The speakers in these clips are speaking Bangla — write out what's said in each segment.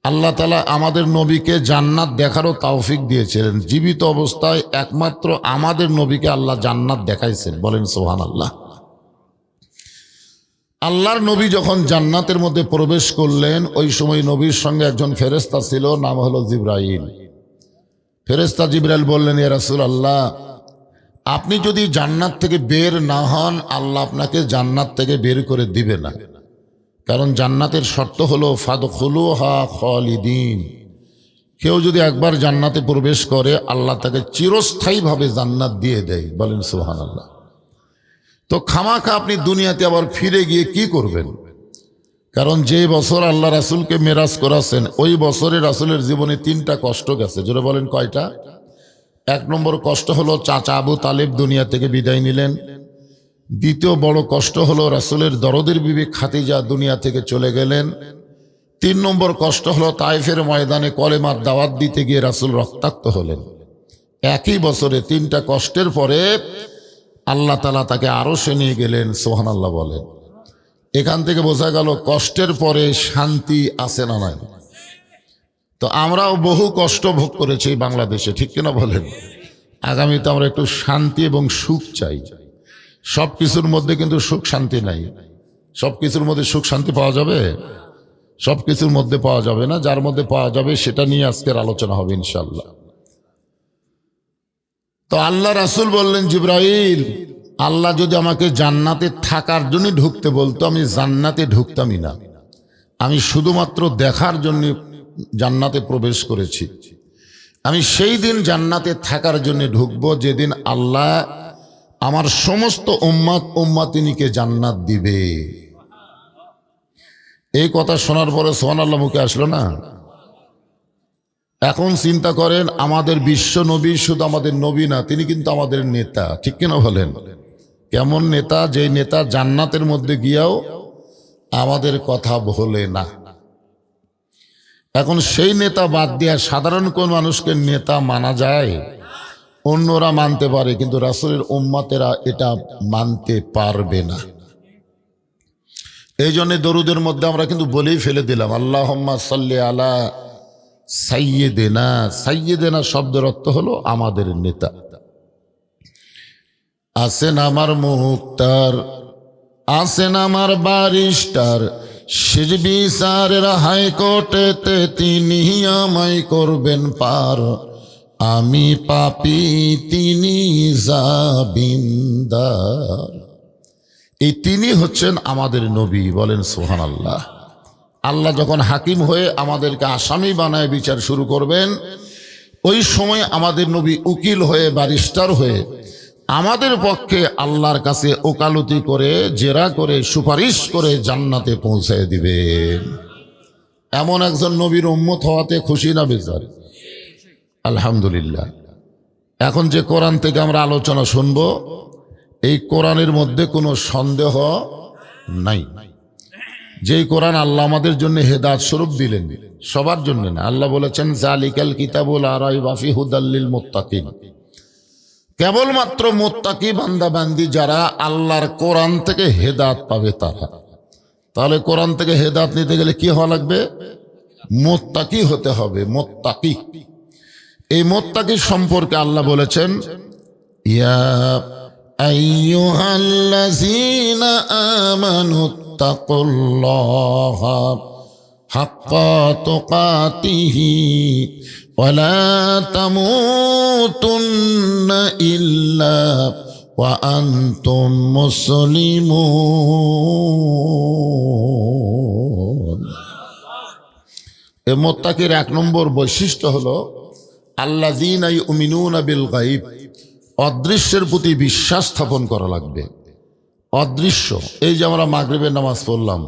আল্লাহ তাআলা আমাদের নবীকে জান্নাত দেখারও তৌফিক দিয়েছিলেন। জীবিত অবস্থায় একমাত্র আমাদের নবীকে আল্লাহ জান্নাত দেখাইছেন, বলেন সুবহানাল্লাহ। আল্লাহর নবী যখন জান্নাতের মধ্যে প্রবেশ করলেন, ওই সময় নবীর সঙ্গে একজন ফেরেশতা ছিল, নাম হলো জিবরাইল। ফেরেশতা জিবরাইল বললেন, ইয়া রাসূলুল্লাহ, আপনি যদি জান্নাত থেকে বের না হন, আল্লাহ আপনাকে জান্নাত থেকে বের করে দিবে না। কারণ জান্নাতের শর্ত হলো ফাদখুলুহা খালিদিন। কেউ যদি একবার জান্নাতে প্রবেশ করে, আল্লাহ তাকে চিরস্থায়ীভাবে জান্নাত দিয়ে দেয়, বলেন সুবহানাল্লাহ। তো খামাখা আপনি দুনিয়াতে আবার ফিরে গিয়ে কি করবেন? কারণ যে বছর আল্লাহ রাসূলকে মেরাজ করাছেন, ওই বছরে রাসূলের জীবনে 3টা কষ্ট গেছে। জোরে বলেন কয়টা? 1 নম্বর কষ্ট হলো চাচা আবু তালেব দুনিয়া থেকে বিদায় নিলেন। দ্বিতীয় বড় কষ্ট হলো রাসূলের দরদের বিবি খাদিজা দুনিয়া থেকে চলে গেলেন। 3 নম্বর কষ্ট হলো তায়েফের ময়দানে কলেমার দাওয়াত দিতে গিয়ে রাসূল রক্তাক্ত হলেন। একই বছরে 3টা কষ্টের পরে আল্লাহ তাআলা তাকে আরশে নিয়ে গেলেন, সুবহানাল্লাহ বলেন। এখান থেকে বোঝা গেল কষ্টের পরে শান্তি আছে না নাই। তো আমরাও বহু কষ্ট ভোগ করেছি বাংলাদেশে, ঠিক কিনা বলেন? আগামীতে আমরা একটু শান্তি এবং সুখ চাই। সব কিছুর মধ্যে কিন্তু সুখ শান্তি নাই। সব কিছুর মধ্যে সুখ শান্তি পাওয়া যাবে? সব কিছুর মধ্যে পাওয়া যাবে না। যার মধ্যে পাওয়া যাবে সেটা নিয়ে আজকের আলোচনা হবে ইনশাআল্লাহ। তো আল্লাহ রাসূল বললেন, জিবরাইল, আল্লাহ যদি আমাকে জান্নাতে থাকার জন্য ঢুকতে বলতো, আমি জান্নাতে ঢুকতামই না। আমি শুধুমাত্র দেখার জন্য জান্নাতে প্রবেশ করেছি। আমি সেই দিন জান্নাতে থাকার জন্য ঢুকবো যেদিন আল্লাহ আমার সমস্ত উম্মাতিনীকে জান্নাত দিবে। এই কথা শোনার পরে সুবহানাল্লাহ মুখে আসলো না? এখন চিন্তা করেন, আমাদের বিশ্ব নবী শুধু আমাদের নবী না, তিনি কিন্তু আমাদের নেতা, ঠিক কিনা বলেন? কেমন নেতা? যে নেতা জান্নাতের মধ্যে গিয়াও আমাদের কথা ভোলে না। এখন সেই নেতা বাদ দিয়া সাধারণ কোন মানুষকে নেতা মানা যায়? অন্যরা মানতে পারে, কিন্তু রাসূলের উম্মতেরা এটা মানতে পারবে না। এই জন্য দরুদের মধ্যে আমরা কিন্তু বলেই ফেলে দিলাম, আল্লাহুম্মা সাল্লি আলা সাইয়্যিদিনা। সাইয়্যিদিনা শব্দের অর্থ হলো আমাদের নেতা। আছেন আমার মুক্তার, আছেন আমার বারিস্টার, শেষ বিচারের হাইকোর্টেতে তিনি আমায় করবেন পার। আমি পাপী, তিনি জামিনদার। এই তিনি হচ্ছেন আমাদের নবী, বলেন সুবহানাল্লাহ। আল্লাহ যখন হাকিম হয়ে আমাদেরকে আসামি বানায় বিচার শুরু করবেন, ওই সময় আমাদের নবী উকিল হয়ে, ব্যারিস্টার হয়ে আমাদের পক্ষে আল্লাহর কাছে ওকালতি করে, জেরা করে, সুপারিশ করে জান্নাতে পৌঁছায় দিবেন। এমন একজন নবীর উম্মত হওয়াতে খুশি না বেজার? আলহামদুলিল্লাহ। এখন যে কোরআন থেকে আমরা আলোচনা শুনবো, এই কোরআনের মধ্যে কোনো সন্দেহ নাই। যেই কোরআন আল্লাহ আমাদের জন্য হেদায়েত স্বরূপ দিলেন, সবার জন্য না। আল্লাহ বলেছেন, জালিকাল কিতাবুল লা রাইবা ফিহি হুদাল লিল মুত্তাকিন। কেবলমাত্র মুত্তাকি বান্দা বান্দি যারা আল্লাহর কোরআন থেকে হেদায়েত পাবে তারা। তাহলে কোরআন থেকে হেদায়েত নিতে গেলে কি হওয়া লাগবে? মুত্তাকি হতে হবে। মুত্তাকি, এই মুত্তাকি সম্পর্কে আল্লাহ বলেছেন, ইয়া আইয়ুহাল্লাযীনা আমানু তাকুল্লাহা হাক্কা তুকাতিহি ওয়া লা তামুতুন্না ইল্লা ওয়া আনতুম মুসলিমুন। এই মুত্তাকির 1 নম্বর বৈশিষ্ট্য হলো আল্লাযীনা ইউমিনুনা বিল গায়ব। অদৃশ্যের প্রতি বিশ্বাস স্থাপন করা লাগবে। অদৃশ্য, এই যে আমরা মাগরিবের নামাজ পড়লাম,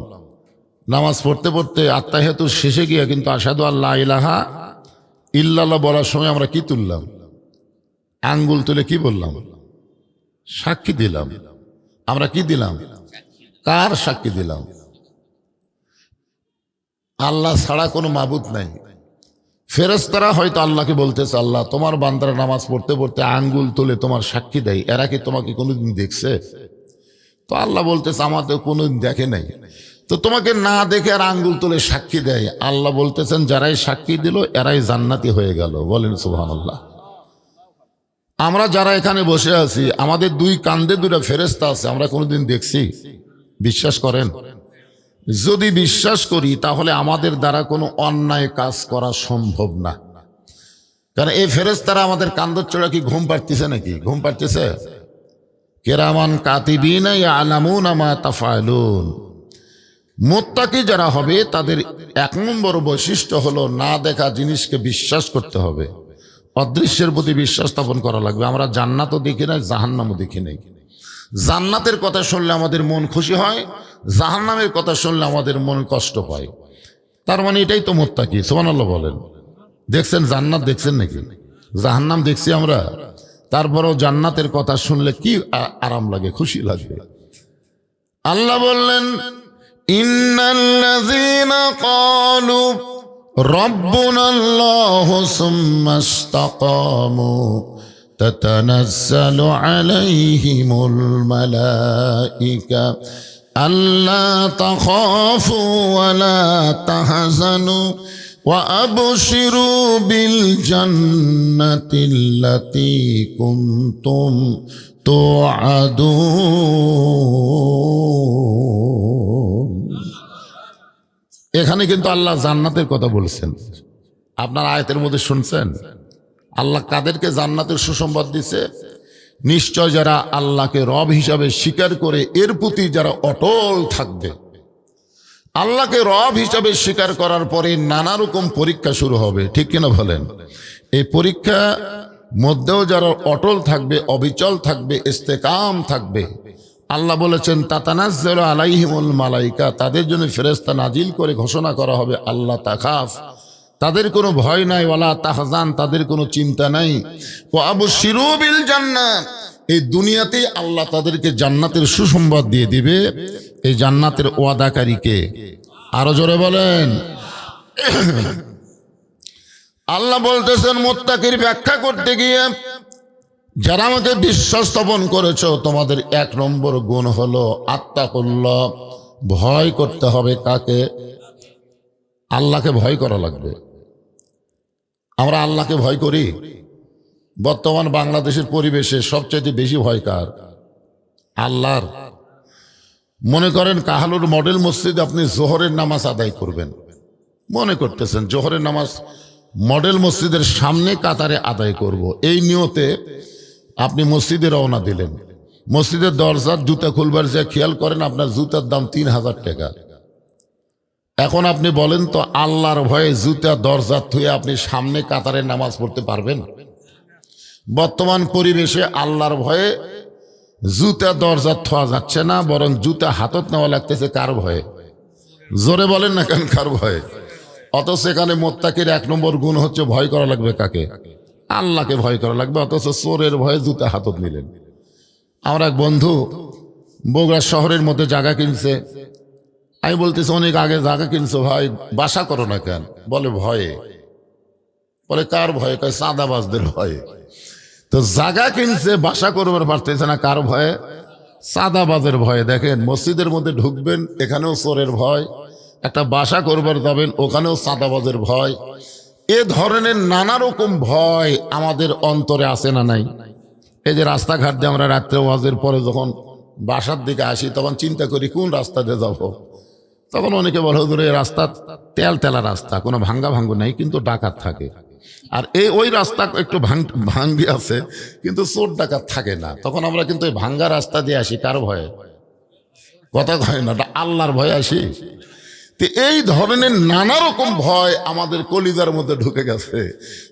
নামাজ পড়তে পড়তে আত্তাহিয়াতুর শেষে গিয়ে কিন্তু আশহাদু আল্লা ইলাহা ইল্লাল্লাহ বলার সময় আমরা কি তুললাম? আঙ্গুল তুলে কি বললাম? সাক্ষী দিলাম। আমরা কি দিলাম? কার সাক্ষী দিলাম? আল্লাহ ছাড়া কোনো মাবুদ নাই। ফেরেশতারা হয়তো আল্লাহকে বলতেছে, আল্লাহ তোমার বান্দারা নামাজ পড়তে পড়তে আঙ্গুল তুলে তোমার সাক্ষী দেয়, এরা কি তোমাকে কোনোদিন দেখছে? তো আল্লাহ বলতেছে, আমাদের কোনোদিন দেখে নাই। তো তোমাকে না দেখে আর আঙ্গুল তুলে সাক্ষী দেয়, আল্লাহ বলতেছেন যারাই সাক্ষী দিল এরাই জান্নাতি হয়ে গেল। বলেন সুবহানাল্লাহ। আমরা যারা এখানে বসে আছি, আমাদের দুই কান্দে দুটো ফেরেশতা আছে, আমরা কোনোদিন দেখছি? বিশ্বাস করেন? যদি বিশ্বাস করি তাহলে আমাদের দ্বারা কোনো অন্যায় কাজ করা সম্ভব না। কারণ এই ফেরেশতারা আমাদের কান্দর চোরা কি ঘুম পাড়তেছে নাকি? ঘুম পাড়তেছে? কিরামান কাতিবিনা ইয়ালামুনা মা তাফআলুন। মুত্তাকি যারা হবে তাদের এক নম্বর বৈশিষ্ট্য হলো না দেখা জিনিসকে বিশ্বাস করতে হবে, অদৃশ্যের প্রতি বিশ্বাস স্থাপন করা লাগবে। আমরা জান্নাতও দেখি নাই, জাহান্নামও দেখি নাই। জান্নাতের কথা শুনলে আমাদের মন খুশি হয়, জাহান্নামের কথা শুনলে আমাদের মন কষ্ট পায়। তার মানে এটাই তো মুত্তাকি। সুবহানাল্লাহ বলেন। দেখছেন জান্নাত দেখছেন নাকি? জাহান্নাম দেখছি আমরা, তারপরেও জান্নাতের কথা শুনলে কি আরাম লাগে, খুশি লাগে। আল্লাহ বললেন ইন্নাল্লাযীনা ক্বালু রাব্বুনাল্লাহু সুম্মা ইসতাকামু তাতানাজ্জালু আলাইহিমুল মালাইকা আল্লা তাখাফু ওয়া লা তাহজানু وأبشروا بالجنة التي كنتم توعدون। এখানে কিন্তু আল্লাহ জান্নাতের কথা বলছেন। আপনার আয়াতের মধ্যে শুনছেন আল্লাহ কাদেরকে জান্নাতের সুসংবাদ দিছে? নিশ্চয় যারা আল্লাহকে রব হিসাবে স্বীকার করে এর প্রতি যারা অটল থাকবে। আল্লাহকে রব হিসাবে স্বীকার করার পরে নানা রকম পরীক্ষা শুরু হবে, ঠিক কিনা বলেন? এই পরীক্ষা মধ্যেও যারা অটল থাকবে, অবিচল থাকবে, ইস্তেকাম থাকবে, আল্লাহ বলেছেন তাতানাজ্জালু আলাইহিমুল মালাইকা, তাদের জন্য ফেরেশতা নাজিল করে ঘোষণা করা হবে আল্লাহ তাখাফ, তাদের কোনো ভয় নাই, ওয়ালা তাহজান, তাদের কোনো চিন্তা নাই, ওয়া আবশিরু বিল জান্নাহ, এই দুনিয়াতেই আল্লাহ তাদেরকে জান্নাতের সুসংবাদ দিয়ে দিবে। এই জান্নাতের ওয়াদাকারীকে আরো জোরে বলেন। আল্লাহ বলতেছেন মুত্তাকির ব্যাখ্যা করতে গিয়ে, যারা আমাকে বিশ্বাস স্থাপন করেছো তোমাদের এক নম্বর গুণ হলো আত্তাকুল্লাহ, ভয় করতে হবে। কাকে? আল্লাহকে ভয় করা লাগবে। আমরা আল্লাহকে ভয় করি? বর্তমান বাংলাদেশের পরিবেশে সবচেয়ে বেশি ভয় কার? আল্লাহর। মনে করেন কাহালুর মডেল মসজিদে আপনি জোহরের নামাজ আদায় করবেন, মনে করতেছেন জোহরের নামাজ মডেল মসজিদের সামনে কাতারে আদায় করব, এই নিয়তে আপনি মসজিদে রওনা দিলেন। মসজিদের দরজার জুতা খুলবার যে খেয়াল করেন আপনার জুতার দাম ৩,০০০ টাকা। এখন আপনি বলেন তো আল্লাহর ভয়ে জুতা দরজা থুয়ে আপনি সামনে কাতারে নামাজ পড়তে পারবেন? বর্তমান পরিবেশে আল্লাহর ভয়ে জুতা দরজা থোয়া যাচ্ছে না, বরং জুতা হাতত নেওয়া লাগতেছে। কার ভয়ে? জোরে বলেন না কেন, কার ভয়ে? অথচ এখানে মোত্তাকির এক নম্বর গুণ হচ্ছে ভয় করা লাগবে কাকে? আল্লাহকে ভয় করা লাগবে। অথচ চোরের ভয়ে জুতা হাতত নিলেন। আমার এক বন্ধু বগুড়া শহরের মধ্যে জায়গা কিনছে। আমি বলতেছি অনেক আগে জায়গা কিনছো ভাই, বাসা করো না কেন? বলে ভয়ে। বলে কার ভয়ে? কয় চাঁদাবাজদের ভয়ে। তো জায়গা কিনছে, বাসা করবার পারতেছে না, কার ভয়ে? চাঁদাবাজের ভয়ে। দেখেন মসজিদের মধ্যে ঢুকবেন, এখানেও চোরের ভয়, একটা বাসা করবার যাবেন, ওখানেও চাঁদাবাজের ভয়। এ ধরনের নানা রকম ভয় আমাদের অন্তরে আছে না নাই? এই যে রাস্তাঘাট দিয়ে আমরা রাত্রে ওয়াজের পরে যখন বাসার দিকে আসি তখন চিন্তা করি কোন রাস্তা দিয়ে যাবো। তখন অনেকে বলে হুজুর এই রাস্তা তেলা রাস্তা, কোনো ভাঙ্গা ভাঙ্গু নাই, কিন্তু ডাকাত থাকে। আর ওই রাস্তা একটু ভাঙ্গি আছে, কিন্তু চোর ডাকাত থাকে না। তখন আমরা কিন্তু এই ভাঙ্গা রাস্তা দিয়ে আসি কার ভয়ে? কথা কয় না, আল্লাহর ভয়ে আসি। তো এই ধরনের নানা রকম ভয় আমাদের কলিজার মধ্যে ঢুকে গেছে।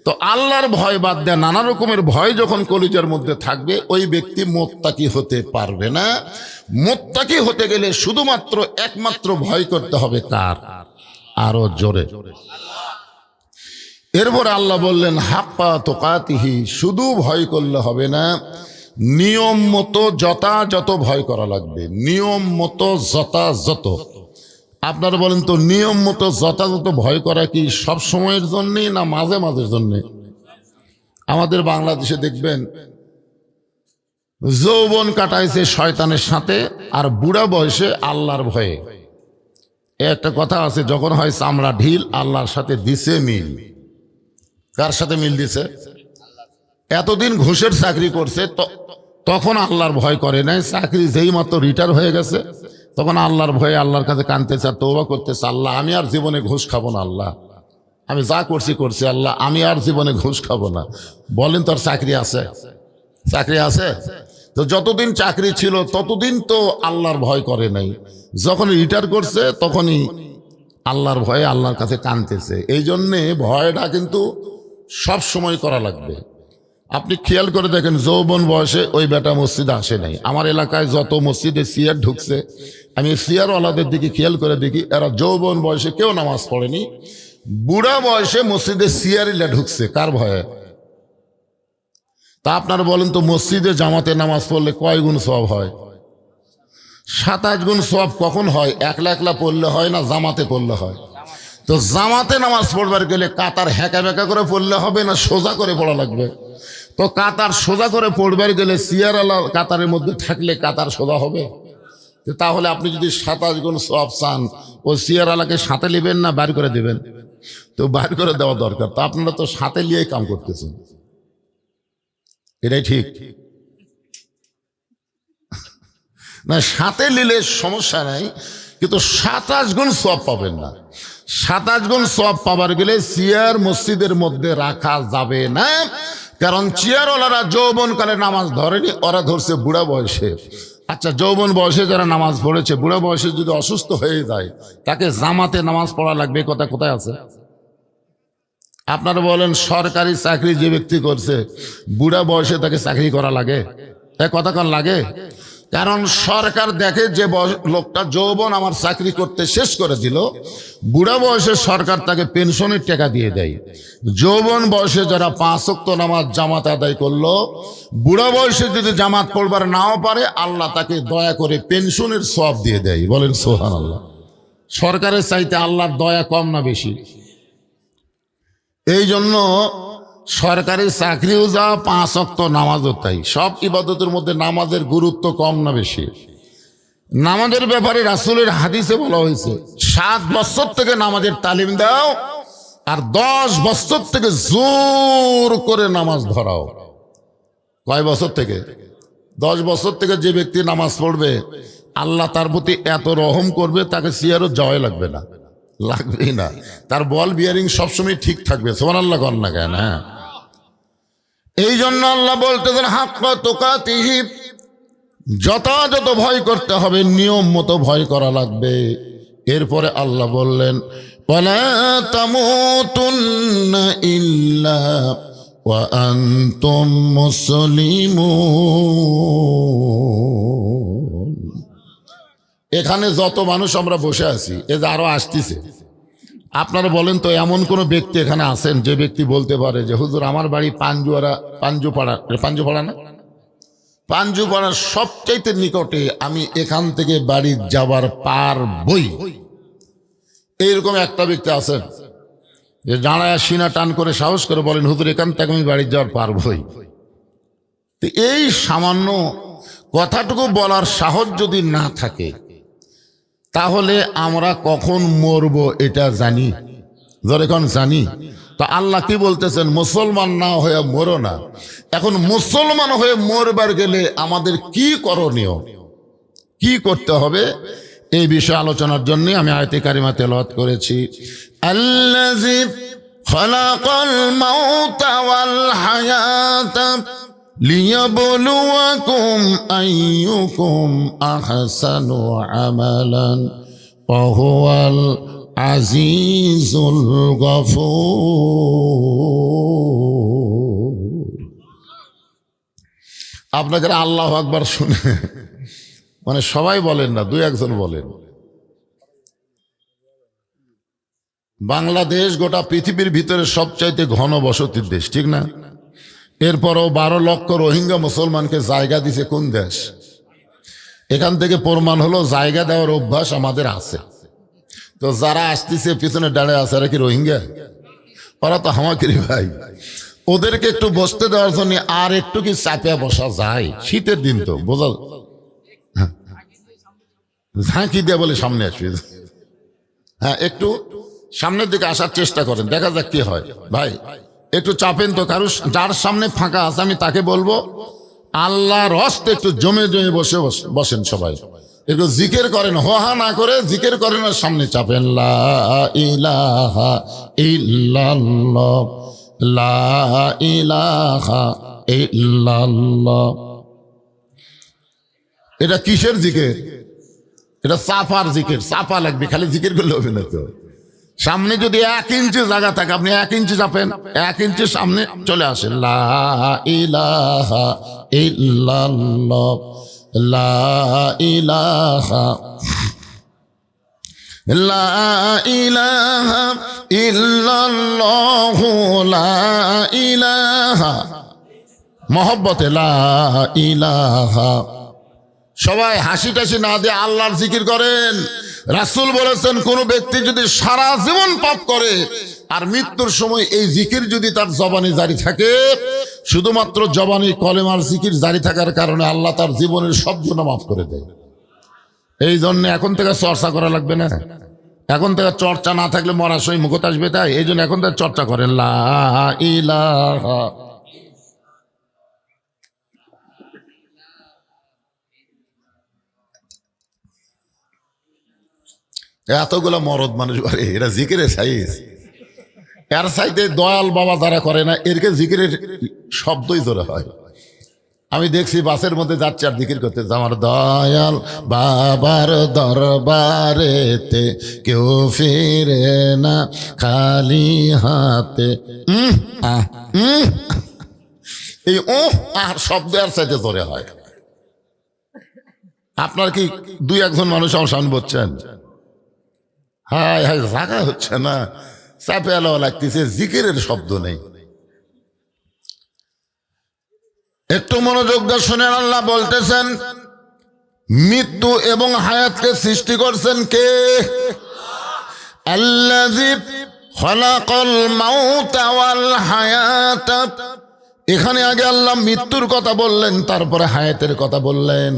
তো আল্লাহর ভয় বাদ দেয়া নানা রকমের ভয় যখন কলিজার মধ্যে থাকবে, ওই ব্যক্তি মুত্তাকি হতে পারবে না। মুত্তাকি হতে গেলে শুধুমাত্র একমাত্র ভয় করতে হবে কার? আরো জোরে। এরপর আল্লাহ বললেন হাক্কা তুকাতিহি, শুধু ভয় করলে হবে না, নিয়ম মতো যথাযথ ভয় করা লাগবে। নিয়ম মতো যথাযথ। আপনারা বলেন তো নিয়ম মতো যথাযথ ভয় করা কি সব সময়ের জন্যে না মাঝে মাঝের জন্যে? আমাদের বাংলাদেশে দেখবেন যৌবন কাটাইছে শয়তানের সাথে, আর বুড়া বয়সে আল্লাহর ভয়ে। একটা কথা আছে, যখন হয় চামড়া ঢিল আল্লাহর সাথে দিছে মিল। কার সাথে মিল দিছে? এতদিন ঘুষের চাকরি করছে, তখন আল্লাহর ভয় করে নাই। চাকরি যেই মাত্র রিটায়ার হয়ে গেছে তখন আল্লাহর ভয়ে আল্লাহর কাছে কাঁদতেছে আর তওবা করতেছে, আল্লাহ আমি আর জীবনে ঘুষ খাবো না, আল্লাহ আমি যা করছি করছি, আল্লাহ আমি আর জীবনে ঘুষ খাবো না। বলেন তোর চাকরি আছে? চাকরি আছে? তো যতদিন চাকরি ছিল ততদিন তো আল্লাহর ভয় করে নাই, যখন রিটায়ার করছে তখনই আল্লাহর ভয়ে আল্লাহর কাছে কাঁদতেছে। এই জন্যে ভয়টা কিন্তু সব সময় করা লাগবে। আপনি খেয়াল করে দেখেন, যৌবন বয়সে ওই বেটা মসজিদে আসে নাই। আমার এলাকায় যত মসজিদে সিয়ার ঢুকছে, আমি সিয়ারওয়ালাদের দিকে খেয়াল করে দেখি এরা যৌবন বয়সে কেউ নামাজ পড়েনি, বুড়া বয়সে মসজিদে সিয়ারিলা ঢুকছে। কার ভয়ে? তা আপনারা বলেন তো, মসজিদে জামাতে নামাজ পড়লে কয় গুণ সওয়াব হয়? 27 গুণ সওয়াব কখন হয়? একলা একলা পড়লে হয় না জামাতে পড়লে হয়? তো জামাতে নামাজ পড়বার গেলে কাতার হ্যাঁকা ব্যাকা করে পড়লে হবে না সোজা করে পড়া লাগবে? তো কাতার সোজা করে পড়বার গেলে সিয়ারওয়ালা কাতারের মধ্যে থাকলে কাতার সোজা হবে? তাহলে আপনি যদি 27 গুণ সওয়াব চান, ও সিয়ারওয়ালাকে সাথে নেবেন না বার করে দেবেন? তো বার করে দেওয়া দরকার। তো আপনারা তো সাথে নিয়েই কাম করতেছেন, এটাই ঠিক না? সাথে নিলে সমস্যা নাই, কিন্তু 27 গুণ সওয়াব পাবেন না। 27 গুণ সওয়াব পাবার গেলে চেয়ার মসজিদের মধ্যে রাখা যাবে না, কারণ চেয়ারওয়ালারা যৌবনকালে নামাজ ধরেনি, ওরা ধরছে বুড়া বয়সে। আচ্ছা, যৌবন বয়সে যারা নামাজ পড়েছে, বুড়া বয়সে যদি অসুস্থ হয়ে যায় তাকে জামাতে নামাজ পড়া লাগবে, কথা কোথায় আছে? আপনারা বলেন, সরকারি চাকরি যে ব্যক্তি করছে বুড়া বয়সে তাকে চাকরি করা লাগে? কথা কোন লাগে? কারণ সরকার দেখে যে লোকটা যৌবন আমার চাকরি করতে শেষ করে দিল, বুড়া বয়সে সরকার তাকে পেনশনের টাকা দিয়ে দেয়। যৌবন বয়সে যারা 5 ওয়াক্ত নামাজ জামাত আদায় করলো, বুড়া বয়সে যদি জামাত পড়বার নাও পারে, আল্লাহ তাকে দয়া করে পেনশনের সওয়াব দিয়ে দেয়। বলেন সুবহানাল্লাহ। সরকারের চাইতে আল্লাহর দয়া কম না বেশি? এই জন্য সরকারি চাকরিও যা, 5 ওয়াক্ত নামাজও তাই। সব ইবাদতের মধ্যে নামাজের গুরুত্ব কম না বেশি? নামাজের ব্যাপারে রাসূলের হাদিসে বলা হয়েছে, 7 বছর থেকে নামাজের তালিম দাও আর 10 বছর থেকে জোর করে নামাজ ধরাও। কয় বছর থেকে? 10 বছর থেকে যে ব্যক্তি নামাজ পড়বে, আল্লাহ তার প্রতি এত রহম করবে, তাকে সিয়ারও যাওয়াই লাগবে না, লাগবেই না। তার বল বিয়ারিং সবসময় ঠিক থাকবে। সুবহানাল্লাহ কর না কেন? হ্যাঁ, এই জন্য আল্লাহ বলতেছেন হাক্কা তুকাতিহি, যথাযথ ভয় করতে হবে, নিয়ম মতো ভয় করা লাগবে। এরপরে আল্লাহ বললেন, ওয়ালা তামুতুন্না ইল্লা ওয়া আনতুম মুসলিমুন। এখানে যত মানুষ আমরা বসে আছি, এ যে আরো আসতেছে, আপনারা বলেন তো এমন কোন ব্যক্তি এখানে আছেন যে ব্যক্তি বলতে পারে যে হুজুর আমার বাড়ি পাঞ্জুপাড়া না, পাঞ্জুপাড়ার সবচাইতে নিকটে, আমি এখান থেকে বাড়ি যাবার পারবই? এইরকম একটা ব্যক্তি আছেন যে দাঁড়ায় সিনা টান করে সাহস করে বলেন হুজুর এখান থেকে আমি বাড়ি যাওয়ার পারবই? তো এই সামান্য কথাটুকু বলার সাহস যদি না থাকে, তাহলে আমরা কখন মরব এটা জানি? যখন জানি, তো আল্লাহ কি বলতেছেন, মুসলমান না হয়ে মরো না। এখন মুসলমান হয়ে মরবার গেলে আমাদের কি করণীয়, কি করতে হবে, এই বিষয়ে আলোচনার জন্য আমি আয়াতে কারিমা তেলাওয়াত করেছি। আল্লাযী খালাকাল মাউতা ওয়াল হায়াতা লিয়াবলুয়াকুম আইয়ুকুম আহসানু আমালান ওয়া হুয়াল আজিজুল গফুর। আপনাকে আল্লাহু আকবার শুনে মানে সবাই বলেন না, 2-1 বলেন। বাংলাদেশ গোটা পৃথিবীর ভিতরে সবচাইতে ঘন বসতির দেশ, ঠিক না? এরপরও 12 লক্ষ রোহিঙ্গা মুসলমানকে জায়গা দিছে কোন দেশ? এখান থেকে প্রমাণ হলো জায়গা দেওয়ার অভ্যাস আমাদের আছে। তো যারা আসতেছে পিছনে দাঁড়িয়ে আছে, এরা কি রোহিঙ্গা? ওরা তো হামাকিরি ভাই। ওদেরকে একটু বসতে দেওয়ার জন্য আর একটু কি চাপে বসা যায়? শীতের দিন তো বোঝা, ঝাঁকি দিয়ে বলে সামনে আসবে। হ্যাঁ, একটু সামনের দিকে আসার চেষ্টা করেন, দেখা যাক কি হয়। ভাই একটু চাপেন তো, কারো যার সামনে ফাঁকা আছে আমি তাকে বলবো আল্লাহর হস্তে একটু জমে জমে বসেন সবাই, একটু জিকির করেন, হোহা না করে জিকির করেন আর সামনে চাপেন। লা ইলাহা ইল্লাল্লাহ, লা ইলাহা ইল্লাল্লাহ। এটা কিসের জিকির? এটা চাপার জিকির, চাপা লাগবে, খালি জিকির করলে হবে না তো। সামনে যদি 1 ইঞ্চি জায়গা থাকে আপনি 1 ইঞ্চি চাপেন, 1 ইঞ্চি সামনে চলে আসেন। লা ইলাহা ইল্লাল্লাহ, লা ইলাহা, লা ইলাহা ইল্লাল্লাহু, লা ইলাহা, মহব্বতে লা ইলাহা। সবাই হাসি টাসি না দিয়ে আল্লাহর জিকির করেন। রাসূল বলেছেন কোন ব্যক্তি যদি সারা জীবন পাপ করে আর মৃত্যুর সময় এই জিকির যদি তার জবানে জারি থাকে, শুধুমাত্র জবানে কলেমার জিকির জারি থাকার কারণে আল্লাহ তার জীবনের সব গুনাহ মাফ করে দেয়। এই জন্য এখন থেকে চর্চা করা লাগবে না। এখন থেকে চর্চা না থাকলে মরার সময় মুখত আসবে, তাই এই জন্য এখন থেকে চর্চা করেন। লা ইলাহা, এতগুলো মরদ মানুষ করে, এটা জিকিরের সাইজ। এর সাইতে দয়াল বাবা যারা করে না, এরকে জিকিরের শব্দই জোরে হয়। আমি দেখছি বাসের মধ্যে যাচ্ছে আর জিকির করতে, আমার দয়াল বাবার দরবারেতে কেউ ফিরে না খালি হাতে। এই আর শব্দ আর সাইতে জোরে হয়। আপনার কি 2-1 মানুষ আমার সামনে বলছেন? হায় হায়, জায়গা হচ্ছে না, চাপে আলো লাগতেছে, জিকিরের শব্দ নেই। একটু মনোযোগ দিয়ে শুনেন, আল্লাহ বলতেছেন মৃত্যু এবং হায়াতকে সৃষ্টি করছেন কে? আল্লাযী খালাকাল মাউতা ওয়াল হায়াতা। এখানে আগে আল্লাহ মৃত্যুর কথা বললেন, তারপরে হায়াতের কথা বললেন।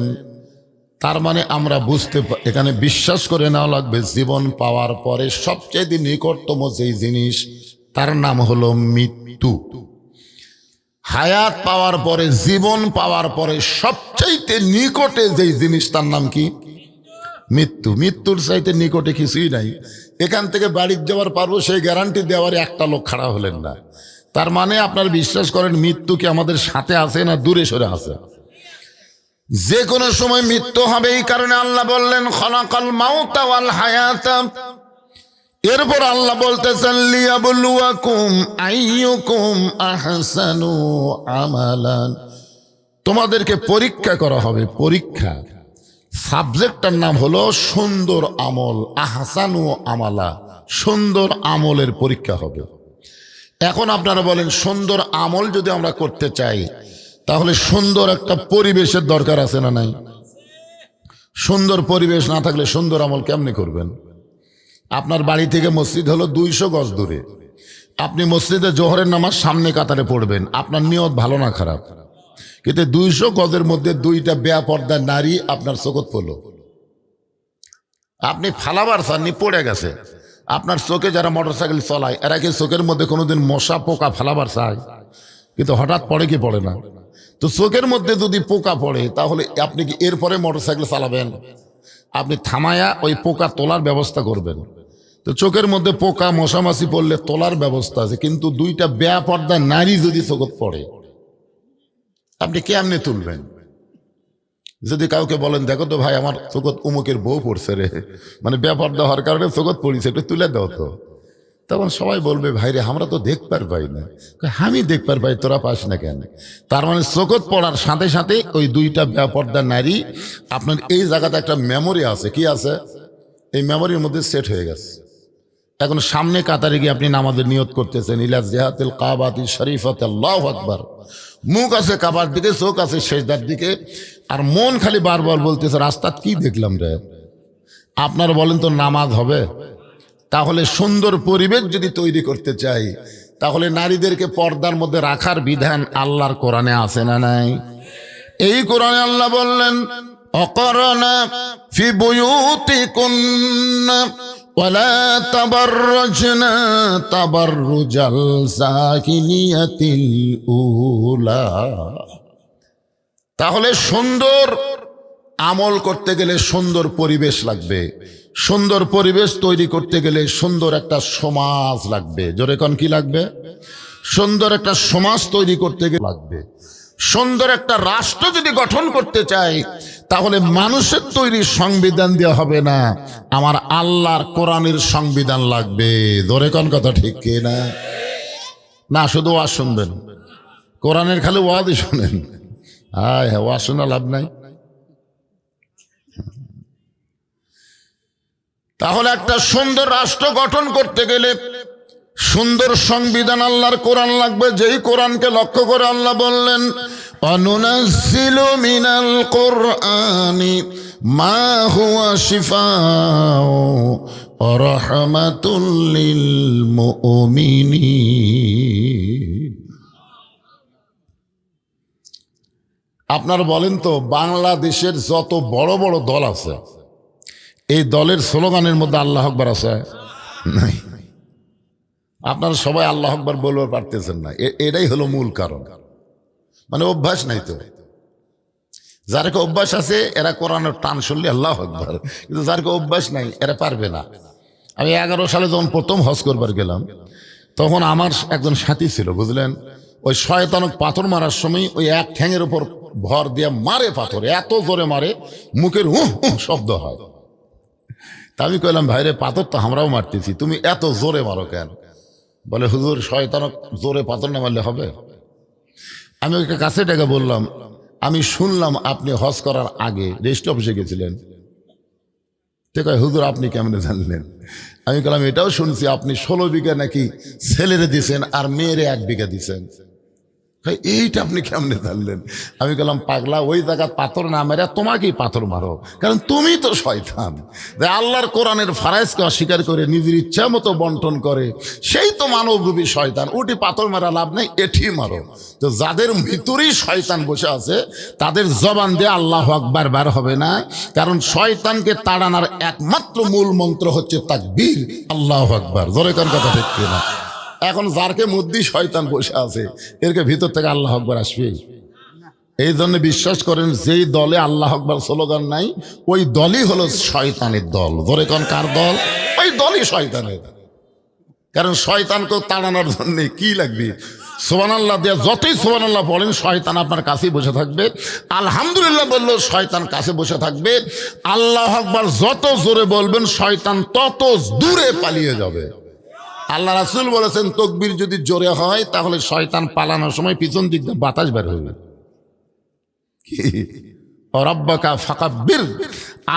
তার মানে আমরা এখানে বিশ্বাস করে নেওয়া লাগবে জীবন পাওয়ার পরে সবচেয়ে নিকটতম যেই জিনিস তার নাম হলো মৃত্যু। হায়াত পাওয়ার পরে, জীবন পাওয়ার পরে সবচাইতে নিকটে যেই জিনিস তার নাম কি? মৃত্যু। মৃত্যুর চাইতে নিকটে কিছুই নাই। এখান থেকে বাড়ি যাওয়ার পারবো সেই গ্যারান্টি দেওয়ার একটা লোক খাড়া হলেন না। তার মানে আপনার বিশ্বাস করেন মৃত্যু কি আমাদের সাথে আছে না দূরে সরে আছে? যে কোনো সময় মৃত্যু হবে। এই কারণে আল্লাহ বললেন খালাকাল মাউতা ওয়াল হায়াতা। এরপর আল্লাহ বলতেছেন লিয়াবলুয়াকুম আইয়ুকুম আহসানু আমালান। তোমাদেরকে পরীক্ষা করা হবে। পরীক্ষা সাবজেক্টটার নাম হলো সুন্দর আমল। আহসানু আমালা, সুন্দর আমলের পরীক্ষা হবে। এখন আপনারা বলেন সুন্দর আমল যদি আমরা করতে চাই তাহলে সুন্দর একটা পরিবেশের দরকার আছে না নাই? সুন্দর পরিবেশ না থাকলে সুন্দর আমল কেমনে করবেন? আপনার বাড়ি থেকে মসজিদ হলো 200 গজ দূরে, আপনি মসজিদে জোহরের নামাজ সামনে কাতারে পড়বেন, আপনার নিয়ত ভালো না খারাপ, কিন্তু 200 গজের মধ্যে 2টা বেপর্দা নারী আপনার চোখত পড়লো, আপনি ফালাবার চাননি, পড়ে গেছে। আপনার চোখে যারা মোটরসাইকেল চলায় এরা কি চোখের মধ্যে কোনোদিন মশা পোকা ফালাবার চায়? কিন্তু হঠাৎ পড়ে কি পড়ে না? তো চোখের মধ্যে যদি পোকা পড়ে তাহলে আপনি কি এরপরে মোটরসাইকেল চালাবেন? আপনি থামায়া ওই পোকা তোলার ব্যবস্থা করবেন। তো চোখের মধ্যে পোকা মশামাছি পড়লে তোলার ব্যবস্থা আছে, কিন্তু 2টা বেপর্দা নারী যদি চোখত পড়ে আপনি কেমনে তুলবেন? যদি কাউকে বলেন দেখো তো ভাই আমার চোখত উমুকের বউ পড়ছে রে, মানে বেপর্দা হওয়ার কারণে চোখত পড়িছে, একটু তুলে দাও তো, তখন সবাই বলবে ভাই রে আমরা তো দেখবার পাই না। আমি দেখবার পাই, তোরা পাস না কেন? তার মানে চোখত পড়ার সাথে সাথে ওই 2টা বেপর্দা নারী আপনার এই জায়গাতে একটা মেমোরি আছে। কি আছে? এই মেমোরির মধ্যে সেট হয়ে গেছে। এখন সামনে কাতারে গিয়ে আপনি নামাজের নিয়ত করতেছেন ইলা জিহাতিল কাবাতি শরীফাতে আল্লাহু আকবার, মুখ আছে কাবার দিকে, চোখ আছে সেজদার দিকে, আর মন খালি বারবার বলতেছে রাস্তাত কি দেখলাম রে। আপনারা বলেন তো নামাজ হবে? তাহলে সুন্দর পরিবেশ যদি তৈরি করতে চাই তাহলে নারীদেরকে পর্দার মধ্যে রাখার বিধান আল্লাহর কোরআনে আছে না নাই? এই কোরআনে আল্লাহ বললেন অকরনা ফি বুয়ুতিকুন্না ওয়ালা তাবাররাজনা তাবাররুজাল জাহিলিয়াতিল উলা। তাহলে সুন্দর আমল করতে গেলে সুন্দর পরিবেশ লাগবে, সুন্দর পরিবেশ তৈরি করতে গেলে সুন্দর একটা সমাজ লাগবে। জোরে কোন কি লাগবে? সুন্দর একটা সমাজ তৈরি করতে গেলে লাগবে। সুন্দর একটা রাষ্ট্র যদি গঠন করতে চাই তাহলে মানুষের তৈরি সংবিধান দেওয়া হবে না, আমার আল্লাহর কোরআনের সংবিধান লাগবে। জোরে কোন কথা ঠিক কি না? না শুধু ওয়াজ শুনবেন, কোরআনের খালি ওয়াজই শুনেন, হ্যাঁ হ্যাঁ ওয়াজ শোনা লাভ নাই। তাহলে একটা সুন্দর রাষ্ট্র গঠন করতে গেলে সুন্দর সংবিধান আল্লাহর কোরআন লাগবে, যেই কোরআনকে লক্ষ্য করে আল্লাহ বললেন অনুনাজ্জিলু মিনাল কুরআনি মা হুয়া শিফাউ ওয়া রাহমাতুল লিল মুমিনিন। আপনারা বলেন তো, বাংলাদেশের যত বড় বড় দল আছে এই দলের স্লোগানের মধ্যে আল্লাহ আকবার আছে? নাই। আপনারা সবাই আল্লাহ আকবার বলতে পারতেছেন না, এটাই হলো মূল কারণ, মানে অভ্যাস নাই তো। যার অভ্যাস আছে এরা কোরআনের টান শুনলে আল্লাহ আকবার, কিন্তু যার অভ্যাস নাই এরা পারবে না। আমি 11 সালে যখন প্রথম হজ করবার গেলাম তখন আমার একজন সাথী ছিল, বুঝলেন, ওই শয়তানক পাথর মারার সময় ওই এক ঠ্যাঙের উপর ভর দিয়ে মারে পাথর, এত জোরে মারে মুখের শব্দ হয়। তা আমি কইলাম, ভাইরে পাথর তো আমরাও মারতেছি, তুমি এত জোরে মারো কেন? বলে হুজুর শয়তানক জোরে পাথর না মারলে হবে? আমি ওকে কাছে ডেকে বললাম, আমি শুনলাম আপনি হজ করার আগে রেজিস্ট্রি অফিসে গেছিলেন। ঠিক আছে হুজুর, আপনি কেমনে জানলেন? আমি বললাম, এটাও শুনছি আপনি 16 বিঘা নাকি ছেলেরে দিছেন আর মেয়েরে 1 বিঘা দিছেন। এইটা আপনি কেমনে জানলেন? আমি বললাম, পাগলা, ওই জায়গা পাথর না মেরে তোমাকেই পাথর মারো, কারণ তুমি তো শয়তান। আল্লাহর কোরআনের ফারাইজকে অস্বীকার করে নিজের ইচ্ছা মতো বন্টন করে, সেই তো মানবরূপী শয়তান। ওটি পাথর মারা লাভ নেই, এটি মারো। তো যাদের ভিতরেই শয়তান বসে আছে তাদের জবান দিয়ে আল্লাহু আকবার বার হবে না, কারণ শয়তানকে তাড়ানোর একমাত্র মূল মন্ত্র হচ্ছে তাকবীর, আল্লাহু আকবার। জোরে কোন কথা ঠিক কিনা? এখন যারকে মধ্যে শয়তান বসে আছে এরকে ভিতর থেকে আল্লাহ আকবার আসবে? এই জন্য বিশ্বাস করেন, যেই দলে আল্লাহ আকবার স্লোগান নাই ওই দলই হলো শয়তানের দল। ধরে কোন কার দল? ওই দলই শয়তানের। কারণ শয়তানকে তাড়ানোর জন্য কি লাগবে? সুবহানাল্লাহ দিয়ে যতই সুবহানাল্লাহ বলেন শয়তান আপনার কাছেই বসে থাকবে, আলহামদুলিল্লাহ বললেও শয়তান কাছে বসে থাকবে, আল্লাহ আকবার যত জোরে বলবেন শয়তান তত দূরে পালিয়ে যাবে। আল্লাহ রাসূল বলেছেন, তাকবীর যদি জোরে হয় তাহলে শয়তান পালানোর সময় পিছন দিক দিয়ে বাতাস বের হবে। রাব্বাকা ফাকাব্বির,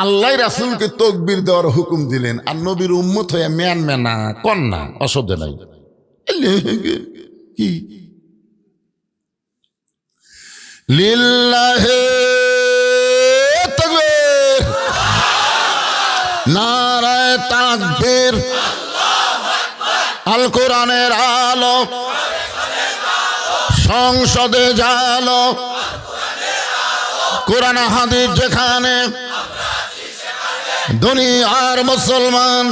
আল্লাহ রাসূলকে তাকবীর দেওয়ার হুকুম দিলেন, আর নবীর উম্মত হয়ে ম্যান ম্যানা কন্যা অসুবিধা নাই। কি লিল্লাহি তাকবীর, নারায়ে তাকবীর, আল কোরআনের আলো সংসদে জালো, কোরআন হাদিস যেখানে দুনিয়ার মুসলমান,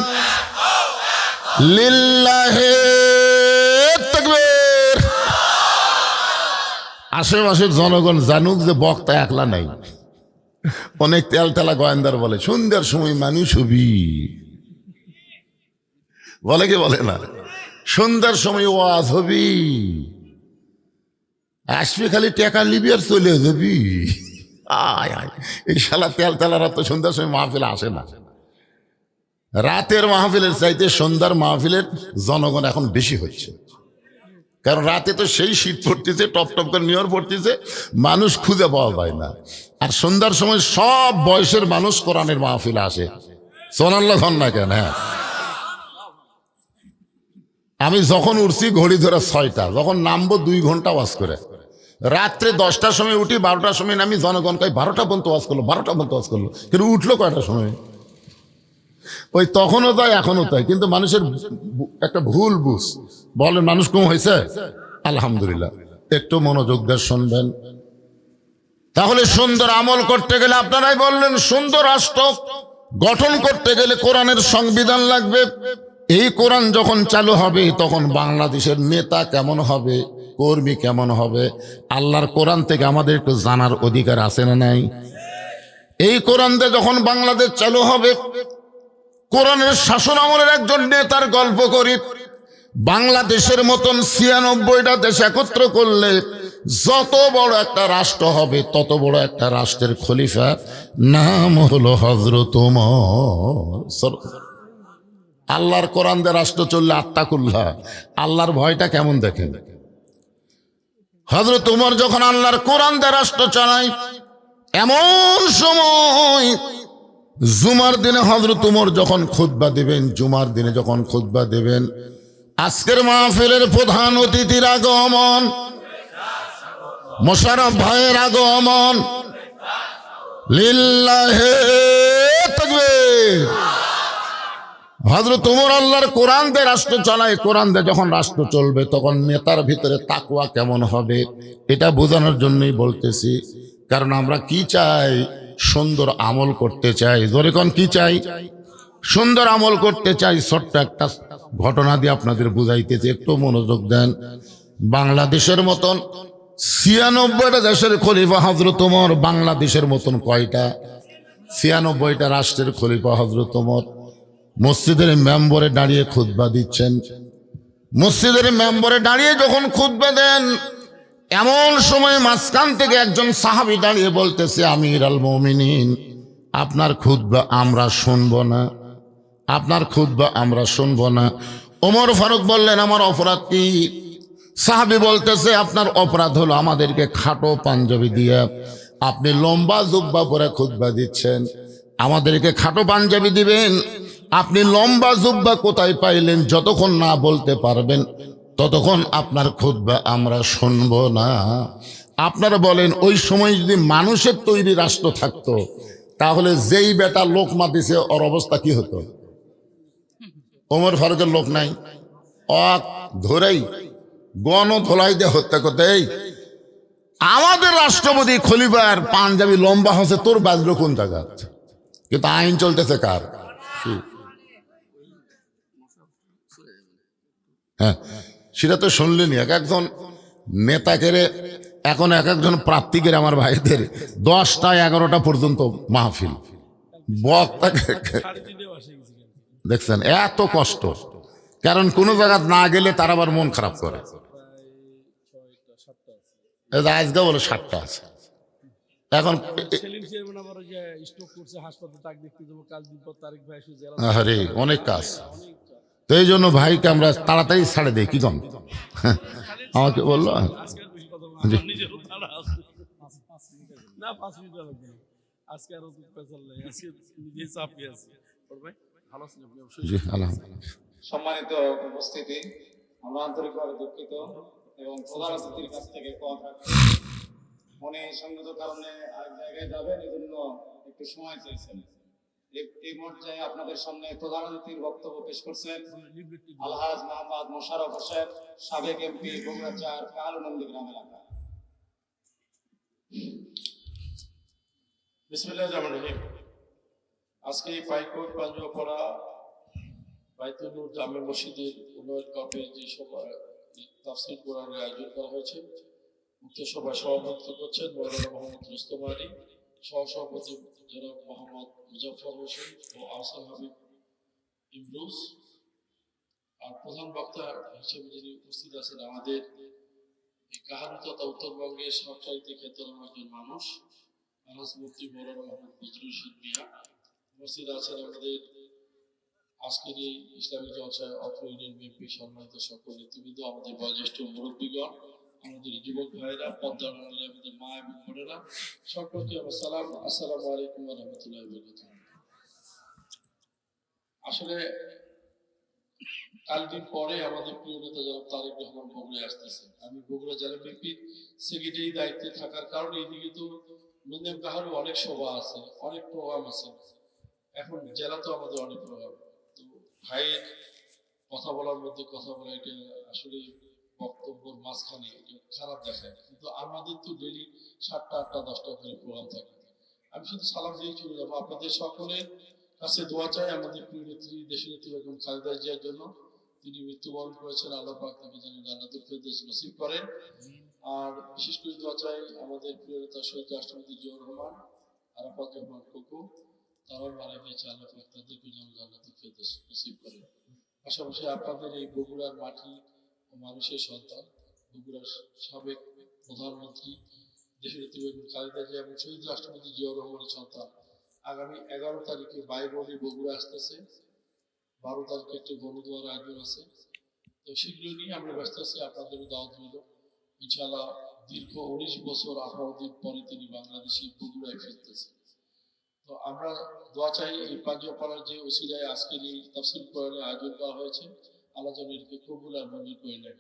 লিল্লাহি তাকবীর। আশেপাশের জনগণ জানুক যে বক্তা একলা নাই। অনেক তেলতেলা গোয়েন্দার বলে সন্ধ্যার সময় মানুষ হবি, বলে কি বলে না? সন্ধ্যার সময় ওয়াজ হবি, আসবি খালি টাকা নিবি আর চলে যাবি। আয় আয়, এই শালা তেলতেলারা তো সন্ধ্যার সময় মাহফিল আসে না। রাতের মাহফিলের চাইতে সন্ধ্যার মাহফিলের জনগণ এখন বেশি হচ্ছে, কারণ রাতে তো সেই শীত পড়তেছে, টপ টপ করে নিয়র পড়তেছে, মানুষ খুঁজে পাওয়া যায় না। আর সন্ধ্যার সময় সব বয়সের মানুষ কোরআনের মাহফিলে আসে। সুবহানাল্লাহ না কেন? হ্যাঁ, আমি যখন উঠছি ঘড়ি ধরে 6টা, যখন নামবো 2 ঘন্টা ওয়াজ করে, রাত্রে 10টার সময় উঠি, 12টার সময় নামি, জনগণ কয় 12টা পর্যন্ত ওয়াজ করলো, 12টা পর্যন্ত ওয়াজ করলো, কিন্তু উঠলো কয়টার সময়? ওই তখনও তাই এখনও তাই, কিন্তু মানুষের একটা ভুল বুঝ। বলেন মানুষ কম হয়েছে? আলহামদুলিল্লাহ। একটু মনোযোগ দিয়ে শুনবেন। তাহলে সুন্দর আমল করতে গেলে আপনারাই বললেন সুন্দর রাষ্ট্র গঠন করতে গেলে কোরআনের সংবিধান লাগবে। এই কোরআন যখন চালু হবে তখন বাংলাদেশের নেতা কেমন হবে, কর্মী কেমন হবে, আল্লাহর কোরআন থেকে আমাদের একটু জানার অধিকার আছে না নাই? এই কোরআন দিয়ে যখন বাংলাদেশ চালু হবে, কোরআনের শাসন আমলের একজন নেতার গল্প করি। বাংলাদেশের মতন ৯৬টা দেশ একত্র করলে যত বড় একটা রাষ্ট্র হবে, তত বড় একটা রাষ্ট্রের খলিফা নাম হলো হযরত ওমর। আল্লাহর কোরআন দিয়ে রাষ্ট্র চললে আত্তাকুল্লাহ, আল্লাহর ভয়টা কেমন দেখেন। হযরত ওমর যখন আল্লাহর কোরআন দিয়ে রাষ্ট্র চালায়, এমন সময় জুমার দিনে হযরত ওমর যখন খুতবা দিবেন, জুমার দিনে যখন খুতবা দেবেন, আজকের মাহফিলের প্রধান অতিথির আগমন, মোশাররফ ভাইয়ের আগমন, লিল্লাহে তাকবীর। হযরত ওমর আল্লাহর কোরআন দিয়ে রাষ্ট্র চালায়। কোরআন দিয়ে যখন রাষ্ট্র চলবে তখন নেতার ভিতরে তাকওয়া কেমন হবে, এটা বোঝানোর জন্যই বলতেছি। কারণ আমরা কি চাই? সুন্দর আমল করতে চাই। জোরে কোন কি চাই? সুন্দর আমল করতে চাই। ছোট্ট একটা ঘটনা দিয়ে আপনাদের বুঝাইতেছি, একটু মনোযোগ দেন। বাংলাদেশের মতন ৯৬টা দেশের খলিফা হযরত ওমর। বাংলাদেশের মতন কয়টা? ৯৬টা রাষ্ট্রের খলিফা হযরত ওমর। মসজিদের মেম্বরে দাঁড়িয়ে খুতবা দিচ্ছেন। মসজিদের মেম্বরে দাঁড়িয়ে যখন খুতবা দেন, এমন সময় মাঝখান থেকে একজন সাহাবী দাঁড়িয়ে বলতেছে, আমির আল মুমিনিন, আপনার খুতবা আমরা শুনবো না, আপনার খুতবা আমরা শুনবো না। ওমর ফারুক বললেন, আমার অপরাধ কি? সাহাবী বলতেছে, আপনার অপরাধ হলো আমাদেরকে খাটো পাঞ্জাবি দিয়ে আপনি লম্বা জুব্বা পরে খুতবা দিচ্ছেন। আমাদেরকে খাটো পাঞ্জাবি দিবেন, আপনি লম্বা জুব্বা কোথায় পাইলেন? যতক্ষণ না বলতে পারবেন ততক্ষণ আপনার খুতবা আমরা শুনবো না। আপনারা বলেন, ওই সময় যদি মানুষের তৈরি রাষ্ট্র থাকতো, তাহলে যেই বেটা লোকমা দিছে ওর অবস্থা কি হতো? ওমর ফারুকের লোক নাই, ধরেই গণধোলাই দিয়ে হত্যা করতে। আমাদের রাষ্ট্রপতি খলিফার পাঞ্জাবি লম্বা হচ্ছে, তোর বাজলো কোন জায়গা? কিন্তু আইন চলতেছে কার? হ্যাঁ, সেটা তো শুনলেনি। এক একজন নেতাকে এখন এক একজন প্রার্থীকে, আমার ভাইদের 10টা 11টা পর্যন্ত মাহফিল, বক্তাকে দেখছেন এত কষ্ট। কারণ কোন জায়গা না গেলে তার আবার মন খারাপ করে। আজকে বলে 7টা আছে। এখন আরে অনেক কাজ, তো এই জন্য ভাইকে আমরা তাড়াতাড়ি ছাড়ে দেই। কি কম আমাকে বললো, সম্মানিত উপস্থিতি, আমরা আন্তরিকভাবে দুঃখিত এবং প্রধান অতিথির কাছ থেকে উনি সঙ্গত কারণে আরেক জায়গায় যাবেন, এজন্য একটু সময় চেয়েছেন। এই পর্যায়ে আপনাদের সামনে প্রধান অতিথির বক্তব্য পেশ করছেন আলহাজ মোহাম্মদ মোশাররফ হোসেন, সাবেক এমপি, বগুড়া ৪ কালুনন্দী গ্রাম এলাকা। বিসমিল্লাহির রহমানির রহিম। আজকে পাইকোট পাঞ্জুয়াপাড়া বাইতুল নূর জামে মসজিদের উন্নয়ন কাপে যে সভায় তাফসীর কোরআনের আয়োজন করা হয়েছে, উক্ত সভায় সভাপতিত্ব করছেন মৌলানা মোহাম্মদ রুস্তম আলী, সহসভাপতি জনাব মোহাম্মদ মুজাফফর হোসেন ও আহসান হাবিব ইমরুজ। আর প্রধান বক্তা হিসেবে যিনি উপস্থিত আছেন, আমাদের এই কাহারু তথা উত্তরবঙ্গের সবচাইতে খ্যাতনামা একজন মানুষ, আনাস মুফতি মৌলানা মোহাম্মদ ফজলুর রশিদ মিয়া। উপস্থিত আছেন আমাদের আজকের এই ইসলামী জলসায় অত্র ইউনিয়ন বিএনপি সম্মানিত সকল নেতৃবৃন্দ, আমাদের বয়োজ্যেষ্ঠ মুরব্বীগণ, আমাদের যুবক ভাইরা, পদ্মার আড়ালে আমাদের মা এবং বোনেরা, সকলকে আমার সালাম। আসসালামু আলাইকুম ওয়া রাহমাতুল্লাহি ওয়া বারাকাতুহু। আসলে কালদিন পরে আমাদের প্রিয় নেতা জনাব তারেক রহমান বগুড়ায় আসতেছেন। আমি বগুড়া জেলা বিএনপির সেক্রেটারি দায়িত্বে থাকার কারণে এদিকে তো মিনিমাম কাহারও অনেক সভা আছে, অনেক প্রোগ্রাম আছে। এখন জেলা তো আমাদের অনেক প্রোগ্রাম, তো ভাইয়ের কথা বলার মধ্যে কথা বলা, এটা আসলে বক্তব্যের মাঝখানে খারাপ দেখায়। কিন্তু আমাদের তো ডেলি 7টা 8টা 10টা করে প্রোগ্রাম থাকে। আমি শুধু সালাম দিয়ে চলে যাবো। আপনাদের সকলের কাছে দোয়া চাই আমাদের প্রিয় নেত্রী দেশনেত্রী বেগম খালেদা জিয়ার জন্য। তিনি মৃত্যুবরণ করেছেন, আল্লাহ পাক তাকে যেন জান্নাতুল ফেরদৌস নসিব করেন। আর বিশেষ করে দোয়া চাই আমাদের প্রিয় নেতা শহীদ রাষ্ট্রপতি জিয়াউর রহমান, আরাফাত রহমান কোকো, তারাও মারা গিয়েছে, আল্লাহ পাক তাদেরকে যেন জান্নাতুল ফেরদৌস নসিব করেন। পাশাপাশি আপনাদের এই বগুড়ার মাটি ও মানুষের সন্তান, বগুড়ার সাবেক প্রধানমন্ত্রী দেশনেত্রী বেগম খালেদা জিয়া এবং শহীদ রাষ্ট্রপতি জিয়াউর রহমানের সন্তান আগামী 11 তারিখে বাইবলি বগুড়া আসতেছে। 12 তারিখে একটি গণদোয়ার আয়োজন আছে। তো সেগুলো নিয়ে আমরা ব্যস্ত আছি। আপনাদের দাওয়াত রইল। ইনশাআল্লাহ দীর্ঘ 19 বছর 18 দিন পরে তিনি বাংলাদেশি বগুড়ায় ফিরতেছে। তো আমরা দোয়া চাই এই পাঞ্জাপাড়ার যে ওসিলায় আজকের এই তাফসীর কোরআনের আয়োজন করা হয়েছে, আল্লাহ যেন এটাকে কবুল আর মঞ্জুর করে নেন।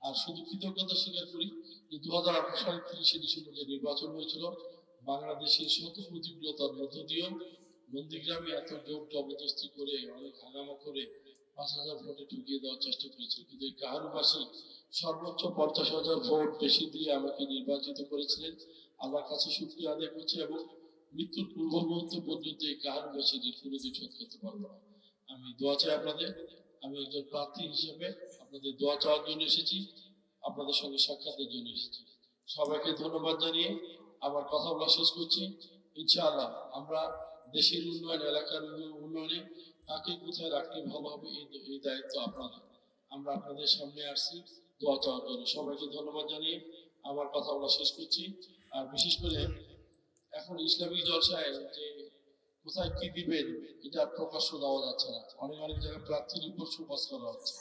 আর শুধু কৃতজ্ঞতা স্বীকার করি যে 2018 সালের 30শে ডিসেম্বর যে নির্বাচন হয়েছিল, বাংলাদেশের শত প্রতিকূলতার মধ্য দিয়েও নন্দীগ্রামে এত জোর জবরদস্তি করে অনেক হাঙ্গামা করে 5,000 ভোটে ঢুকিয়ে দেওয়ার চেষ্টা করেছিল, কিন্তু এই কাহারুবাসী সর্বোচ্চ 50,000 ভোট বেশি দিয়ে আমাকে নির্বাচিত করেছিলেন। আমার কাছে শুকরিয়া আদায় করছি এবং মৃত্যুর পূর্ব মুহূর্ত পর্যন্ত এই কাহারুবাসীর কোনোদিন শোধ করতে পারবো না। আমি দোয়া চাই আপনাদের। আমি একজন প্রার্থী হিসেবে আপনাদের দোয়া চাওয়ার জন্য এসেছি, আপনাদের সঙ্গে সাক্ষাতের জন্য এসেছি। সবাইকে ধন্যবাদ জানিয়ে আমার কথা বলা শেষ করছি। ইনশাআল্লাহ আমরা দেশের উন্নয়ন, এলাকার উন্নয়নে কাকে কোথায় রাখলে ভালো হবে এই দায়িত্ব আপনাদের। আমরা আপনাদের সামনে আসছি দোয়া চাওয়ার জন্য। সবাইকে ধন্যবাদ জানিয়ে আমার কথা বলা শেষ করছি। আর বিশেষ করে এখন ইসলামিক জলসায় যে কোথায় কি দিবেন এটা প্রকাশ্য দেওয়া যাচ্ছে না। অনেক জায়গায় প্রার্থীর রিপোর্ট সুপাস করা হচ্ছে।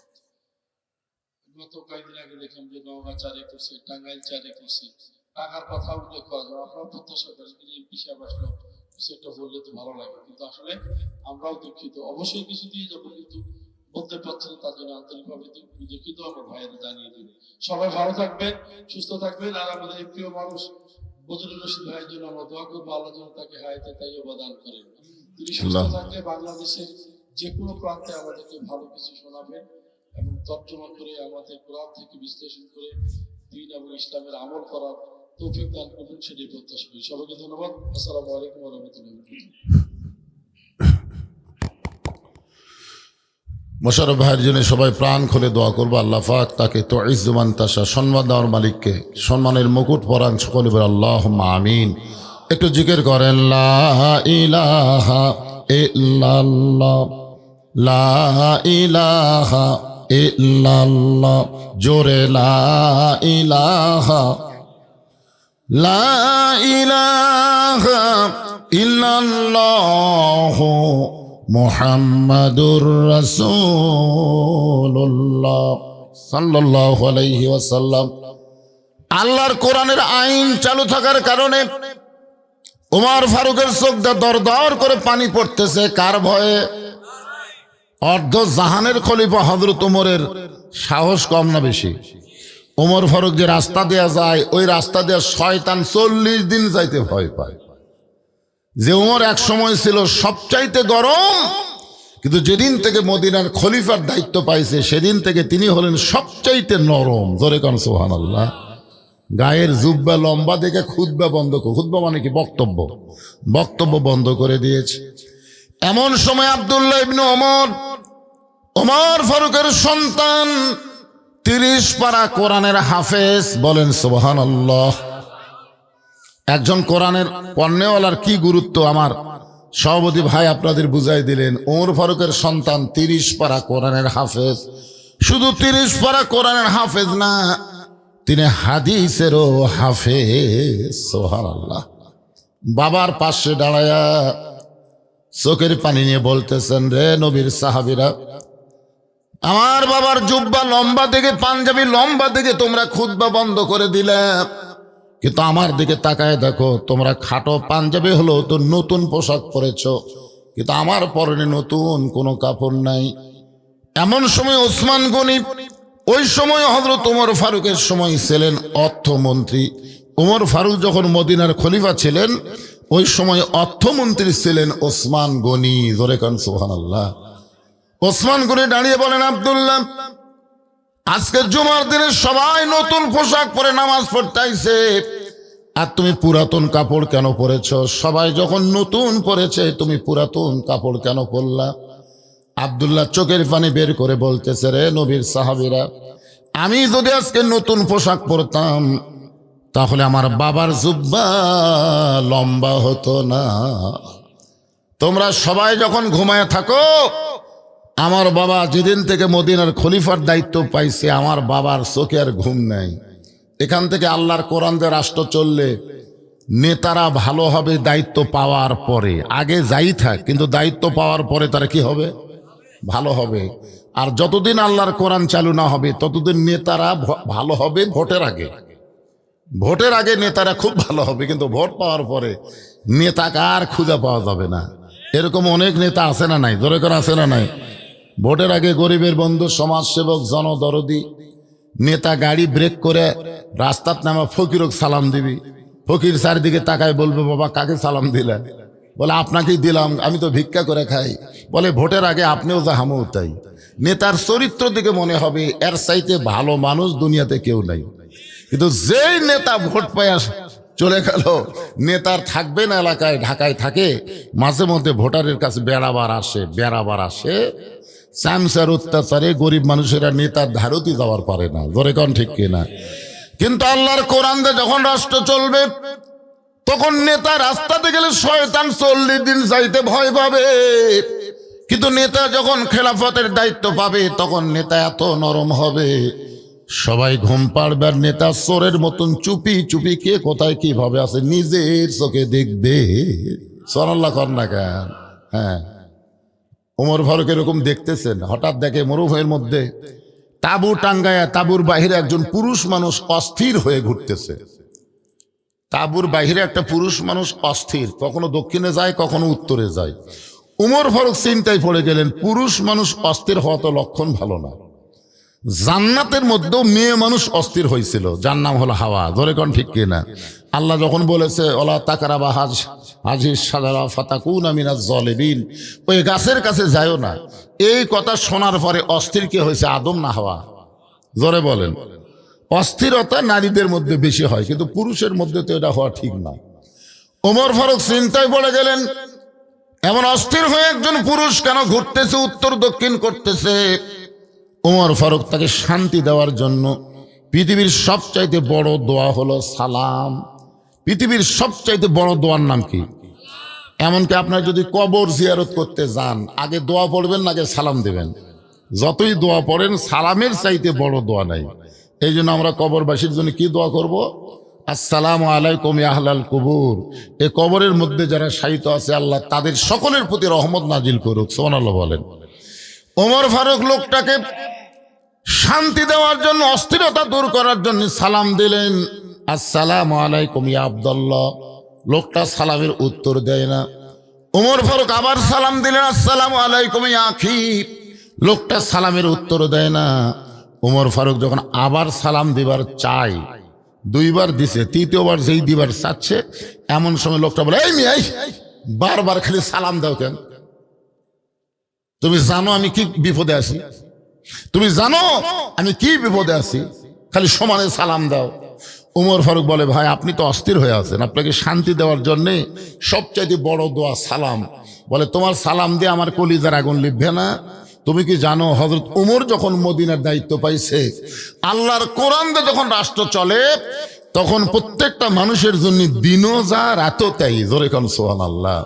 গত কয়েকদিন আগে দেখলাম যে নওগাঁ 4-এ করছে, টাঙ্গাইল 4-এ করছে, টাকার কথা উল্লেখ করা যায়। আপনারা প্রত্যাশা করেন এমপি সাহেব আসলো কিছু একটা বললে তো ভালো লাগে, কিন্তু আসলে আমরাও দুঃখিত। অবশ্যই কিছু দিয়ে যাবো, কিন্তু বলতে পারছেন তার জন্য আন্তরিকভাবে দুঃখিত। আমার ভাইয়েরা জানিয়ে দিন। সবাই ভালো থাকবেন, সুস্থ থাকবেন। আর আমাদের প্রিয় মানুষ বজরুল রশিদ ভাইয়ের জন্য আমরা দোয়া করবো, আল্লাহ যেন তাকে হায়াতে তাইয়্যিবা দান করেন। তিনি সুস্থ থাকলে বাংলাদেশের যে কোনো প্রান্তে আমাদেরকে ভালো কিছু শোনাবেন এবং তর্জমা করে আমাদের কোরআন থেকে বিশ্লেষণ করে দ্বীন এবং ইসলামের আমল করার তৌফিক দান করবেন, সেটাই প্রত্যাশা করি। সবাইকে ধন্যবাদ। আসসালামু আলাইকুম ওয়া রাহমাতুল্লাহি। মোশাররফ ভাইয়ের জন্য সবাই প্রাণ খুলে দোয়া করবো। আল্লাহ পাক তাকে তো ইজ্জুমান তাশা, সম্মান দেওয়ার মালিককে সম্মানের মুকুট পরান। সকলে বলে আল্লাহুম্মা আমিন। একটু জিকির করেন লা ইলাহা ইল্লাল্লাহ, লা ইলাহা ইল্লাল্লাহ, জোরে লা ইলাহা, লা ইলাহা ইল্লাল্লাহ মুহাম্মাদুর রাসূলুল্লাহ সাল্লাল্লাহু আলাইহি ওয়াসাল্লাম। আল্লাহর কোরআনের আইন চালু থাকার কারণে ওমর ফারুকের চোখটা দরদর করে পানি পড়তেছে। কার ভয়ে? অর্ধ জাহানের খলিফা হযরত ওমরের সাহস কম না বেশি? ওমর ফারুক যে রাস্তা দেয়া যায়, ওই রাস্তা দেয়া শয়তান 40 দিন যাইতে ভয় পায়। যে ওমর এক সময় ছিল সবচাইতে গরম, কিন্তু যেদিন থেকে মদিনার খলিফার দায়িত্ব পাইছে সেদিন থেকে তিনি হলেন সবচাইতে নরম। জোরে কান সুবহানাল্লাহ। গায়ের জুব্বা লম্বা দেখে খুতবা বন্ধ, খুতবা মানে কি? বক্তব্য বন্ধ করে দিয়েছে। এমন সময় আব্দুল্লাহ ইবনে ওমর ফারুকের সন্তান, 30 পারা কোরআনের হাফেজ, বলেন সুবহানাল্লাহ। একজন কোরআনের পণ্যওয়ালার কি গুরুত্ব আমার সভাপতি ভাই আপনাদের বুঝাই দিলেন। ওমর ফারুকের সন্তান 30 পারা কোরআনের হাফেজ। শুধু 30 পারা কোরআনের হাফেজ না, তিনি হাদিসেরও হাফেজ। সুবহানাল্লাহ। বাবার পাশে দাঁড়ায়া চোখের পানি নিয়ে বলতেছেন, রে নবীর সাহাবীরা, আমার বাবার জুব্বা লম্বা দেখে, পাঞ্জাবি লম্বা দেখে তোমরা খুতবা বন্ধ করে দিলে, কিন্তু আমার দিকে তাকায় দেখো, তোমরা খাটো পাঞ্জাবি হলো তো নতুন পোশাক পরেছ, কিন্তু আমার পরনে নতুন কোনো কাপড় নাই। এমন সময় ওসমান গনি, ওই সময় হযরত ওমর ফারুকের সময় ছিলেন অর্থমন্ত্রী। ওমর ফারুক যখন মদিনার খলিফা ছিলেন, ওই সময় অর্থমন্ত্রী ছিলেন ওসমান গনি। জোরে কান সুবহানাল্লাহ। ওসমান গনি দাঁড়িয়ে বলেন, আব্দুল্লাহ, আজকে জুমার দিনে সবাই নতুন পোশাক পরে নামাজ পড়তে আইছে, আর তুমি পুরাতন কাপড় কেন পরেছ? সবাই যখন নতুন পরেছে তুমি পুরাতন কাপড় কেন পরলা? আব্দুল্লাহ চোখের পানি বের করে বলতেছে, রে নবীর সাহাবীরা, আমি যদি আজকে নতুন পোশাক পরতাম তাহলে আমার বাবার জুব্বা লম্বা হতো না। তোমরা সবাই যখন ঘুমায় থাকো, আমার বাবা যেদিন থেকে মদিনার খলিফার দায়িত্ব পাইছে, আমার বাবার চোখে আর ঘুম নেই। এখান থেকে আল্লাহর কোরআন দিয়ে রাষ্ট্র চললে নেতারা ভালো হবে দায়িত্ব পাওয়ার পরে। আগে যাই থাক, কিন্তু দায়িত্ব পাওয়ার পরে তারা কি হবে? ভালো হবে। আর যতদিন আল্লাহর কোরআন চালু না হবে ততদিন নেতারা ভালো হবে ভোটের আগে। ভোটের আগে নেতারা খুব ভালো হবে, কিন্তু ভোট পাওয়ার পরে নেতাকে আর খুঁজে পাওয়া যাবে না। এরকম অনেক নেতা আছে না নাই? জোরে করে আছে না নাই? ভোটের আগে গরিবের বন্ধু, সমাজসেবক, জনদরদি নেতা গাড়ি ব্রেক করে রাস্তার নামা ফকিরক সালাম দিবি। ফকির চারিদিকে তাকায় বলবে, বাবা কাকে সালাম দিলে? বলে আপনাকেই দিলাম, আমি তো ভিক্ষা করে খাই। বলে ভোটের আগে আপনিও যা হামও তাই। নেতার চরিত্র দিকে মনে হবে এর চাইতে ভালো মানুষ দুনিয়াতে কেউ নাই। কিন্তু যেই নেতা ভোট পায় চলে গেল, নেতার থাকবে না এলাকায়, ঢাকায় থাকে, মাঝে মধ্যে ভোটারের কাছে বেড়াবার আসে। চামচার অত্যাচারে গরিব মানুষেরা নেতার ধারতি যাওয়ার পারে না। ধরে কোন ঠিক কিনা? কিন্তু আল্লাহর কোরআন দিয়ে যখন রাষ্ট্র চলবে তখন নেতা রাস্তাতে গেলে শয়তান 40 দিন যাইতে ভয় পাবে। কিন্তু নেতা যখন খেলাফতের দায়িত্ব পাবে তখন নেতা এত নরম হবে, সবাই ঘুম পাড়বে। আর নেতা চোরের মতন চুপি চুপি কে কোথায় কিভাবে আছে নিজের চোখে দেখবে। সুবহানাল্লাহ কর না কেন? হ্যাঁ, ওমর ফারুক এরকম দেখতেছেন, হঠাৎ দেখে মরুভূমির মধ্যে তাঁবু টাঙ্গায়া তাঁবুর বাহিরে একজন পুরুষ মানুষ অস্থির হয়ে ঘুরতেছে। তাঁবুর বাহিরে একটা পুরুষ মানুষ অস্থির, কখনো দক্ষিণে যায় কখনো উত্তরে যায়। ওমর ফারুক চিন্তায় পড়ে গেলেন, পুরুষ মানুষ অস্থির হওয়া তো লক্ষণ ভালো না। জান্নাতের মধ্যেও মেয়ে মানুষ অস্থির হয়েছিল, যার নাম হলো হাওয়া। ধরে কোন ঠিক কিনা? আল্লাহ যখন বলেছে ওলা তাকরাবা হাজির সাজারা ফাতাকুনা মিনাজ জালিমিন, ওই গাছের কাছে যায়ও না, এই কথা শোনার পরে অস্থির কে হয়েছে? আদম না হাওয়া? জোরে বলেন। অস্থিরতা নারীদের মধ্যে বেশি হয়, কিন্তু পুরুষের মধ্যে তো এটা হওয়া ঠিক না। ওমর ফারুক চিন্তায় পড়ে গেলেন, এমন অস্থির হয়ে একজন পুরুষ কেন ঘুরতেছে, উত্তর দক্ষিণ করতেছে? ওমর ফারুক তাকে শান্তি দেওয়ার জন্য পৃথিবীর সবচাইতে বড় দোয়া হলো সালাম। পৃথিবীর সবচাইতে বড় দোয়ার নাম কি? এমনকি আপনার যদি কবর জিয়ারত করতে যান, আগে দোয়া পড়বেন না আগে সালাম দেবেন? যতই দোয়া পড়েন সালামের চাইতে বড় দোয়া নাই। এই জন্য আমরা কবরবাসীর জন্য কি দোয়া করব? আসসালামু আলাইকুম ইয়া আহলাল কুবুর। এই কবরের মধ্যে যারা শায়িত আছে আল্লাহ তাদের সকলের প্রতি রহমত নাজিল করুক। সুবহানাল্লাহ বলেন। ওমর ফারুক লোকটাকে শান্তি দেওয়ার জন্য, অস্থিরতা দূর করার জন্য সালাম দিলেন, আসসালামু আলাইকুম ইয়া আব্দুল্লাহ। লোকটা সালামের উত্তর দেয় না। ওমর ফারুক আবার সালাম দিলেন, আসসালামু আলাইকুম ইয়া আখি। লোকটা সালামের উত্তর দেয় না। ওমর ফারুক যখন আবার সালাম দিবার চায়, 2 বার দিছে, 3য়বার যেই দিবার চাচ্ছে এমন সময় লোকটা বলে, এই মিয়া, বারবার খালি সালাম দাও কেন? তুমি জানো আমি কি বিপদে আছি? তুমি জানো আমি কি বিপদে আছি? খালি সমানে সালাম দাও। ওমর ফারুক বলে, ভাই আপনি তো অস্থির হয়ে আছেন, আপনাকে শান্তি দেওয়ার জন্যে সবচাইতে বড় দোয়া সালাম। বলে, তোমার সালাম দিয়ে আমার কলিজার আগুন লিখবে না? তুমি কি জানো হযরত ওমর যখন মদিনার দায়িত্ব পাইছে, আল্লাহর কোরআন দিয়ে যখন রাষ্ট্র চলে তখন প্রত্যেকটা মানুষের জন্য দিনও যা রাতও তাই। জোরে কোন সুবহানাল্লাহ।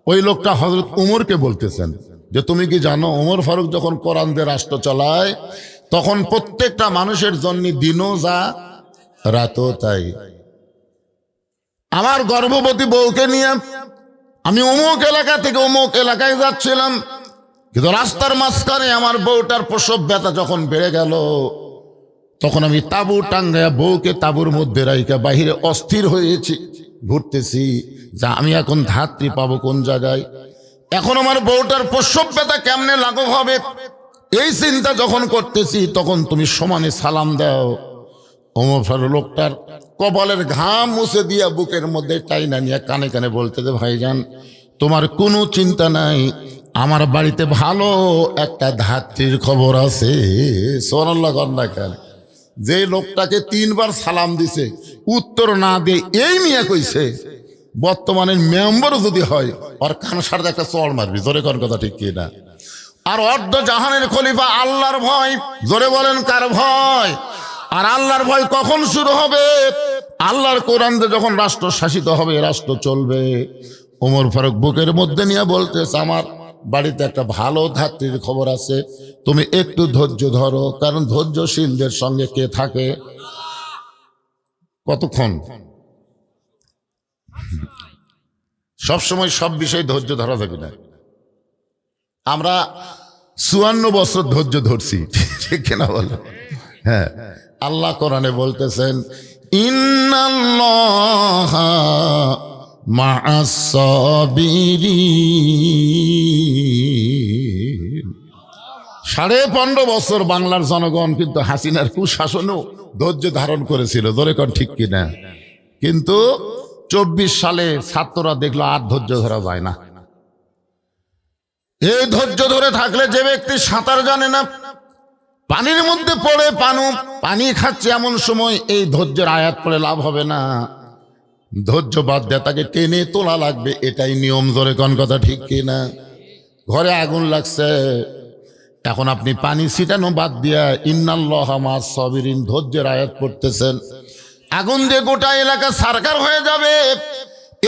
ওই লোকটা হযরত ওমরকে বলতেছেন যে তুমি কি জানো ওমর ফারুক যখন কোরআন দিয়ে রাষ্ট্র চালায় তখন প্রত্যেকটা মানুষের জন্য দিনও যা রাতও তাই। আমার গর্ভবতী বউকে নিয়ে আমি অমুক এলাকা থেকে অমুক এলাকায় যাচ্ছিলাম, কিন্তু রাস্তার মাঝখানে আমার বউটার প্রসব ব্যথা যখন বেড়ে গেল তখন আমি তাঁবু টাঙ্গায়া বউকে তাঁবুর মধ্যে রাইকা বাহিরে অস্থির হয়েছি, ঘুরতেছি যা আমি এখন ধাত্রী পাবো কোন জায়গায়। এখন আমার বউটার প্রসব ব্যথা কেমনে লাঘব হবে এই চিন্তা যখন করতেছি তখন তুমি সমানে সালাম দাও। ওমর ফারুক লোকটার কপালের ঘাম মুছে দিয়া বুকের মধ্যে টাইনা নিয়ে কানে কানে বলতে যে, ভাইজান তোমার কোনো চিন্তা নাই, আমার বাড়িতে ভালো একটা ধাত্রীর খবর আছে। সুবহানাল্লাহ কন্যা কেন? যে লোকটাকে 3 বার সালাম দিছে উত্তর না দিয়ে এই মিয়া কইছে বর্তমানের মেম্বার যদি হয় আর কানসার একটা চড় মারবি, জোরে কোন কথা ঠিক কি না? আর অর্ধ জাহানের খলিফা আল্লাহর ভয়, জোরে বলেন কার ভয়? আর আল্লাহর ভয় কখন শুরু হবে? আল্লাহর কোরআন দিয়ে যখন রাষ্ট্র শাসিত হবে, রাষ্ট্র চলবে। ওমর ফারুক বুকের মধ্যে নিয়ে বলতেছে, আমার বাড়িতে একটা ভালো ধাত্রীর খবর আছে, তুমি একটু ধৈর্য ধরো, কারণ ধৈর্যশীলদের সঙ্গে কে থাকে? কতক্ষণ? সবসময় সব বিষয়ে ধৈর্য ধরা যাবে না। আমরা 54 বছর ধৈর্য ধরছি, ঠিক কিনা বলো? হ্যাঁ, আল্লাহ কোরআনে বলতেছেন ইন্নাল্লাহা মা'আস সাবিরিন। 15.5 বছর বাংলার জনগণ কিন্তু হাসিনার কুশাসনও ধৈর্য ধারণ করেছিল, ধরে কোন ঠিক কিনা? কিন্তু 24 সালে ছাত্ররা দেখলো আর ধৈর্য ধরা যায় না। এই ধৈর্য ধরে থাকলে যে ব্যক্তি সাঁতার জানে না, পানির মধ্যে পড়ে পানি খাচ্ছে, এমন সময় এই ধৈর্যের আয়াত পড়ে লাভ হবে না। ধৈর্য বাদ দিয়ে তাকে টেনে তোলা লাগবে, এটাই নিয়ম, জোরে কোন কথা ঠিক কিনা? ঘরে আগুন লাগছে, এখন আপনি পানি ছিটানো বাদ দিয়া ইন্নাল্লাহা মা'আস সাবিরিন ধৈর্যের আয়াত পড়তেছেন, আগুন দিয়ে গোটা এলাকা সারকার হয়ে যাবে।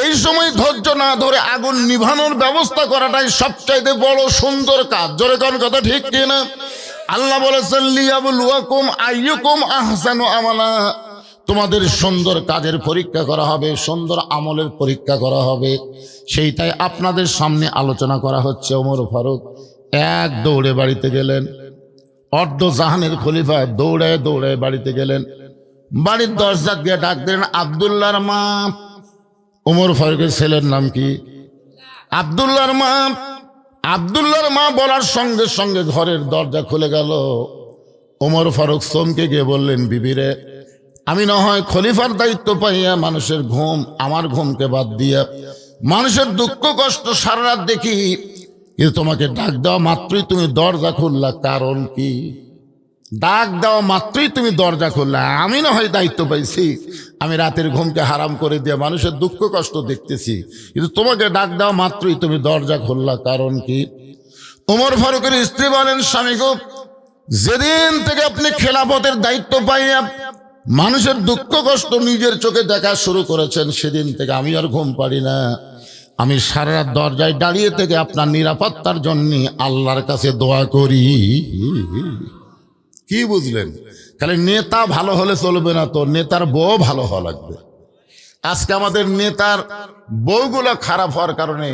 এই সময় ধৈর্য না ধরে আগুন নিভানোর ব্যবস্থা করাটাই সবচাইতে বড় সুন্দর কাজ, জোরে কোন কথা ঠিক কিনা? আল্লাহ বলেছেন লিয়াবলুয়াকুম আইয়ুকুম আহসানু আমালা, তোমাদের সুন্দর কাজের পরীক্ষা করা হবে, সুন্দর আমলের পরীক্ষা করা হবে। সেইটাই আপনাদের সামনে আলোচনা করা হচ্ছে। ওমর ফারুক এক দৌড়ে বাড়িতে গেলেন, অর্ধ জাহানের খলিফা দৌড়ে দৌড়ে বাড়িতে গেলেন। বাড়ির দরজা দিয়ে ডাক দিলেন আব্দুল্লাহর মা। ওমর ফারুকের ছেলের নাম কি? আব্দুল্লাহর মা। আব্দুল্লাহর মা বলার সঙ্গে সঙ্গে ঘরের দরজা খুলে গেল। ওমর ফারুক চমকে গিয়ে বললেন, বিবিরে, আমি না হয় খলিফার দায়িত্ব পাইয়া মানুষের ঘুম, আমার ঘুমকে বাদ দিয়া মানুষের দুঃখ কষ্ট সারা রাত দেখি, কিন্তু তোমাকে ডাক দেওয়া মাত্রই তুমি দরজা খুললা, কারণ কি? ডাক দেওয়া মাত্রই তুমি দরজা খুললা। আমি না হয় দায়িত্ব পাইছি, আমি রাতের ঘুমকে হারাম করে দিয়ে মানুষের দুঃখ কষ্ট দেখতেছি, কিন্তু তোমাকে ডাক দেওয়া মাত্রই তুমি দরজা খুললা, কারণ কি? ওমর ফারুকের স্ত্রী বলেন, স্বামী গো, যেদিন থেকে আপনি খেলাফতের দায়িত্ব পাইয়া মানুষের দুঃখ কষ্ট নিজের চোখে দেখা শুরু করেছেন, সেদিন থেকে আমি আর ঘুম পারি না। আমি সারা রাত দরজায় দাঁড়িয়ে থেকে আপনার নিরাপত্তার জন্য আল্লাহর কাছে দোয়া করি। কি বুঝলেন? খালি নেতা ভালো হলে চলবে না, তো নেতার বউ ভালো হওয়া লাগবে। আজকে আমাদের নেতার বউগুলো খারাপ হওয়ার কারণে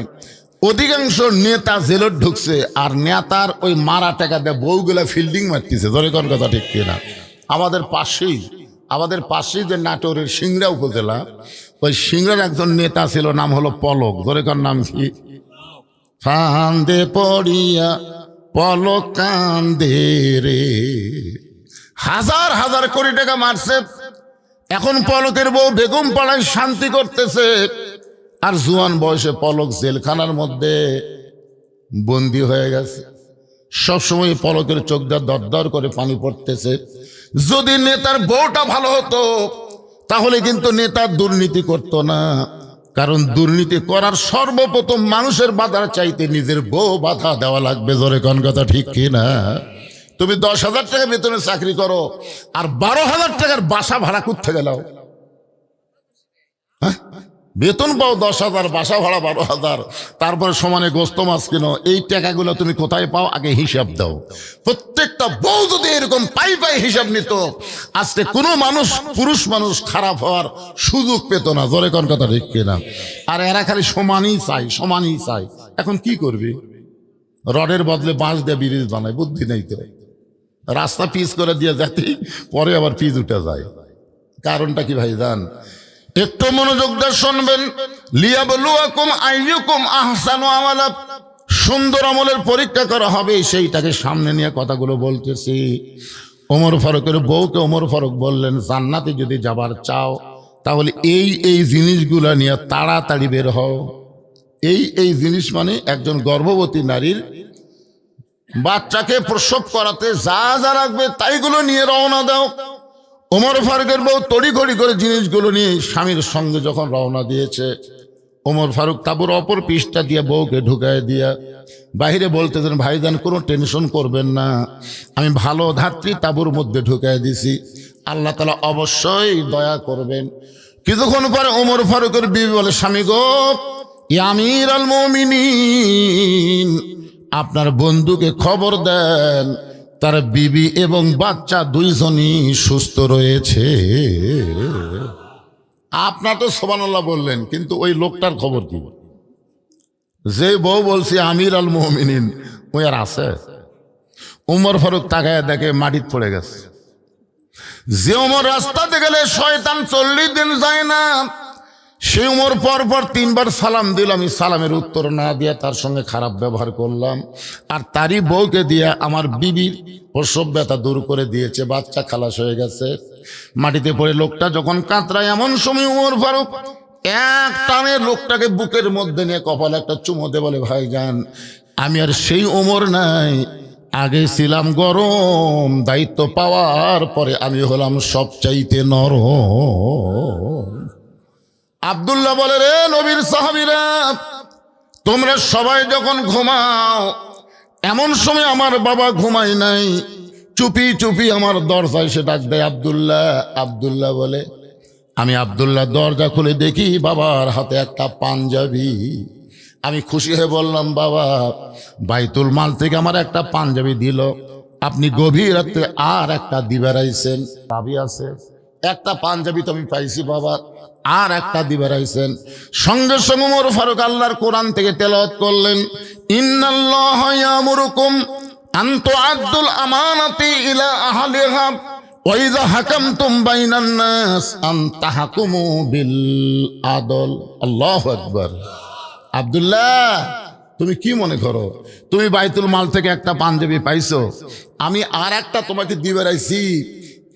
অধিকাংশ নেতা জেলে ঢুকছে, আর নেতার ওই মারা টাকা দিয়ে বউগুলা ফিল্ডিং মারতেছে, ধরে কোন কথা ঠিক কিনা? আমাদের পাশেই যে নাটোরের সিংড়া উপজেলা, ওই সিংড়ার একজন নেতা ছিল, নাম হলো পলক, ধরে কোন নাম কি? ফান্দে পড়িয়া পলক কান্দে রে। হাজার হাজার কোটি টাকা মারছে, এখন পলকের বউ বেগম পাড়ায় শান্তি করতেছে, আর জুয়ান বয়সে পলক জেলখানার মধ্যে বন্দি হয়ে গেছে। সবসময় পলকের চোখ দিয়ে দরদর করে পানি পড়তেছে। যদি নেতার বউটা ভালো হতো তাহলে কিন্তু নেতা দুর্নীতি করতো না, কারণ দুর্নীতি করার সর্বপ্রথম মানুষের বাধার চাইতে নিজের বউ বাধা দেওয়া লাগবে, জোরে কোন কথা ঠিক কিনা? তুমি 10,000 টাকা বেতনে চাকরি করো, আর 12,000 টাকার বাসা ভাড়া করতে গেলাও, বেতন পাও 10,000, বাসা ভাড়া 12,000, তারপরে সমানে গোস্ত মাছ কিনো, এই টাকাগুলো তুমি কোথায় পাও? আগে হিসাব দাও। প্রত্যেকটা বউ যদি এরকম পাই হিসাব নিত, আজকে কোনো মানুষ, পুরুষ মানুষ খারাপ হওয়ার সুযোগ পেত না, জোরে কোন কথা ঠিক কিনা? আর এরা খালি সমানই চাই, সমানই চাই। এখন কি করবি? রডের বদলে বাঁশ দিয়ে ব্রিজ বানায়, বুদ্ধি নেই তো। রাস্তা পিচ করে দিয়ে যাতে পরে আবার পিচ উঠে যায়। কারণটা কি ভাই জান? একটু মনোযোগ দিয়ে শুনবেন। লিয়াবলুয়াকুম আইয়ুকুম আহসানু আমালা, সুন্দর আমলের পরীক্ষা করা হবে, সেইটাকে সামনে নিয়ে কথাগুলো বলতেছি। ওমর ফারুকের বউকে ওমর ফারুক বললেন, জান্নাতে যদি যাবার চাও তাহলে এই জিনিসগুলো নিয়ে তাড়াতাড়ি বের হও। এই জিনিস মানে একজন গর্ভবতী নারীর বাচ্চাকে প্রসব করাতে যা যা লাগবে তাইগুলো নিয়ে রওনা দাও। ওমর ফারুকের বউ তড়িঘড়ি করে জিনিসগুলো নিয়ে স্বামীর সঙ্গে যখন রওনা দিয়েছে, ওমর ফারুক তাঁবুর অপর পৃষ্ঠা দিয়ে বউকে ঢুকায় দিয়া বাহিরে বলতেছেন, ভাইজান কোনো টেনশন করবেন না, আমি ভালো ধাত্রী তাঁবুর মধ্যে ঢুকায় দিছি, আল্লাহ তাআলা অবশ্যই দয়া করবেন। কিছুক্ষণ পরে ওমর ফারুকের বিবি বলে, স্বামী গো, ইয়া আমির আল মুমিনিন, আপনার বন্ধুকে খবর দেন তার বিবি এবং বাচ্চা দুইজনই সুস্থ রয়েছে। আপনার তো সুবহানাল্লাহ বললেন, কিন্তু ওই লোকটার খবর কি? যে বউ বলছি আমির আল মুমিনিন, ওই আর আছে? উমর ফারুক তাকায় দেখে মাটিতে পড়ে গেছে। যে উমর রাস্তাতে গেলে শয়তান 40 দিন যায় না, সে উমর পর 3বার সালাম দিল, আমি সালামের উত্তর না দিয়ে তার সঙ্গে খারাপ ব্যবহার করলাম, আর তারই বউকে দিয়ে আমার বিবির প্রসব ব্যথা দূর করে দিয়েছে, বাচ্চা খালাস হয়ে গেছে। মাটিতে পড়ে লোকটা যখন কাতরায়, এমন সময় উমর ফারুক এক টানে লোকটাকে বুকের মধ্যে নিয়ে কপালে একটা চুমো দে, বলে, ভাইজান আমি আর সেই ওমর নাই, আগে ছিলাম গরম, দায়িত্ব পাওয়ার পরে আমি হলাম সবচাইতে নরম। আব্দুল্লাহ বলে, রে নবীর সাহাবীরা, তোমরা সবাই যখন ঘুমাও, এমন সময় আমার বাবা ঘুমায় নাই, চুপি চুপি আমার দরজায় সে ডাক দেয়, আব্দুল্লাহ। আব্দুল্লাহ বলে, আমি আব্দুল্লাহ দরজা খুলে দেখি বাবার হাতে একটা পাঞ্জাবি। আমি খুশি হয়ে বললাম, বাবা বাইতুল মাল থেকে আমার একটা পাঞ্জাবি দিল, আপনি গভীর রাতে আর একটা দিবার আইছেন, দাবি আছে, একটা পাঞ্জাবি তো আমি পাইছি বাবা, আর একটা দিবার আইছেন। সঙ্গে সঙ্গে ওমর ফারুক আল্লাহর কোরআন থেকে তেলাওয়াত করলেন, ইন্নাল্লাহা ইয়ামুরুকুম আন তুআদ্দুল আমানাতি ইলা আহলিহা ওয়া ইযা হাকামতুম বাইনান নাস আন তাহকুমু বিল আদল। আল্লাহু আকবার। আব্দুল্লাহ, তুমি কি মনে করো তুমি বাইতুল মাল থেকে একটা পাঞ্জাবি পাইছো, আমি আর একটা তোমাকে দিবার আইছি,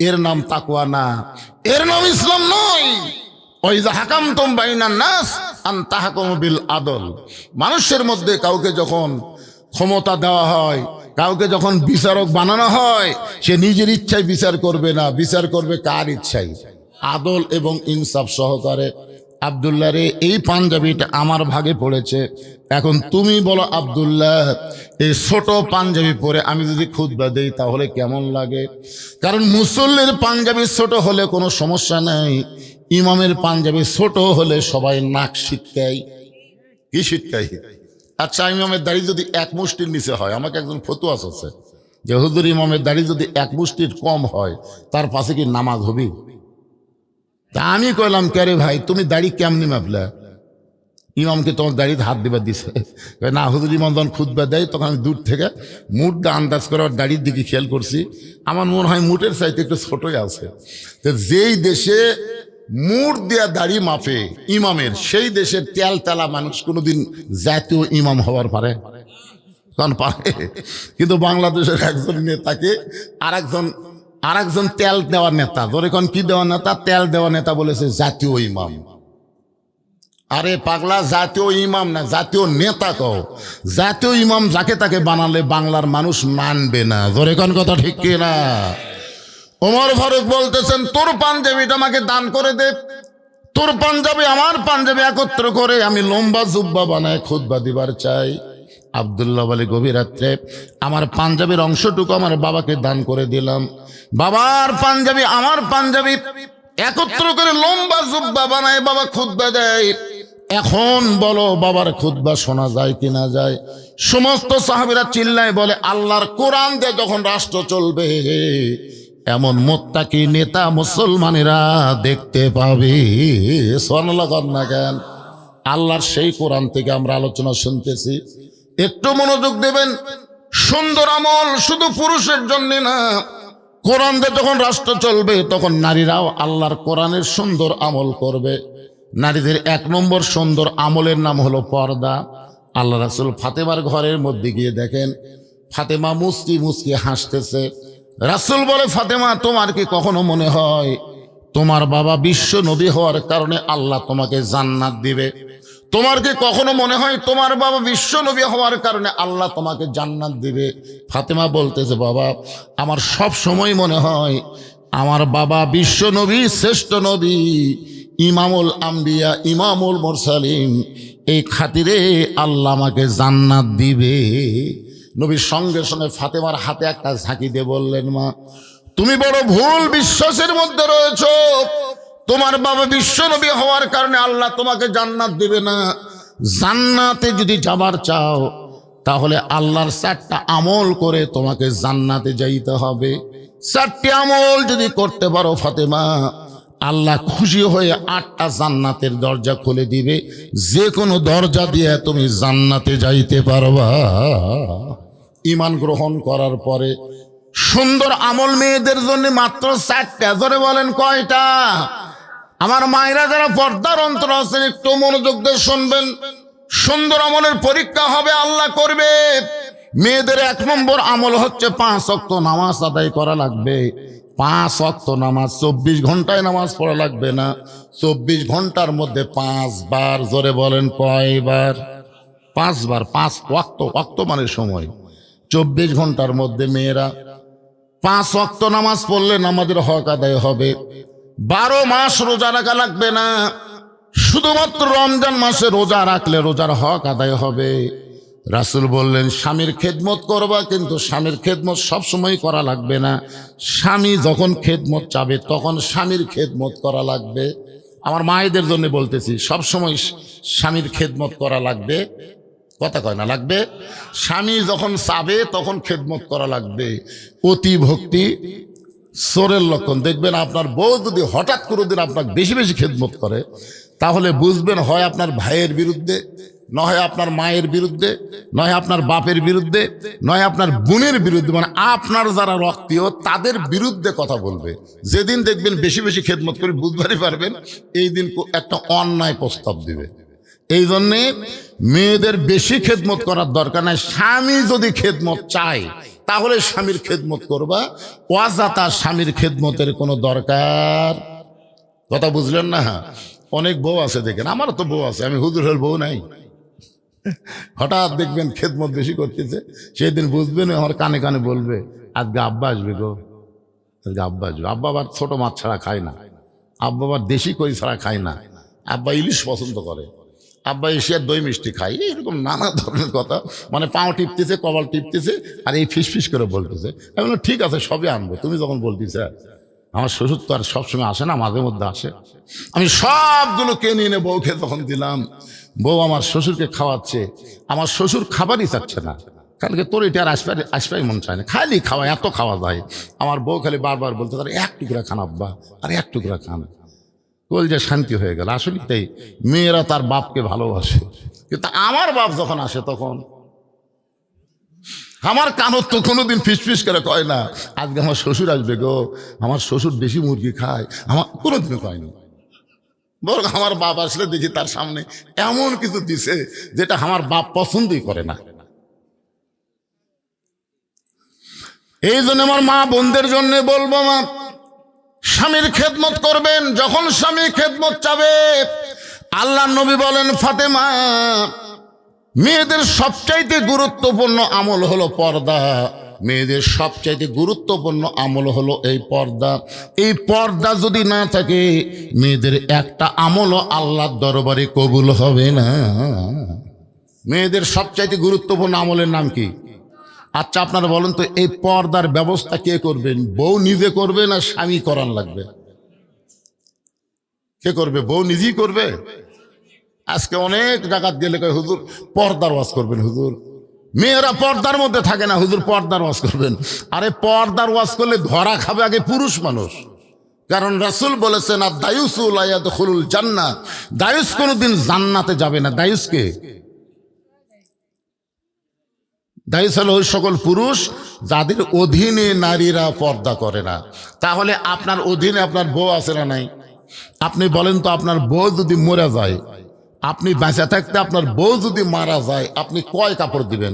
এর নাম তাকওয়া না, এর নাম ইসলাম নয়। ওয়া ইযা হাকামতুম বাইনান নাস আন তাহকুমু বিল আদল। মানুষের মধ্যে কাউকে যখন ক্ষমতা দেওয়া হয়, কাউকে যখন বিচারক বানানো হয়, সে নিজের ইচ্ছায় বিচার করবে না, বিচার করবে কার ইচ্ছায়? আদল এবং ইনসাফ সহকারে। আব্দুল্লাহ রে, এই পাঞ্জাবিটা আমার ভাগে পড়েছে, এখন তুমি বলো আব্দুল্লাহ, এই ছোট পাঞ্জাবি পরে আমি যদি খুতবা দেই তাহলে কেমন লাগে? কারণ মুসল্লির পাঞ্জাবি ছোট হলে কোনো সমস্যা নাই, ইমামের পাঞ্জাবি ছোট হলে সবাই নাক শিটকায়। কি শিটকায়? আচ্ছা, ইমামের দাড়ি যদি 1 মুষ্টির নিচে হয়, আমাকে একজন ফতুয়া আছে যে হুজুর ইমামের দাড়ি যদি 1 মুষ্টির কম হয়, তার পাশে কি নামাজ হবি? তা আমি কইলাম, কে রে ভাই, তুমি দাড়ি কেমনি মাপলা? ইমামকে তোমার দাড়িতে হাত দিবার দিছে? না হুজুর, ইমাম যখন খুতবা দেয় তখন আমি দূর থেকে মুঠটা আন্দাজ করে ওর দাড়ির দিকে খেয়াল করছি, আমার মনে হয় মুঠের চাইতে একটু ছোটই আছে। তো যেই দেশে মুঠ দেয়া দাড়ি মাপে ইমামের, সেই দেশের তেল তেলা মানুষ কোনোদিন জাতীয় ইমাম হওয়ার পারে? কারণ পারে। কিন্তু বাংলাদেশের একজন নেতাকে আরেকজন তেল দেওয়ার নেতা, ধরে কোন কি দেওয়ার নেতা, তেল দেওয়ার নেতা বলেছে জাতীয় ইমাম। আরে পাগলা, জাতীয় ইমাম না, জাতীয় নেতা কও। জাতীয় ইমাম যাকে তাকে বানালে বাংলার মানুষ মানবে না, ধরে কোন কথা ঠিক কি না? ওমর ফারুক বলতেছেন, তোর পাঞ্জাবিটা আমাকে দান করে দে, তোর পাঞ্জাবি আমার পাঞ্জাবি একত্র করে আমি লম্বা জুব্বা বানায় খুতবা দিবার চাই। আব্দুল্লাহ বলে, গভীর রাত্রে আমার পাঞ্জাবির অংশটুকু আমার বাবাকে দান করে দিলাম, বাবার পাঞ্জাবি আমার পাঞ্জাবি একত্র করে লম্বা জুব্বা বানায় বাবা খুতবা দেয়। এখন বলো বাবার খুতবা শোনা যায় কি না যায়? সমস্ত সাহাবীরা চিল্লায় বলে, আল্লাহর কোরআন দিয়ে যখন রাষ্ট্র চলবে, এমন মুত্তাকি নেতা মুসলমানেরা দেখতে পাবে। সুবহানাল্লাহ না কেন? আল্লাহর সেই কোরআন থেকে আমরা আলোচনা শুনতেছি, একটু মনোযোগ দেবেন। সুন্দর আমল শুধু পুরুষের জন্য না, কোরআন দিয়ে যখন রাষ্ট্র চলবে তখন নারীরাও আল্লাহর কোরআনের সুন্দর আমল করবে। নারীদের 1 নম্বর সুন্দর আমলের নাম হলো পর্দা। আল্লাহ রাসূল ফাতেমার ঘরের মধ্যে গিয়ে দেখেন ফাতেমা মুস্কি মুস্কি হাসতেছে। রাসূল বলে, ফাতেমা, তোমার কি কখনো মনে হয় তোমার বাবা বিশ্ব নবী হওয়ার কারণে আল্লাহ তোমাকে জান্নাত দিবে? তোমার কি কখনো মনে হয় তোমার বাবা বিশ্ব নবী হওয়ার কারণে আল্লাহ তোমাকে জান্নাত দিবে? ফাতেমা বলতেছে, বাবা, আমার সব সময় মনে হয় আমার বাবা বিশ্ব নবী, শ্রেষ্ঠ নবী, ইমামুল আম্বিয়া, ইমামুল মুরসালিন, এই খাতিরে আল্লাহ আমাকে জান্নাত দিবে। নবীর সঙ্গে সঙ্গে ফাতেমার হাতে একটা ঝাঁকি দিয়ে বললেন, মা তুমি বড় ভুল বিশ্বাসের মধ্যে রয়েছো। তোমার বাবা বিশ্ব নবী হওয়ার কারণে আল্লাহ তোমাকে জান্নাত দিবে না। জান্নাতে যদি যাবার চাও তাহলে আল্লাহর 4টা আমল করে তোমাকে জান্নাতে যাইতে হবে। 4টি আমল যদি করতে পারো ফাতেমা, আল্লাহ খুশি হয়ে 8টা জান্নাতের দরজা খুলে দিবে। যে কোনো দরজা দিয়ে তুমি জান্নাতে যাইতে পারবা। ঈমান গ্রহণ করার পরে সুন্দর আমল মেয়েদের জন্য মাত্র 4টা। জোরে বলেন কয়টা? আমার মায়েরা যারা পর্দার অন্তর আছেন একটু মনোযোগ দিয়ে শুনবেন। সুন্দর আমলের পরীক্ষা হবে, আল্লাহ করবে। মেয়েদের 1 নম্বর আমল হচ্ছে 5 ওয়াক্ত নামাজ আদায় করা লাগবে। 5 ওয়াক্ত নামাজ, 24 ঘন্টায় নামাজ পড়া লাগবে না। 24 ঘন্টার মধ্যে 5 বার। জোরে বলেন কয়বার? 5 বার। 5 ওয়াক্ত, ওয়াক্ত মানে সময়। 24 ঘন্টার মধ্যে মেয়েরা 5 ওয়াক্ত নামাজ পড়লে নামাজের হক আদায় হবে। 12 মাস রোজা রাখা লাগবে না, শুধুমাত্র রমজান মাসে রোজা রাখলে রোজার হক আদায় হবে। রাসূল বললেন স্বামীর খেদমত করবা, কিন্তু স্বামীর খেদমত সবসময় করা লাগবে না। স্বামী যখন খেদমত চাবে তখন স্বামীর খেদমত করা লাগবে। আমার মায়েদের জন্য বলতেছি, সবসময় স্বামীর খেদমত করা লাগবে। কথা কয় না? লাগবে। স্বামী যখন চাবে তখন খেদমত করা লাগবে। অতি ভক্তি চোরের লক্ষণ। দেখবেন আপনার বউ যদি হঠাৎ করে দিন আপনাকে বেশি বেশি খেদমত করে, তাহলে বুঝবেন হয় আপনার ভাইয়ের বিরুদ্ধে, নয় আপনার মায়ের বিরুদ্ধে, নয় আপনার বাপের বিরুদ্ধে, নয় আপনার বোনের বিরুদ্ধে, মানে আপনার যারা রক্তীয় তাদের বিরুদ্ধে কথা বলবে। যেদিন দেখবেন বেশি বেশি খেদমত করে বুঝবারই পারবেন এই দিন একটা অন্যায় প্রস্তাব দিবে। এই জন্যে মেয়েদের বেশি খেদমত করার দরকার নাই। স্বামী যদি খেদমত চায় তাহলে স্বামীর খেদমত করবা, ওয়াজাতা স্বামীর খেদমতের কোনো দরকার। কথা বুঝলেন না? অনেক বউ আছে দেখেন, আমারও তো বউ আছে, আমি হুজুর হল বউ নাই। হঠাৎ দেখবেন খেদমত বেশি করতেছে, সেদিন বুঝবেন আমার কানে কানে বলবে আজকে আব্বা আসবে গো, আজকে আব্বা আসবে। আব্বা আবার ছোট মাছ ছাড়া খায় না, আব্বা আবার দেশি কই ছাড়া খায় না, আব্বা ইলিশ পছন্দ করে, আব্বা এশিয়ার দই মিষ্টি খাই। এইরকম নানা ধরনের কথা, মানে পাও টিপতেছে, কপাল টিপতেছে, আর এই ফিস ফিস করে বলতেছে। আমি বললাম ঠিক আছে সবই আনবো, তুমি যখন বলতেছে। আমার শ্বশুর তো আর সবসময় আসে না, মাঝে মধ্যে আসে। আমি সবগুলো কিনে এনে বউকে তখন দিলাম। বউ আমার শ্বশুরকে খাওয়াচ্ছে, আমার শ্বশুর খাবারই চাচ্ছে না। কালকে তোর এটা আর আসবাই মন চায় না, খালি খাওয়া, এত খাওয়া যায়। আমার বউ খালি বারবার বলতে তার 1 টুকরা খান আব্বা, আর 1 টুকরা খান। বল যে শান্তি হয়ে গেল। আসলে তাই মেয়েরা তার বাপকে ভালোবাসে, কিন্তু আমার বাপ যখন আসে তখন আমার কানত তো কোনোদিন ফিস ফিস করে কয় না আজকে আমার শ্বশুর আসবে গো, আমার শ্বশুর দেশি মুরগি খায়, আমার কোনোদিনও কয়নি। বল আমার বাপ আসলে দেখি তার সামনে এমন কিছু দিছে যেটা আমার বাপ পছন্দই করে না। এই জন্য আমার মা বোনদের জন্য বলবো, মা স্বামীর খেদমত করবেন। যখন স্বামী খেদমত চাবে, আল্লাহ নবী বলেন ফাতেমা মেয়েদের সবচাইতে গুরুত্বপূর্ণ আমল হলো পর্দা। মেয়েদের সবচাইতে গুরুত্বপূর্ণ আমল হলো এই পর্দা। এই পর্দা যদি না থাকে মেয়েদের একটা আমলও আল্লাহর দরবারে কবুল হবে না। মেয়েদের সবচাইতে গুরুত্বপূর্ণ আমলের নাম কি? আচ্ছা আপনারা বলেন তো, এই পর্দার ব্যবস্থা কে করবেন? বউ নিজে করবে না স্বামী করান লাগবে? কে করবে? বউ নিজেই করবে। আজকে অনেক জায়গাত গেলে কয় হুজুর পর্দার ওয়াজ করবেন, হুজুর মেয়েরা পর্দার মধ্যে থাকে না, হুজুর পর্দার ওয়াজ করবেন। আরে পর্দার ওয়াজ করলে ধরা খাবে আগে পুরুষ মানুষ, কারণ রাসূল বলেছেন আর দায়ুসু লা ইয়াদখুলুল জান্নাহ, দায়ুস কোনোদিন জান্নাতে যাবে না। দায়ুসকে? দায়ুস হলো ওই সকল পুরুষ যাদের অধীনে নারীরা পর্দা করে না। তাহলে আপনার অধীনে আপনার বউ আছে না নাই? আপনি বলেন তো, আপনার বউ যদি মরে যায়, আপনি বেঁচে থাকতে আপনার বউ যদি মারা যায়, আপনি কয় কাপড় দিবেন?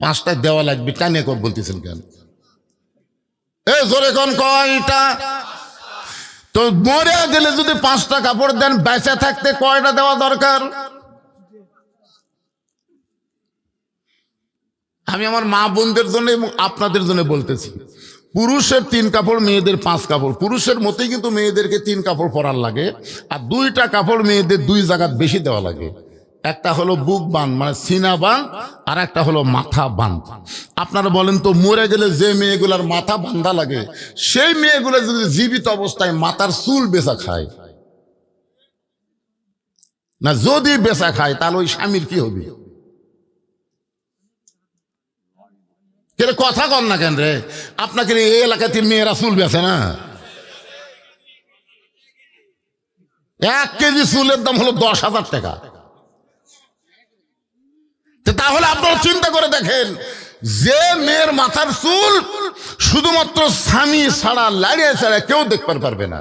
5টা দেওয়া লাগবে। টানে কর বলতেছেন কেন? এ জোরে কোন কয়টা? তো মরে গেলে যদি 5টা কাপড় দেন, বেঁচে থাকতে কয়টা দেওয়া দরকার? আমি আমার মা বোনদের জন্য এবং আপনাদের জন্য বলতেছি, পুরুষের 3 কাপড়, মেয়েদের 5 কাপড়। পুরুষের মতোই কিন্তু মেয়েদেরকে 3 কাপড় পরার লাগে, আর 2টা কাপড় মেয়েদের 2 জায়গায় বেশি দেওয়া লাগে। একটা হলো বুক বান মানে সিনা বান, আর একটা হলো মাথা বান। আপনারা বলেন তো, মরে গেলে যে মেয়েগুলার মাথা বান্ধা লাগে, সেই মেয়েগুলো যদি জীবিত অবস্থায় মাথার চুল বেচা খায় না, যদি বেচা খায়, তাহলে ওই স্বামীর কি হবে? কথা কন না কেন রে? আপনাকে এই এলাকাতে মেয়েরা চুল বেছে না? 1 কেজি চুলের দাম হলো 10,000 টাকা। তাহলে আপনারা চিন্তা করে দেখেন, যে মেয়ের মাথার চুল শুধুমাত্র স্বামী ছাড়া, লাড়িয়ে ছাড়া কেউ দেখতে পারবে না,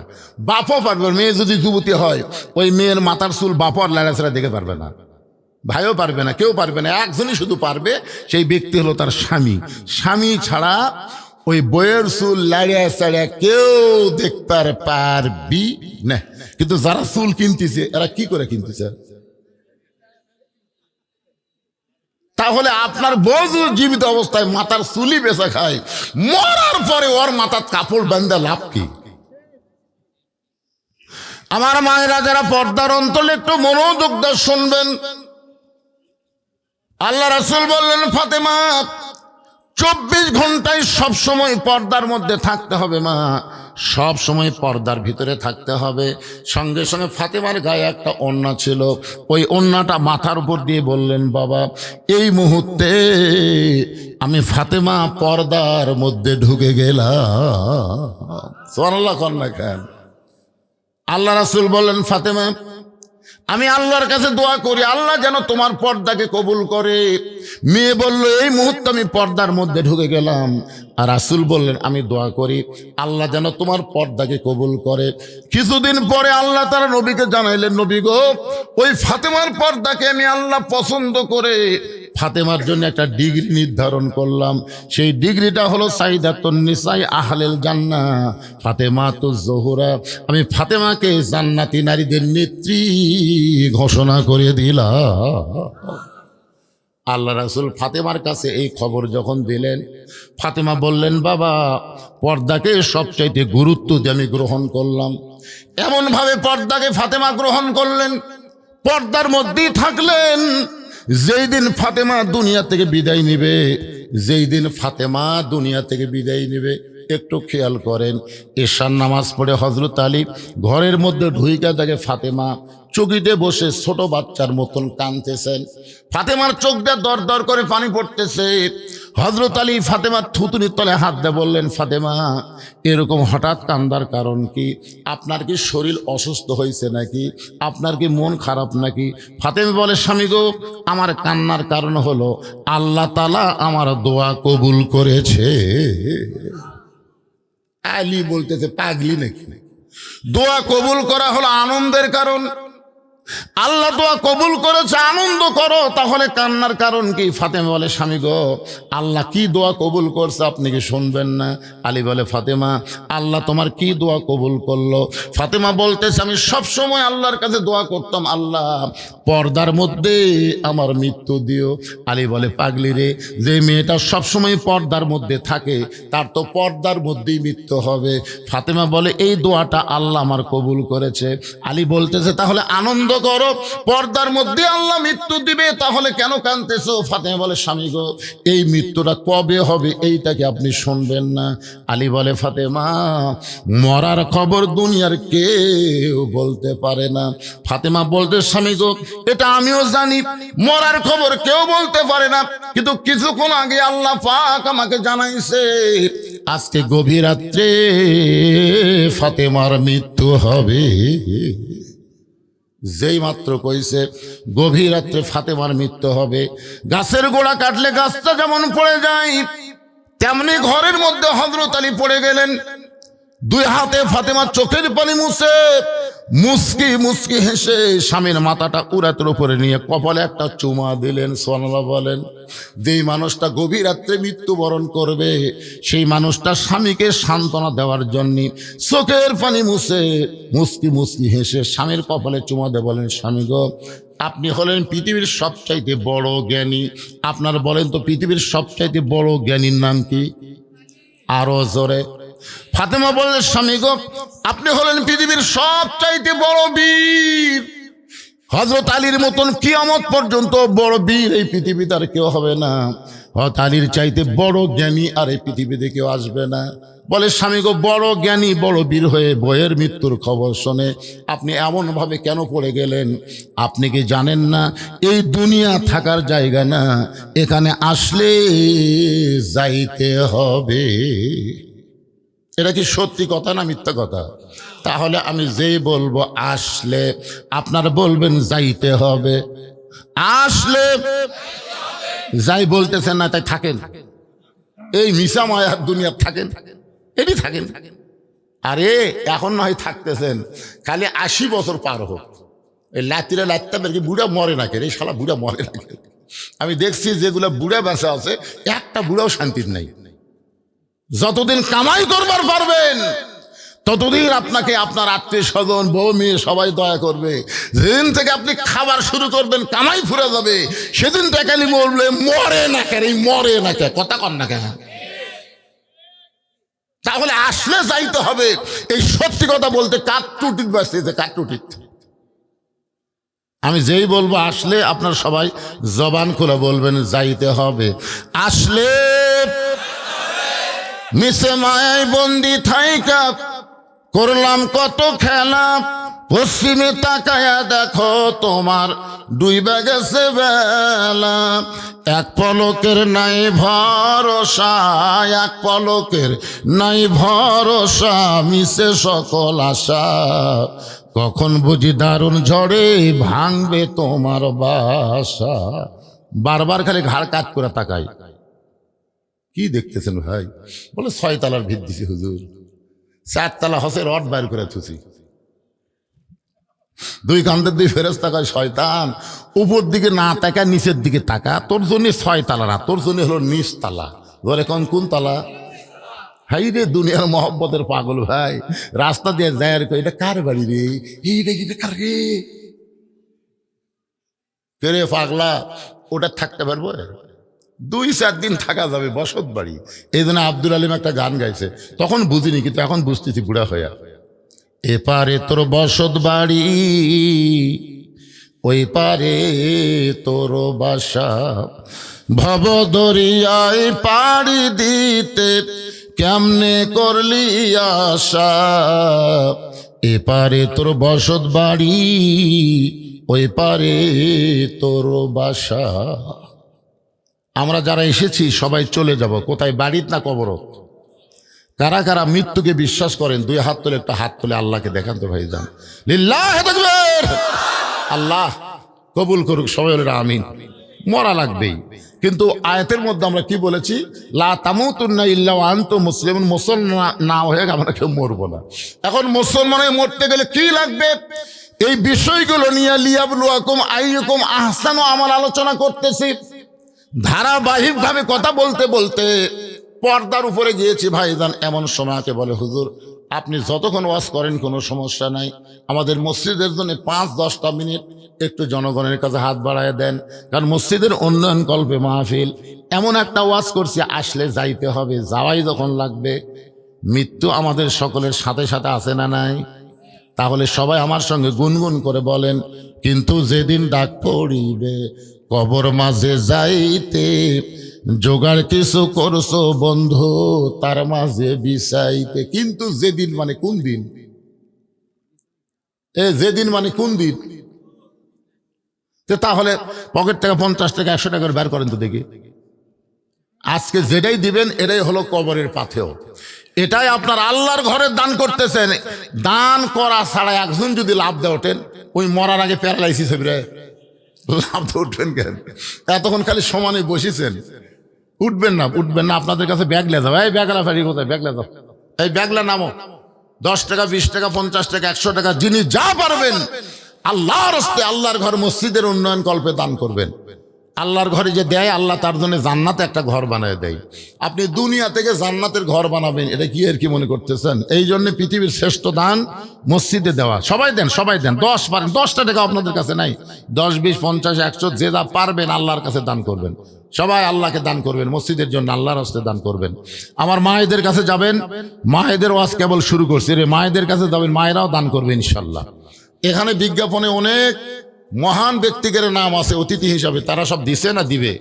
বাপও পারবে। মেয়ে যদি যুবতী হয়, ওই মেয়ের মাথার চুল বাপও আর লাড়িয়ে ছাড়া দেখে পারবে না, ভাইও পারবে না, কেউ পারবে না। একজনই শুধু পারবে, সেই ব্যক্তি হলো তার স্বামী। স্বামী ছাড়া ওই বইয়ের চুল লাড়িয়ে ছাড়া কেউ দেখতে পারবি না। কিন্তু যারা চুল কিনতেছে, এরা কি করে কিনতেছে? তাহলে আপনার বউ জীবিত অবস্থায় মাথার চুলি বেচা খায়, মরার পরে ওর মাথার কাপড় বান্ধা লাভ কি? আমার মায়েরা যারা পর্দার অন্তরে, একটু মনোযোগ দিয়ে শুনবেন। আল্লাহ রাসূল বললেন, ফাতেমা 24 ঘন্টায় সব সময় পর্দার মধ্যে থাকতে হবে মা, সব সময় পর্দার ভিতরে থাকতে হবে। সঙ্গে সঙ্গে ফাতেমার গায়ে একটা ওড়না ছিল, ওই ওড়নাটা মাথার উপর দিয়ে বললেন, বাবা এই মুহূর্তে আমি ফাতেমা পর্দার মধ্যে ঢুকে গেলাম। সুবহানাল্লাহ কন্যা খান। আল্লাহ রাসূল বললেন, ফাতেমা আমি আল্লাহর কাছে দোয়া করি, আল্লাহ যেন তোমার পর্দাকে কবুল করে। মেয়ে বলল, এই মুহূর্তে আমি পর্দার মধ্যে ঢুকে গেলাম। আর রাসূল বললেন, আমি দোয়া করি আল্লাহ যেন তোমার পর্দাকে কবুল করে। কিছুদিন পরে আল্লাহ তাআলা নবীকে জানাইলেন, নবী গো, ওই ফাতেমার পর্দাকে আমি আল্লাহ পছন্দ করে ফাতেমার জন্য একটা ডিগ্রি নির্ধারণ করলাম। সেই ডিগ্রিটা হলো সাইদাতুন নিসাই আহলেল জান্নাহ, ফাতেমাতুজ জোহরা। আমি ফাতেমাকে জান্নাতি নারীদের নেত্রী ঘোষণা করে দিলাম। আল্লাহ রাসূল ফাতেমার কাছে এই খবর যখন দিলেন, ফাতেমা বললেন, বাবা পর্দাকে সবচাইতে গুরুত্ব দিয়ে আমি গ্রহণ করলাম। এমনভাবে পর্দাকে ফাতেমা গ্রহণ করলেন, পর্দার মধ্যেই থাকলেন। যেই দিন ফাতেমা দুনিয়া থেকে বিদায় নেবে, যেই দিন ফাতেমা দুনিয়া থেকে বিদায় নেবে, একটু খেয়াল করেন, এশার নামাজ পড়ে হযরত আলী ঘরের মধ্যে ঢুইকা দেখে ফাতেমা চকিতে বসে ছোট বাচ্চার মতন কাঁদতেছেন। ফাতেমার চোখ দিয়ে দর দর করে পানি পড়তেছে। হযরত আলী ফাতেমার থুতুনির তলে হাত দিয়ে বললেন, ফাতেমা এরকম হঠাৎ কান্দার কারণ কি? আপনার কি শরীর অসুস্থ হয়েছে নাকি? আপনার কি মন খারাপ নাকি? ফাতেমা বলে, স্বামী গো, আমার কান্নার কারণ হলো আল্লাহ তাআলা আমার দোয়া কবুল করেছে। আলী বলতেছে, পাগলি নাকি? দোয়া কবুল করা হলো আনন্দের কারণ। আল্লাহ দোয়া কবুল করেছে, আনন্দ করো, তাহলে কান্নার কারণ কি? ফাতেমা বলে, স্বামী গো, আল্লাহ কি দোয়া কবুল করছে আপনি কি শুনবেন না? আলী বলে, ফাতেমা আল্লাহ তোমার কি দোয়া কবুল করলো? ফাতেমা বলতেছে, আমি সব সময় আল্লাহর কাছে দোয়া করতাম, আল্লাহ পর্দার মধ্যে আমার মৃত্যু দিও। আলী বলে, পাগলি রে, যে মেয়েটা সবসময় পর্দার মধ্যে থাকে তার তো পর্দার মধ্যেই মৃত্যু হবে। ফাতেমা বলে, এই দোয়াটা আল্লাহ আমার কবুল করেছে। আলী বলতেছে, তাহলে আনন্দ করো, পর্দার মধ্যে আল্লাহ মৃত্যু দিবে, তাহলে কেন কাঁদতেছো? ফাতেমা বলে, স্বামী গো, এই মৃত্যুটা কবে হবে এইটাকে আপনি শুনবেন না? আলী বলে, ফাতেমা মরার খবর দুনিয়ার কেউ বলতে পারে না। ফাতেমা বলতে, স্বামী গো, এটা আমিও জানি, মরার খবর কেউ বলতে পারে না, কিন্তু কিছুক্ষণ আগে আল্লাহ পাক আমাকে জানাইছে আজকে গভীর রাত্রে ফাতেমার মৃত্যু হবে। যেই মাত্র কইছে গভীর রাত্রে ফাতেমার মৃত্যু হবে, গাছের গোড়া কাটলে গাছটা যেমন পড়ে যায়, তেমনি ঘরের মধ্যে হযরত আলী পড়ে গেলেন। 2 হাতে ফাতেমার চোখের পানি মুছে মুস্কি মুস্কি হেসে স্বামীর মাথাটা উরাতের উপরে নিয়ে কপালে একটা চুমা দিলেন। সুবহানাল্লাহ বলেন। যেই মানুষটা গভীর রাত্রে মৃত্যুবরণ করবে, সেই মানুষটা স্বামীকে সান্ত্বনা দেওয়ার জন্য চোখের পানি মুছে মুস্কি মুস্কি হেসে স্বামীর কপালে চুমা দিয়ে বলেন, স্বামী গো, আপনি হলেন পৃথিবীর সবচাইতে বড় জ্ঞানী। আপনার বলেন তো, পৃথিবীর সবচাইতে বড় জ্ঞানীর নাম কি? আরো জোরে। ফাতেমা বললেন, স্বামী গো, আপনি হলেন পৃথিবীর সবচাইতে বড় বীর। হযরত আলীর মতন কিয়ামত পর্যন্ত বড় বীর এই পৃথিবীতে আর কেউ হবে না। হযরত আলীর চাইতে বড় জ্ঞানী আর এই পৃথিবীতে কেউ আসবে না। বলে, স্বামী গো, বড় জ্ঞানী বড় বীর হয়ে বইয়ের মৃত্যুর খবর শুনে আপনি এমনভাবে কেন পড়ে গেলেন? আপনি কি জানেন না এই দুনিয়া থাকার জায়গা না, এখানে আসলে যাইতে হবে? এটা কি সত্যি কথা না মিথ্যা কথা? তাহলে আমি যেই বলবো আসলে, আপনারা বলবেন যাইতে হবে। আসলে যাই বলতেছেন না, তাই থাকেন এই মিশা মায়ার দুনিয়া, থাকেন এটি থাকেন। আরে এখন নয় থাকতেছেন, খালি 80 বছর পার হোক, এই লাতিরা লাত্তা বেরকে বুড়া মরে না কেন? এই শালা বুড়া মরে না কেন? আমি দেখছি যেগুলো বুড়া বেঁচে আছে, একটা বুড়াও শান্তির নাই। যতদিন কামাই করবার পারবেন ততদিন আপনাকে আপনার আত্মীয় স্বজন, বউ মেয়ে সবাই দয়া করবে। যেদিন থেকে আপনি খাবার শুরু করবেন, কামাই ফুরে যাবে, সেদিন টাকালি বলবে মরে না কেন, মরে না কে, কথা কন না কেন? তাহলে আসলে যাইতে হবে, এই সত্যি কথা বলতে কাটটুটিত বাঁচতেছে, কাটটুটিত। আমি যেই বলবো আসলে, আপনার সবাই জবান খুলে বলবেন যাইতে হবে। আসলে মিশে মায়ায় বন্দি থাইকা করলাম কত খেলা, পশ্চিমে তাকায়া দেখো তোমার ডুইবা গেছে বেলা। এক পলকের নাই ভরসা, এক পলকের নাই ভরসা, মিশে সকল আশা, কখন বুঝি দারুণ ঝড়ে ভাঙবে তোমার বাসা। বারবার খালি ঘাড় কাত করে তাকাই। কি দেখতেছেন ভাই? বলে 6 তলার ভিত দিছি হুজুর, 4 তলা হসে রড বাইর করে থুছি। 2 কান্দের 2 ফেরেশতা কয়, শয়তান উপর দিকে না তাকা, নিচের দিকে তাকা, তোর জন্য 6 তলা না, তোর জন্য হলো নিচ তলা। ধরে কোন তলা? হাই রে দুনিয়ার মহব্বতের পাগল ভাই, রাস্তা দিয়ে যায় আর এটা কার বাড়ি রে, এইটা কার রে? রে পাগলা, ওটা থাকতে পারবো? 2-4 দিন থাকা যাবে, বসত বাড়ি। এই জন্য আব্দুল আলিম একটা গান গাইছে, তখন বুঝিনি, কিন্তু এখন বুঝতেছি বুড়া হইয়া। এপারে তোর বসত বাড়ি, ওই পারে তোর বাসা, ভব দরিয়ায় পাড়ি দিতে কেমনে করলি আশা। এপারে তোর বসত বাড়ি, ওই পারে তোর বাসা। আমরা যারা এসেছি সবাই চলে যাব, কোথায়? বাড়িত না কবরত? কারা কারা মৃত্যুকে বিশ্বাস করেন 2 হাত তুলে, একটা হাত তুলে আল্লাহকে দেখান তো ভাইজান। লিল্লাহি তাকবীর। আল্লাহ কবুল করুক, সবাই বলে আমিন। মরা লাগবেই, কিন্তু আয়াতের মধ্যে আমরা কি বলেছি? লা তামুতুন্না ইল্লা ওয়া আনতুম মুসলিমুন। মুসলমান না হয়ে আমরা কেউ মরবো না। এখন মুসলমান হয়ে মরতে গেলে কি লাগবে? এই বিষয়গুলো নিয়ে লিয়াবলুয়াকুম আইয়ুকুম আহসানু আমাল আলোচনা করতেছি। ধারাবাহিকভাবে কথা বলতে বলতে পর্দার উপরে গিয়েছি ভাইজান। এমন সময়কে বলে, হুজুর আপনি যতক্ষণ ওয়াজ করেন কোনো সমস্যা নাই, আমাদের মসজিদের জন্য 5-10টা মিনিট একটু জনগণের কাছে হাত বাড়ায় দেন, কারণ মসজিদের উন্নয়ন কল্পে মাহফিল। এমন একটা ওয়াজ করছি, আসলে যাইতে হবে, যাওয়াই যখন লাগবে। মৃত্যু আমাদের সকলের সাথে সাথে আছে না নাই? তাহলে সবাই আমার সঙ্গে গুনগুন করে বলেন, কিন্তু যেদিন ডাক পড়িবে কবর মাঝে যাইতে, জোগাড় কিছু করছো বন্ধু তার মাঝে বিছাইতে। কিন্তু যেদিন মানে কোন দিন? যেদিন মানে কোন দিন? তাহলে পকেট থেকে 50 টাকা 100 টাকা বের করেন তো দেখি। আজকে যেটাই দিবেন এটাই হলো কবরের পাথেয়। এটাই আপনার আল্লাহর ঘরে দান করতেছেন। দান করা ছাড়া একজন যদি লাভ দিয়ে ওঠেন, ওই মরার আগে প্যারালাইসিস হবে, লাভ দিয়ে উঠবেন কেন? এতক্ষণ খালি সমানে বসেছেন, উঠবেন না উঠবেন না। আপনাদের কাছে ব্যাগলে যাও, এই ব্যাগলা ফেরি কোথায়? ব্যাগলে যাও, এই ব্যাগলা নামো। 10 টাকা 20 টাকা 50 টাকা 100 টাকা, যিনি যা পারবেন আল্লাহর হস্তে আল্লাহর ঘর মসজিদের উন্নয়ন কল্পে দান করবেন। আল্লাহর ঘরে যে দেয়, আল্লাহ তার জন্য জান্নাতে একটা ঘর বানায় দেয়। আপনি দুনিয়া থেকে জান্নাতের ঘর বানাবেন, এটা কি আর কি মনে করতেছেন? এই জন্য পৃথিবীর শ্রেষ্ঠ দান মসজিদে দেওয়া। সবাই দেন, সবাই দেন। 10 পারেন, 10টা টাকা আপনাদের কাছে নাই, 10, 20, 50, 100 যে যা পারবেন আল্লাহর কাছে দান করবেন। সবাই আল্লাহকে দান করবেন, মসজিদের জন্য আল্লাহর হস্তে দান করবেন। আমার মায়েদের কাছে যাবেন, মায়েদের ওয়াজ কেবল শুরু করছি রে, মায়েদের কাছে যাবেন, মায়েরাও দান করবে ইনশাল্লাহ। এখানে বিজ্ঞাপনে অনেক মহান ব্যক্তিদের নাম আছে অতিথি হিসাবে, তারা সব দিছে না দিবে?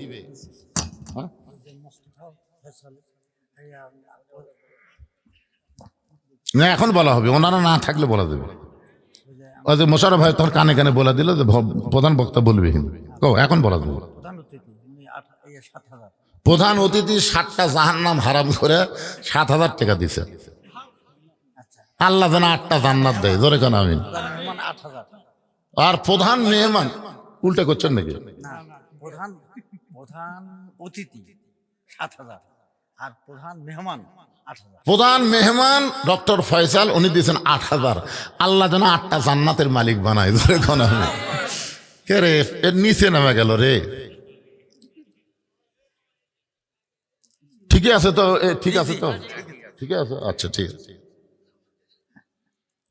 না, এখন বলা হবে, ওনারা না থাকলে বলা দেবে। ওই যে মোশাররফ ভাই তোর কানে কানে বলে দিল যে প্রধান বক্তা বলবে, এখন বলা দেবো। প্রধান অতিথি 7টা জাহান্নাম হারাম করে 7,000 টাকা দিছে। আল্লাহ যেন 8টা জান্নাত দেয়, জোরে কেন আমিন। আর প্রধান মেহমান উল্টা করছেন নাকি? প্রধান অতিথি 7,000 আর প্রধান মেহমান 8,000। প্রধান মেহমান ডক্টর ফয়সাল, উনি দিয়েছেন 8,000। আল্লাহ যেন 8টা জান্নাতের মালিক বানায়, জোরে কেন আমিন। কে রে, এর নিচে নামে গেল রে। ঠিকই আছে তো? ঠিক আছে তো? ঠিক আছে, আচ্ছা ঠিক আছে।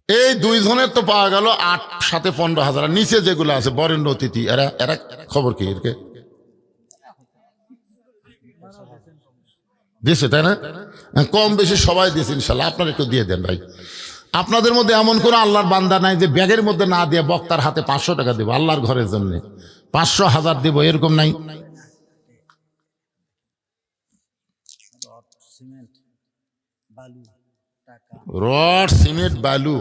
এই 2 জনের তো পাওয়া গেল 8 সাথে 15,000। নিচে যেগুলো আছে বরেণ্য অতিথি, এরা এরা খবর কি? এরকে দিয়েছে তাই না? কম বেশি সবাই দিয়েছে ইনশাল্লাহ। আপনারা একটু দিয়ে দেন ভাই। আপনাদের মধ্যে এমন কোনো আল্লাহর বান্দা নাই যে ব্যাগের মধ্যে না দিয়ে বক্তার হাতে 500 টাকা দেবো আল্লাহর ঘরের জন্য, 500, 1000 দেবো, এরকম নাই? রড, সিমেন্ট, বালু,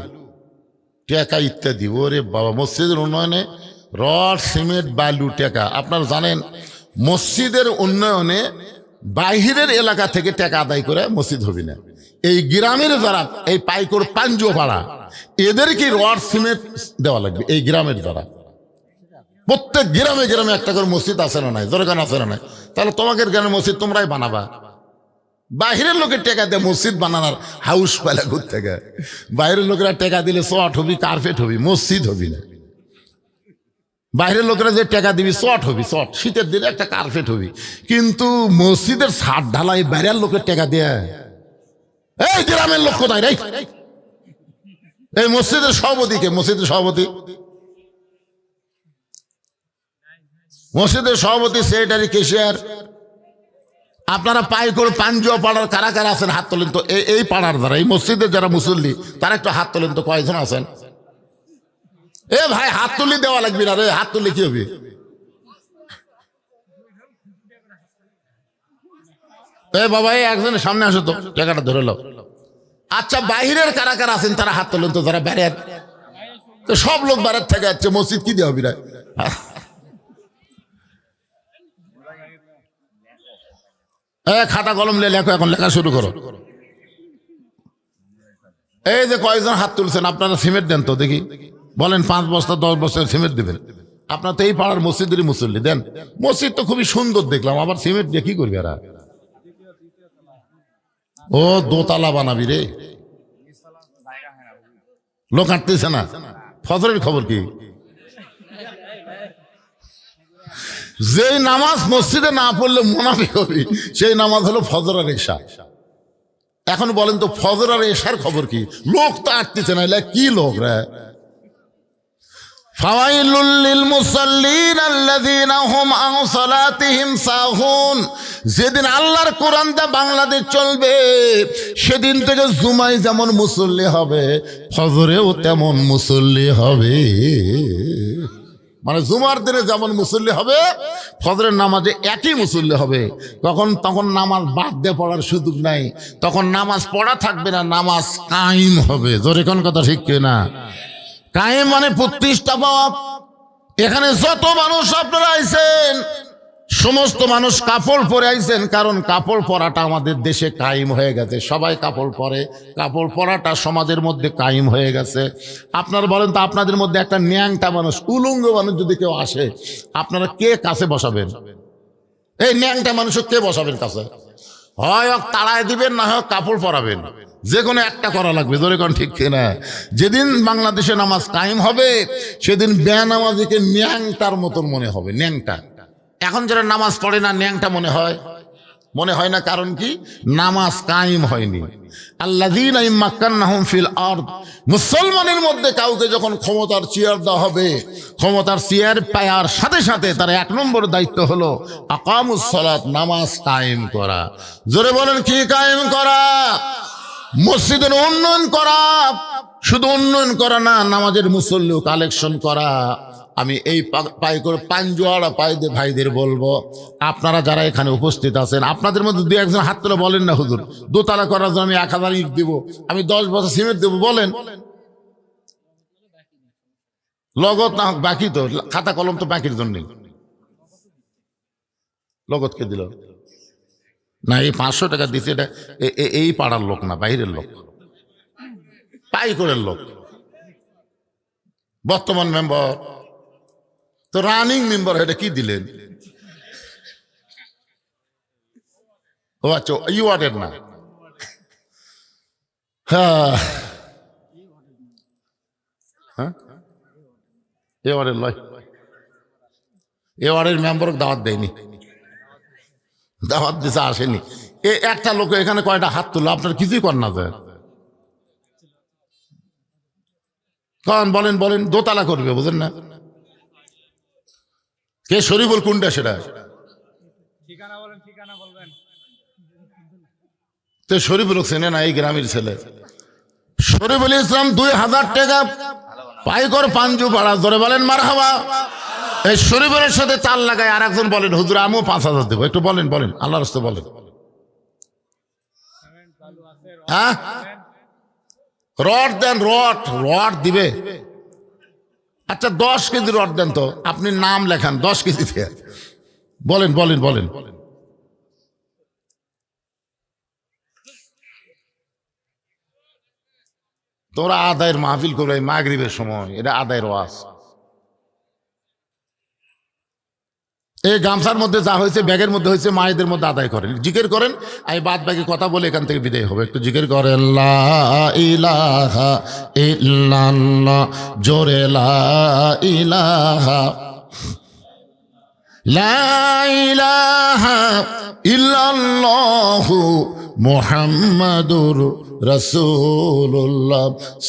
টাকা ইত্যাদি। ওরে বাবা, মসজিদের উন্নয়নে রড, সিমেন্ট, বালু, টাকা। আপনারা জানেন মসজিদের উন্নয়নে বাহিরের এলাকা থেকে টাকা আদায় করে মসজিদ হবে না। এই গ্রামের যারা এই পাইকর পাঞ্জোপাড়া, এদেরকে রড সিমেন্ট দেওয়া লাগবে। এই গ্রামের যারা, প্রত্যেক গ্রামে গ্রামে একটা করে মসজিদ আছে না নাই? দরকার আছে না নাই? তাহলে তোমাদের গ্রামের মসজিদ তোমরাই বানাবা। বাহিরের লোকের টাকা দিয়ে মসজিদ বানানোর হাউস পালা ঘুরতে গে। বাইরের লোকেরা টাকা দিলে চট হবি, কার্পেট হবি, মসজিদ হবি না। বাইরের লোকেরা যে টাকা দিবি চট হবি, চট, শীতের দিনে একটা কার্পেট হবি। কিন্তু মসজিদের ছাদ ঢালাই বাইরের লোকের টাকা দিয়ে, এই গ্রামের লোক কোথায় রে? এই মসজিদের সভাপতিকে, মসজিদের সভাপতি, মসজিদের সভাপতি, সেক্রেটারি, কেশিয়ার, আপনারা পাইকর পাঞ্জুয়া পাড়ার কারা কারা আছেন হাত তোলেন তো। এই পাড়ার যারা, এই মসজিদের যারা মুসল্লি, তারা একটু হাত তোলেন তো, কয়জন আছেন? এ ভাই, হাত তুলি দেওয়া লাগবে না রে, হাত তুলি কি হবে? এ বাবা, এই একজনের সামনে আসো তো, টাকাটা ধরে লো। আচ্ছা, বাহিরের কারা কারা আছেন তারা হাত তোলেন তো, যারা বাইরের। তো সব লোক বাইরের থেকে যাচ্ছে, মসজিদ কি দেওয়া হবে না? খাতা কলম নিয়ে লেখো, এখন লেখা শুরু করো। এই যে কয়েকজন হাত তুলছেন, আপনারা সিমেন্ট দেন তো দেখি, বলেন 5 বস্তা 10 বস্তা সিমেন্ট দেবেন। আপনার তো এই পাড়ার মসজিদেরই মুসল্লি, দেন। মসজিদ তো খুবই সুন্দর দেখলাম, আবার সিমেন্ট দিয়ে কি করবি এরা? ও, দোতলা বানাবি রে, লোক আটতেছে না। ফজরের খবর কি? যেই নামাজ মসজিদে না পড়লে মুনাফিক হবি, সেই নামাজ হলো ফজর আর এশা। এখন বলেন তো, ফজর আর এশার খবর কি? লোক তো আটতেছে না, এলা কি লোক রে? ফাওয়াইলুল লিল মুসাল্লিন আল্লাযীনা হুম আন সালাতিহিম সাহুন। যেদিন আল্লাহর কোরআনটা বাংলাদেশ চলবে, সেদিন থেকে জুমায় যেমন মুসল্লি হবে, ফজরেও তেমন মুসল্লি হবে। মানে জুমার দিনে যেমন মুসল্লি হবে, ফজরের নামাজে একই মুসল্লি হবে। তখন নামাজ বাদ দিয়ে পড়ার সুযোগ নাই, তখন নামাজ পড়া থাকবে না, নামাজ কায়েম হবে। জোরে কোন কথা ঠিক কিনা? কায়েম মানে প্রতিষ্ঠা পাওয়া। এখানে যত মানুষ আপনারা আইছেন, সমস্ত মানুষ কাপড় পরে আইছেন, কারণ কাপড় পরাটা আমাদের দেশে কায়েম হয়ে গেছে। সবাই কাপড় পরে, কাপড় পরাটা সমাজের মধ্যে কায়েম হয়ে গেছে। আপনারা বলেন তো, আপনাদের মধ্যে একটা ন্যাংটা মানুষ, উলঙ্গ মানুষ যদি কেউ আসে, আপনারা কে কাছে বসাবেন? এই ন্যাংটা মানুষকে কে বসাবেন কাছে? হয় তাড়ায় দিবেন, না হয় কাপড় পরাবেন, যে কোনো একটা করা লাগবে। জোরে কোন ঠিক কিনা? যেদিন বাংলাদেশে নামাজ কায়েম হবে, সেদিন বেনামাজিকে ন্যাংটার মতন মনে হবে। ন্যাংটা এখন যারা নামাজ পড়ে না ন্যাংটা মনে হয় না, কারণ কি? নামাজ কায়েম হয়নি। আল্লাযীনা ইম্মাক্কান্নাহুম ফিল আরদ, মুসলমানের মধ্যে কাউকে যখন ক্ষমতার চেয়ার দেওয়া হবে, ক্ষমতার চেয়ার পাওয়ার সাথে সাথে তার 1 নম্বর দায়িত্ব হলো আকামুস সালাত, নামাজ কায়েম করা। জোরে বলেন, কি কায়েম করা? মসজিদের উন্নয়ন করা, শুধু উন্নয়ন করা না, নামাজের মুসল্লি কালেকশন করা। আমি এই পাঞ্জুয়ারা পাইদের ভাইদের বলবো, আপনারা যারা এখানে উপস্থিত আছেন, আপনাদের মধ্যে 2-1 হাত তুলে বলেন না, হুজুর দোতলা করার জন্য আমি 1000 ইট দিব, আমি 10 বছর সিমেন্ট দেবো, বলেন। লগত না হোক, বাকি তো খাতা কলম তো বাকির জন্য। লগত কে দিল না? এই 500 টাকা দিচ্ছে, এটা এই পাড়ার লোক না, বাইরের লোক, পাইকরের লোক, বর্তমান মেম্বার তো, রানিং মেম্বার। এটা কি দিলেন? ও আচ্ছা, এই ওয়ার্ডের না। হ্যাঁ, এ ওয়ার্ডের লয়, এ ওয়ার্ডের মেম্বার দাওয়াত দেয়নি, দাওয়াত দিতে আসেনি। একটা লোক এখানে কয়টা হাত তুললো, আপনার কিছুই কর না যায়। কন বলেন, দোতলা করবে, বুঝেন না? কে শরীফুল কোনটা? সেটা তো শরীফুল চেনে না, এই গ্রামের ছেলে। শরীফুল ইসলাম 2000 টাকা পাইকর পাঞ্জু ভাড়া। ধরে বলেন মারহাবা। এই শরীফুলের সাথে তাল লাগায় আর একজন বলেন, হুজুর আমিও 5000 দেবো। একটু বলেন, আল্লাহর রাস্তায় বলেন। হ্যাঁ, রড দেন, রড দিবে। আচ্ছা 10 কেজি রড দেন তো, আপনি নাম লেখান 10 কেজি দিয়ে। বলেন। তোরা আদায়ের মাহফিল করবে মাগরিবের সময়, এটা আদায়ের ওয়াজ। এই গামছার মধ্যে যা হয়েছে, ব্যাগের মধ্যে হয়েছে, মায়েদের মধ্যে আদায় করেন, জিকির করেন। আমি বাদ বাকি কথা বলে এখান থেকে বিদায় হবে। একটু জিকির করেন, লা ইলাহা ইল্লাল্লাহ, জোরে লা ইলাহা, লা ইলাহা ইল্লাল্লাহু মুহাম্মাদুর রাসূলুল্লাহ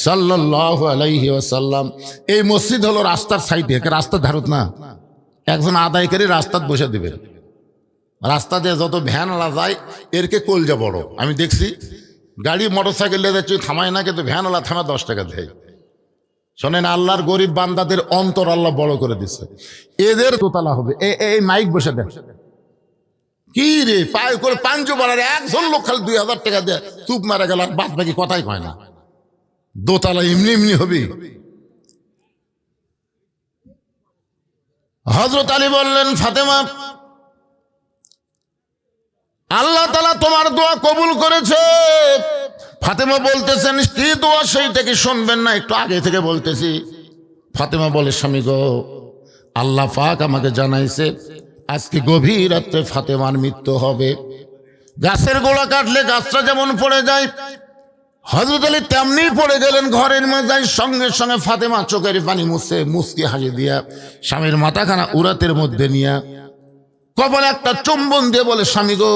সাল্লাল্লাহু আলাইহি ওয়াসাল্লাম। এই মসজিদ হলো রাস্তার সাইডে, রাস্তার ধারত না। একজন আদায়কারী রাস্তাত বসে দিবেন, রাস্তা দিয়ে যত ভ্যানওয়ালা যায় এরকে কলজা বড়। আমি দেখছি গাড়ি মোটরসাইকেল নিয়ে যাচ্ছে, থামায় না, কিন্তু ভ্যানওয়ালা থামা 10 টাকা দেয়। শোনেন, আল্লাহর গরিব বান্দাদের অন্তর আল্লাহ বড় করে দিচ্ছে। এদের দোতলা হবে। এই মাইক বসে দেন, কি রে পায় করে পাঞ্জু বাড়ার একজন লোক খালি 2000 টাকা দেয়, চুপ মারা গেল, আর বাদ বাকি কথাই কয় না। দোতলা এমনি হবে। হযরত আলী বললেন, ফাতেমা, আল্লাহ তাআলা তোমার দোয়া কবুল করেছে। ফাতেমা বলতেছেন, কি দোয়া সেইটা কি শুনবেন না? একটু আগে থেকে বলতেছি। ফাতেমা বলে, স্বামী গো, আল্লাহ পাক আমাকে জানাইছে আজকে গভীর রাত্রে ফাতেমার মৃত্যু হবে। গাছের গোড়া কাটলে গাছটা যেমন পড়ে যায়, হযরত আলী তেমনি পড়ে গেলেন ঘরের মাঝে। সঙ্গে সঙ্গে ফাতেমা চোখের পানি মুসকি হাসি দিয়া স্বামীর মাথাখানা উরাতের মধ্যে নিয়া কপালে একটা চুম্বন দিয়ে বলে, স্বামী গো,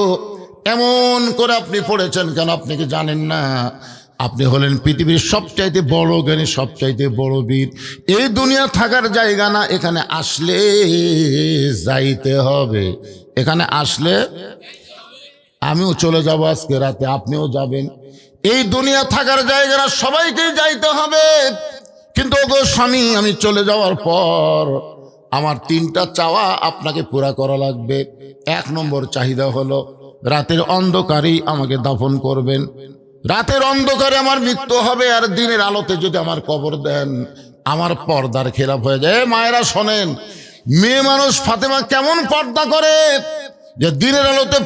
এমন করে আপনি পড়েছেন কেন? আপনি কি জানেন না আপনি হলেন পৃথিবীর সবচাইতে বড় জ্ঞানী, সবচাইতে বড় বীর। এই দুনিয়া থাকার জায়গা না, এখানে আসলে যাইতে হবে। এখানে আসলে আমিও চলে যাব আজকে রাতে, আপনিও যাবেন। এই দুনিয়া থাকার জায়গা না, সবাইকেই যাইতে হবে। কিন্তু ওগো স্বামী, আমি চলে যাওয়ার পর আমার 3টা চাওয়া আপনাকে পুরা করা লাগবে। 1 নম্বর চাহিদা হলো রাতের অন্ধকারেই আমাকে দাফন করবেন। রাতের অন্ধকারে আমার মৃত্যু হবে, আর দিনের আলোতে যদি আমার কবর দেন, আমার পর্দার খেলাপ হয়ে যায়। মায়েরা শোনেন, মেয়ে মানুষ ফাতেমা কেমন পর্দা করে, যে দিনের আলোতে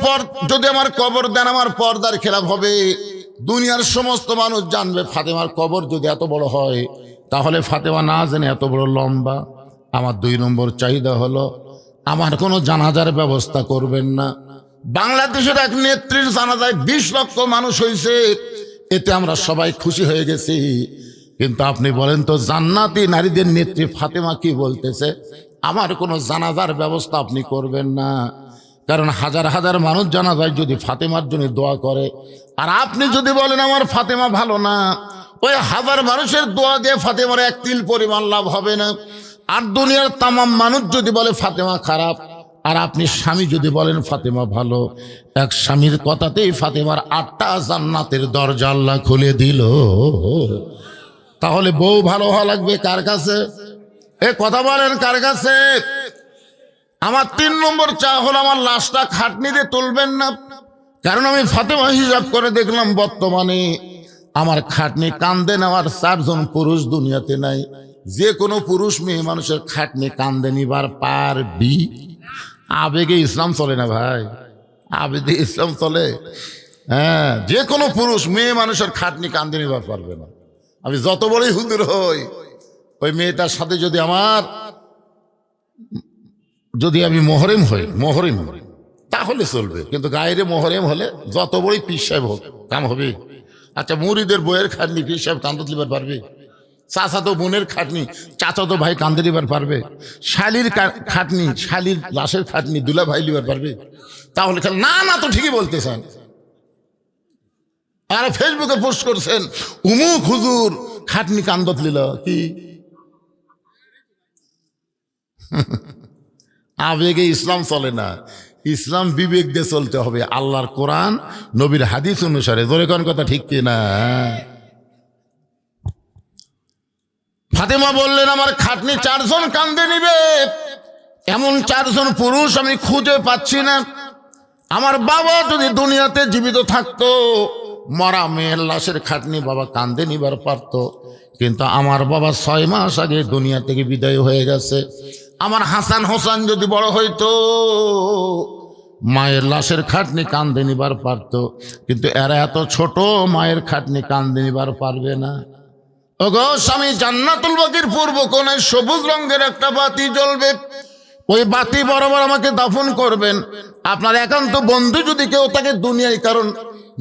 যদি আমার কবর দেন, আমার পর্দার খেলাপ হবে। দুনিয়ার সমস্ত মানুষ জানবে ফাতেমার কবর যদি এত বড় হয়, তাহলে ফাতেমা না জেনে এত বড় লম্বা। আমার 2 নম্বর চাহিদা হলো আমার কোনো জানাজার ব্যবস্থা করবেন না। বাংলাদেশের এক নেত্রীর জানাজায় 20 লক্ষ মানুষ হয়েছে, এতে আমরা সবাই খুশি হয়ে গেছি। কিন্তু আপনি বলেন তো, জান্নাতি নারীদের নেত্রী ফাতেমা কি বলতেছে? আমার কোনো জানাজার ব্যবস্থা আপনি করবেন না, কারণ হাজার হাজার মানুষ জানাজায় যদি ফাতেমার জন্য দোয়া করে, আর আপনি যদি বলেন আমার ফাতেমা ভালো না, ওই হাজার মানুষের দোয়া দিয়ে ফাতেমার এক তিল পরিমাণ লাভ হবে না। আর দুনিয়ার তামাম মানুষ যদি বলে ফাতেমা খারাপ, আর আপনি স্বামী যদি বলেন ফাতেমা ভালো, এক স্বামীর কথাতেই ফাতেমার 8টা জান্নাতের দরজা আল্লাহ খুলে দিল। তাহলে বউ ভালো হওয়া লাগবে কার কাছে? এ কথা বলেন কার কাছে? আমার 3 নম্বর চা হলো আমার লাশটা খাটনিতে তুলবেন না, কারণ আমি ফাতেমা হিসাব করে দেখলাম বর্তমানে আমার খাটনি কান্দে নেওয়ার 4 জন পুরুষ দুনিয়াতে নাই। যে কোনো পুরুষ মেয়ে মানুষের খাটনি কান্দে নিবার পারবি? আবেগে ইসলাম চলে না ভাই, আবেগে ইসলাম চলে। হ্যাঁ, যে কোনো পুরুষ মেয়ে মানুষের খাটনি কান্দে নিবার পারবে না। আমি যত বড়ই হুজুর হই, ওই মেয়েটার সাথে যদি আমি মোহরেম হই, তাহলে চলবে, কিন্তু গায়ের মোহরেম হলে যত বড়ই পীর সাহেব হোক কাম হবে। আচ্ছা, মুরিদের বইয়ের খাটনি পীর সাহেব কান্দত লিবার পারবে? চাচাতো বোনের খাটনি চাচাতো ভাই কান্দে লিবার পারবে? শালির খাটনি, শালির লাশের খাটনি দুলা ভাই লিবার পারবে? তাহলে না না তো ঠিকই বলতেছেন। আর ফেসবুকে পোস্ট করছেন উমুক হুজুর খাটনি কান্দত লিল, কি আবেগে ইসলাম চলে না। ইসলাম বিবেক দিয়ে চলতে হবে, আল্লাহর কোরআন নবীর হাদিস অনুসারে। জোরে কোন কথা ঠিক কিনা? ফাতেমা বললেন আমার খাটনি 4 জন কান্দে নিবে, এমন 4 জন পুরুষ আমি খুঁজে পাচ্ছি না। আমার বাবা যদি দুনিয়াতে জীবিত থাকতো, মরা মেয়ের লাশের খাটনি বাবা কান্দে নিবার পারত, কিন্তু আমার বাবা 6 মাস আগে দুনিয়া থেকে বিদায় হয়ে গেছে। আমার হাসান হোসেন যদি বড় হইতো, মায়ের লাশের খাটনি কান্দে নিবার পারত, কিন্তু এরা এত ছোট, মায়ের খাটনি কান্দে নিবার পারবে না। ওগো স্বামী, জান্নাতুল বাকির পূর্ব কোণায় সবুজ রঙের একটা বাতি জ্বলবে, ওই বাতি বরাবর আমাকে দাফন করবেন। আপনার একান্ত বন্ধু যদি কেউ তাকে দুনিয়ায়, কারণ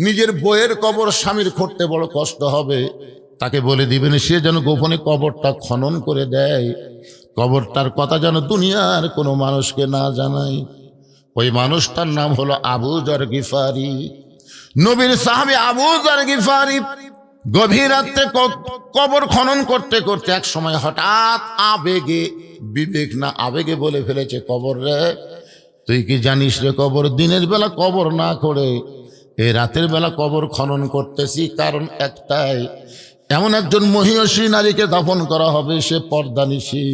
নিজের বইয়ের কবর স্বামীর করতে বড় কষ্ট হবে, তাকে বলে দিবেন সে যেন গোপনে কবরটা খনন করে দেয়, কবরটার কথা যেন দুনিয়ার কোনো মানুষকে না জানায়। ওই মানুষটার নাম হলো আবু যর গিফারি, নবীর সাহাবী আবু যর গিফারি। গভীর রাত্রে কবর খনন করতে করতে এক সময় হঠাৎ আবেগে, বিবেক না আবেগে বলে ফেলেছে, কবর রে তুই কি জানিস রে, কবর দিনের বেলা কবর না করে এই রাতের বেলা কবর খনন করতেছি, কারণ একটাই, এমন একজন মহিষী নারীকে দাফন করা হবে, সে পর্দানিশী,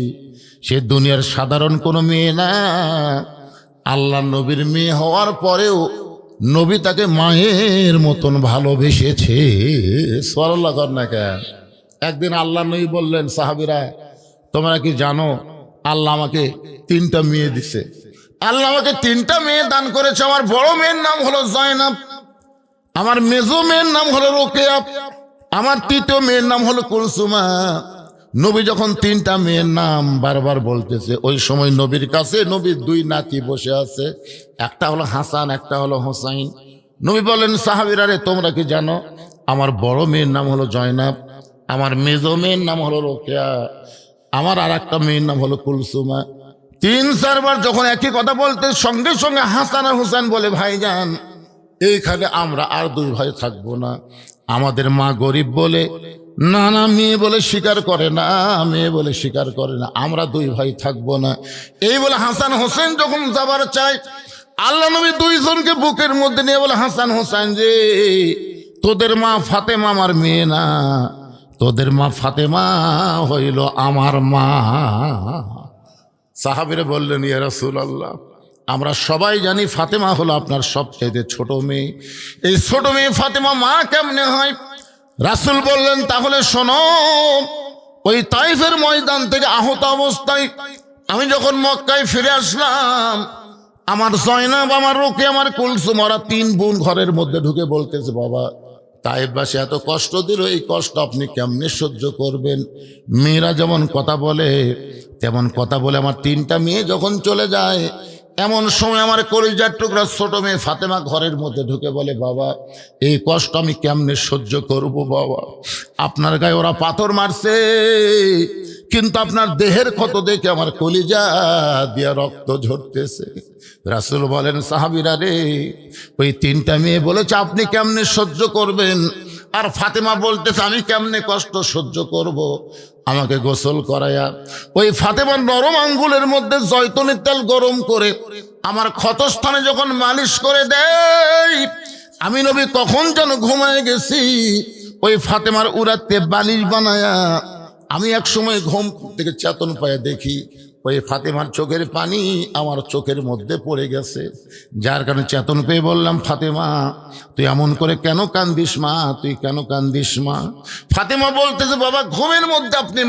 সে দুনিয়ার সাধারণ কোনো মেয়ে না। আল্লাহ নবীর মেয়ে হওয়ার পরেও নবী তাকে মায়ের মতন ভালোবেসেছে। সুবহানাল্লাহ কর না কেন? একদিন আল্লাহ নবী বললেন, সাহাবীরা তোমরা কি জানো আল্লাহ আমাকে 3টা মেয়ে দিছে, আল্লাহ আমাকে 3টা মেয়ে দান করেছে। আমার বড় মেয়ের নাম হলো জয়নাব, আমার মেজো মেয়ের নাম হলো রোকেয়া, আমার 3য় মেয়ের নাম হলো কুলসুমা। নবী যখন 3টা মেয়ের নাম বারবার বলতেছে, ওই সময় নবীর কাছে নবীর 2 নাতি বসে আছে, একটা হলো হাসান, একটা হলো হোসাইন। নবী বলেন, সাহাবীরা রে তোমরা কি জানো আমার বড় মেয়ের নাম হলো জয়নাব, আমার মেজো মেয়ের নাম হলো রোকেয়া, আমার আর একটা মেয়ের নাম হলো কুলসুমা। 3-4 বার যখন একই কথা বলতে, সঙ্গে সঙ্গে হাসান আর হোসেন বলে, ভাইজান এইখানে আমরা আর 2 ভাই থাকবো না, আমাদের মা গরিব বলে না না, মেয়ে বলে স্বীকার করে না, মেয়ে বলে স্বীকার করে না, আমরা 2 ভাই থাকবো না। এই বলে হাসান হোসেন যখন যাবার চায়, আল্লাহ নবী 2 জনকে বুকের মধ্যে নিয়ে বলে, হাসান হোসেন যে তোদের মা ফাতেমা আমার মেয়ে না, তোদের মা ফাতেমা হইল আমার মা। সাহাবীরা বললেন, ইয়া রাসূলুল্লাহ আমরা সবাই জানি ফাতেমা হলো আপনার সবচেয়ে ছোট মেয়ে, এই ছোট মেয়ে ফাতেমা মা কেমনে হয়? রাসূল বললেন, তাহলে শোনো, ওই তাইফের ময়দান থেকে আহত অবস্থায় আমি যখন মক্কায় ফিরে আসলাম, আমার জয়নাব, আমার রোকেয়া, আমার কুলসুম, ওরা 3 বোন ঘরের মধ্যে ঢুকে বলতেছে, বাবা তাইফবাসী এত কষ্ট দিল, এই কষ্ট আপনি কেমনে সহ্য করবেন? মেয়েরা যেমন কথা বলে তেমন কথা বলে আমার 3টা মেয়ে যখন চলে যায়, এমন সময় আমার কলিজার টুকরা ছোট মেয়ে ফাতেমা ঘরের মধ্যে ঢুকে বলে, বাবা এই কষ্ট আমি কেমনে সহ্য করব? বাবা আপনার গায়ে ওরা পাথর মারছে, কিন্তু আপনার দেহের ক্ষত দেখে আমার কলিজা দিয়া রক্ত ঝরতেছে। রাসূল বলেন, সাহাবীরা রে, ওই তিনটা মেয়ে বলেছে আপনি কেমনে সহ্য করবেন? আর ফাতেমা বলতেছে আমি কেমনে কষ্ট সহ্য করব? আমাকে গোসল করায়া ওই ফাতেমার নরম আঙ্গুলের মধ্যে জয়তুনের তেল গরম করে আমার ক্ষতস্থানে যখন মালিশ করে দেয়, আমি নবী কখন যেন ঘুমায় গেছি। ওই ফাতেমার উরাতে বালিশ বানায়া আমি এক সময় ঘুম থেকে চেতন পায়ে দেখি ওই ফাতেমার চোখের পানি আমার চোখের মধ্যে পড়ে গেছে। যার কারণে চেতন পেয়ে বললাম, ফাতেমা তুই এমন করে কেন কান্দিস মা, তুই কেন কান্দিস মা? ফাতেমা বলতেছে, বাবা ঘুমের মধ্যে আপনি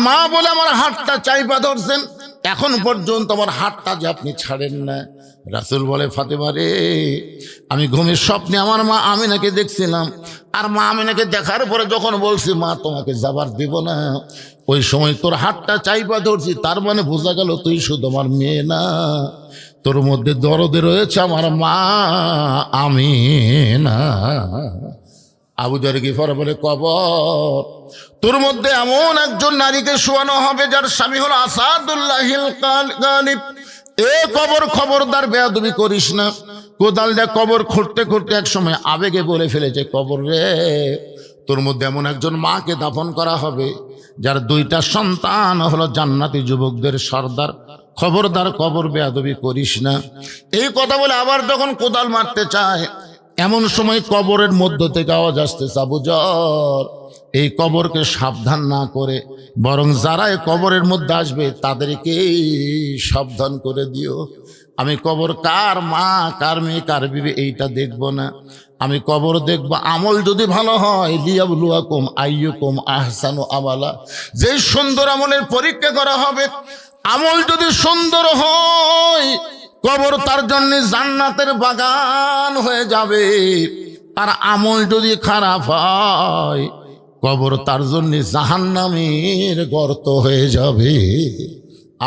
মা বলে আমার হাতটা চাইপা ধরছেন, এখন পর্যন্ত আমার হাতটা যে আপনি ছাড়েন না। রাসূল বলে, ফাতেমা রে, আমি ঘুমের স্বপ্নে আমার মা আমিনাকে দেখছিলাম। আর মা আমিনাকে দেখার পরে যখন বলছি মা তোমাকে যাবার দেব না, ওই সময় তোর হাতটা চাইপা ধরছি, তার মানে বোঝা গেল তুই শুধু আমার মেয়ে না, তোর মধ্যে দরদে রয়েছে আমার মা আমিনা। আবু যর গিফার বলে, কবর তোর মধ্যে এমন একজন নারীকে শোয়ানো হবে যার স্বামী হলো আসাদুল্লাহিল গালিব। এ কবর, খবরদার বেয়াদবি করিস না। কোদাল দিয়ে কবর খুঁড়তে খুঁড়তে এক সময় আবেগে বলে ফেলেছে, কবর রে, তোর মধ্যে এমন একজন মাকে দাফন করা হবে যার দুইটা সন্তান হলো জান্নাতি যুবকদের সর্দার। খবরদার কবর বেয়াদবি করিস না। এই কথা বলে আবার যখন কোদাল মারতে চায়, এমন সময় কবরের মধ্য থেকে আওয়াজ আসতেছে, আবু যর, এই কবরকে সাবধান না করে বরং যারা এই কবরের মধ্যে আসবে তাদেরকে সাবধান করে দিও। আমি কবর কার মা, কার মেয়ে, কার বিবি এইটা দেখব না। আমি কবর দেখব আমল যদি ভালো হয়, লিয়াবলুয়াকুম আইয়ুকুম আহসানু আমালা, যে সুন্দর আমলের পরীক্ষা করা হবে। আমল যদি সুন্দর হয়, কবর তার জন্য জান্নাতের বাগান হয়ে যাবে। আর আমল যদি খারাপ হয়, কবর তার জন্য জাহান্নামের গর্ত হয়ে যাবে।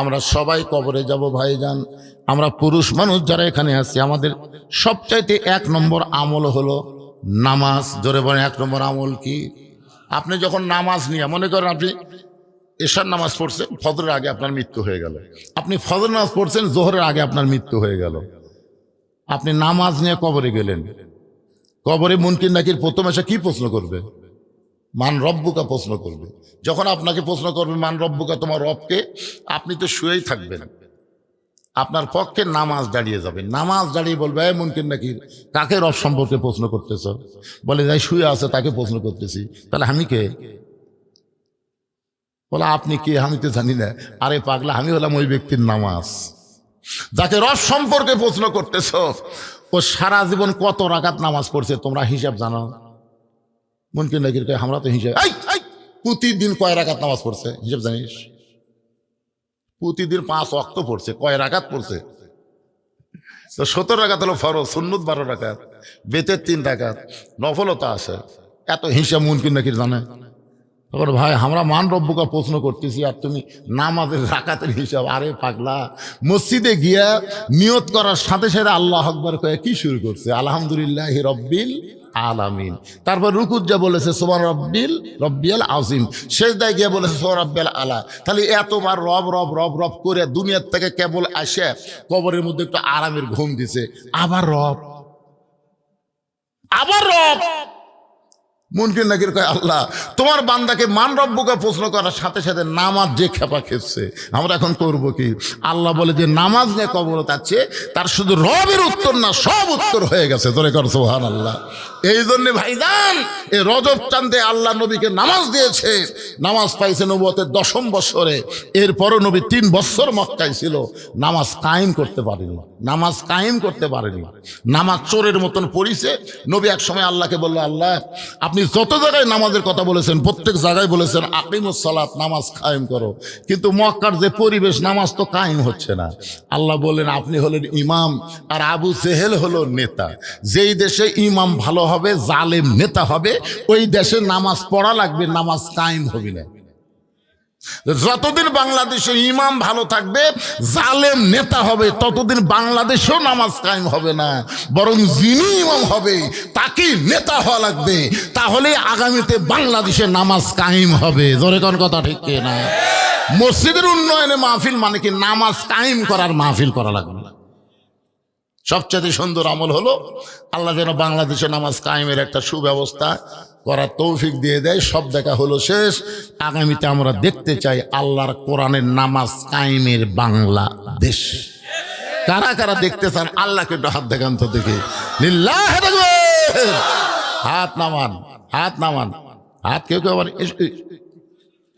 আমরা সবাই কবরে যাব ভাইজান। আমরা পুরুষ মানুষ যারা এখানে আছি, আমাদের সবচাইতে 1 নম্বর আমল হলো নামাজ। জোরে বলেন, 1 নম্বর আমল কি? আপনি যখন নামাজ নিয়ে, মনে করেন আপনি এশার নামাজ পড়ছেন, ফজরের আগে আপনার মৃত্যু হয়ে গেল। আপনি ফজর নামাজ পড়ছেন, জোহরের আগে আপনার মৃত্যু হয়ে গেল। আপনি নামাজ নিয়ে কবরে গেলেন। কবরে মুনকির নাকির প্রথম এসে কি প্রশ্ন করবে? মান রব্বুকা প্রশ্ন করবে। যখন আপনাকে প্রশ্ন করবে মান রব্বুকা, তোমার রবকে, আপনি তো শুয়েই থাকবেন। আপনার পক্ষে নামাজ দাঁড়িয়ে যাবে। নামাজ দাঁড়িয়ে বলবে, এই মুনকির নাকির, কাকে রব সম্পর্কে প্রশ্ন করতেছ? বলে, যাই শুয়ে আছে তাকে প্রশ্ন করতেছি। তাহলে আমি কে? বলে, আপনি কে? আমি তো জানি না। আরে পাগলা, আমি হলাম ওই ব্যক্তির নামাজ যাকে রব সম্পর্কে প্রশ্ন করতেছ। ও সারা জীবন কত রাকাত নামাজ পড়ছে তোমরা হিসাব জানো? মুনকির নাকির কয়, আমরা তো হিসাব, প্রতিদিন কয় রাকাত নামাজ পড়ছে হিসাব জানিস? প্রতিদিন 5 ওয়াক্ত পড়ছে, কয় রাকাত পড়ছে? তো 17 রাকাত হলো ফরজ, সুন্নত 12 রাকাত, বেতের 3 রাকাত, নফলতা আছে। এত হিসাব মুনকির নাকির জানে? তখন ভাই, আমরা মান রব্বুকা প্রশ্ন করতেছি আর তুমি নামাজের রাকাতের হিসাব। আরে পাগলা, মসজিদে গিয়া নিয়ত করার সাথে সাথে আল্লাহ আকবার কয়ে কি শুরু করছে? আলহামদুলিল্লাহি রব্বিল আলামিন। তারপর রুকুত যা বলেছে সুবহান রব্বিয়াল আযীম। সেজদায় গিয়ে বলেছে সুবহান রব্বিয়াল আলা। তাহলে এতবার রব রব রব রব করে দুনিয়ার থেকে কেবল আসে কবরের মধ্যে একটু আরামের ঘুম দিছে, আবার রব। মুনকির নাকির কয়, আল্লাহ তোমার বান্দাকে মান রব্বুকা প্রশ্ন করার সাথে সাথে নামাজ যে খেপা খেচ্ছে, আমরা এখন করব কি? আল্লাহ বলে যে নামাজ নিয়ে কবর যাচ্ছে, তার শুধু রবের উত্তর না, সব উত্তর হয়ে গেছে। তোরে কর সুবহানাল্লাহ। এই জন্য ভাইজান, এই রজব চাঁদে আল্লাহ নবীকে নামাজ দিয়েছে। নামাজ পাইছে নবুয়তের 10ম বছরে। এরপরও নবী 3 বছর মক্কায় ছিল, নামাজ কায়েম করতে পারেনি। নামাজ চোরের মতন পড়িছে। নবী এক সময় আল্লাহকে বলল, আল্লাহ আপনি যত জায়গায় নামাজের কথা বলেছেন, প্রত্যেক জায়গায় বলেছেন আকিমুস সালাত, নামাজ কায়েম করো, কিন্তু মক্কার যে পরিবেশ, নামাজ তো কায়েম হচ্ছে না। আল্লাহ বললেন, আপনি হলেন ইমাম আর আবু জেহেল হলো নেতা। যেই দেশে ইমাম ভালো হবে, জালেম নেতা হবে, ওই দেশে নামাজ পড়া লাগবে, নামাজ কায়েম হবে না। যতদিন বাংলাদেশে ইমাম ভালো থাকবে, জালেম নেতা হবে, ততদিন বাংলাদেশেও নামাজ কায়েম হবে না। বরং যিনি ইমাম হবে তাকেই নেতা হওয়া লাগবে, তাহলে আগামীতে বাংলাদেশে নামাজ কায়েম হবে। জোরে কোন কথা ঠিক কি না? মসজিদের উন্নয়নে মাহফিল মানে কি? নামাজ কায়েম করার মাহফিল করা লাগবে। সবচেয়ে সুন্দর আমল হলো আল্লাহ যেন বাংলাদেশে নামাজ কায়েমের একটা সুব্যবস্থা করার তৌফিক দিয়ে দেয়। সব দেখা হলো শেষ। আগামীতে আমরা দেখতে চাই আল্লাহর কোরআনের নামাজ কায়েমের বাংলাদেশ। কারা কারা দেখতে চান? আল্লাহকে একটু হাত দেখান তো দেখি। লিল্লাহি তাকবীর। হাত নামান, হাত নামান, হাত কেউ কেউ আবার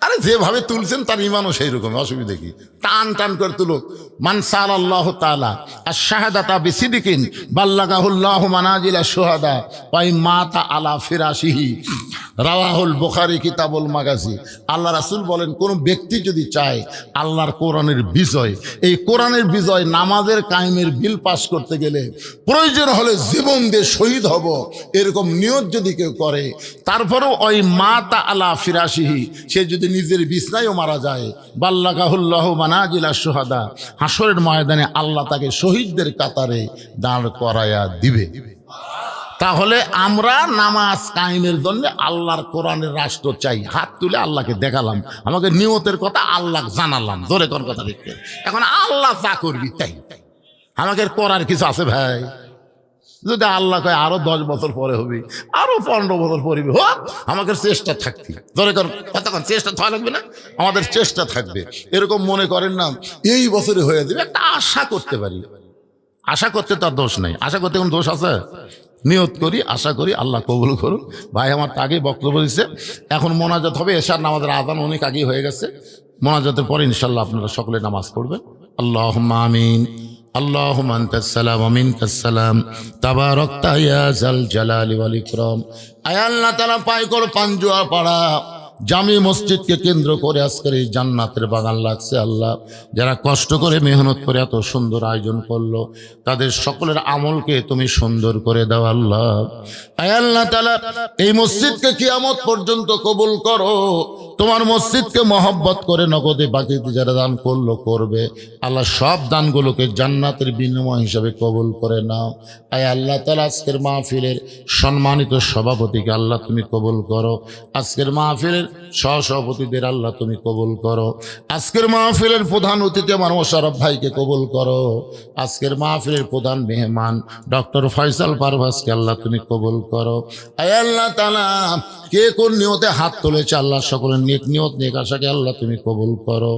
আরে যেভাবে তুলছেন তার ইমানও সেই রকম, অসুবিধা কি? টান টান করে তুলো। মান সাআলাল্লাহু তাআলা আশ-শাহাদাতা বিসিদিকিন বাল্লাগাহুল্লাহু মানাজিলা শুহাদা ওয়া মাতা আলা ফিরাশিহি, রাওয়াহুল বুখারী কিতাবুল মাগাজি। আল্লাহ রাসূল বলেন, কোন ব্যক্তি যদি চায় আল্লাহর কোরআনের বিজয়, এই কোরআনের বিজয় নামাজের কায়েমের বিল পাস করতে গেলে প্রয়োজন হলে জীবন দিয়ে শহীদ হব, এরকম নিয়ত যদি কেউ করে, তারপরেও ওই মাতা আলা ফিরাশিহি, সে যদি নিজের বিছনায়ও মারা যায়, বাল্লাগাহুল্লাহু মানাজিলা শুহাদা, হাসরের ময়দানে আল্লাহ তাকে শহীদদের কাতারে দাঁড় করায়া দিবে। তাহলে আমরা নামাজ কায়েমের জন্য আল্লাহর কোরআনের রাষ্ট্র চাই। হাত তুলে আল্লাহকে দেখালাম, আমাকে নিয়তের কথা আল্লাহ জানালাম। জোরে কোন কথা লিখতে, এখন আল্লাহ যা করবি তাই। আমাকে করার কিছু আছে ভাই? যদি আল্লাহ কয় আরো 10 বছর পরে হবে, আরো 15 বছর পরে হোক, আমাদের চেষ্টা থাকবে। ধরে কতক্ষণ চেষ্টা থাকা লাগবে না? আমাদের চেষ্টা থাকবে। এরকম মনে করেন না এই বছরে হয়ে যাবে, একটা আশা করতে পারি। আশা করতে তার দোষ নাই, আশা করতে কোন দোষ আছে? নিয়ত করি, আশা করি, আল্লাহ কবুল করুন। ভাই আমার তো আগেই বক্তব্য দিচ্ছে, এখন মোনাজাত হবে। এশার নামাজের আযান অনেক আগেই হয়ে গেছে। মোনাজাতের পরে ইনশাল্লাহ আপনারা সকলে নামাজ পড়বেন। আল্লাহুম্মা আমিন। আল্লাহুম্মা আনতাস সালাম ওয়া মিনকাস সালাম, তাবারাকতা ইয়া যাল জালালি ওয়াল ইকরাম। আয় আল্লাহ তাআলা পাইকর পাঞ্জুয়া পাড়া জামি মসজিদকে কেন্দ্র করে আজকের এই জান্নাতের বাগান লাগছে। আল্লাহ, যারা কষ্ট করে মেহনত করে এত সুন্দর আয়োজন করলো, তাদের সকলের আমলকে তুমি সুন্দর করে দাও আল্লাহ। আয় আল্লাহ তাআলা এই মসজিদকে কিয়ামত পর্যন্ত কবুল করো। তোমার মসজিদকে মহব্বত করে নগদে বাকিতে যারা দান করলো করবে, আল্লাহ সব দানগুলোকে জান্নাতের বিনিময় হিসাবে কবুল করে নাও। আয় আল্লাহ তাআলা আজকের মাহফিলের সম্মানিত সভাপতিকে আল্লাহ তুমি কবুল করো। আজকের মাহফিলের সহসভাপতিদের আল্লাহ তুমি কবুল করো। আজকের মাহফিলের প্রধান অতিথি আমার মোশাররফ ভাইকে কবুল করো। আজকের মাহফিলের প্রধান মেহমান ডক্টর ফয়সাল পারভেজকে আল্লাহ তুমি কবুল করো। আয় আল্লাহ তাআলা কে কোন নিয়তে হাত তুলেছে, আল্লাহ সকলের নেক নিয়ত নেক আশাকে আল্লাহ তুমি কবুল করো।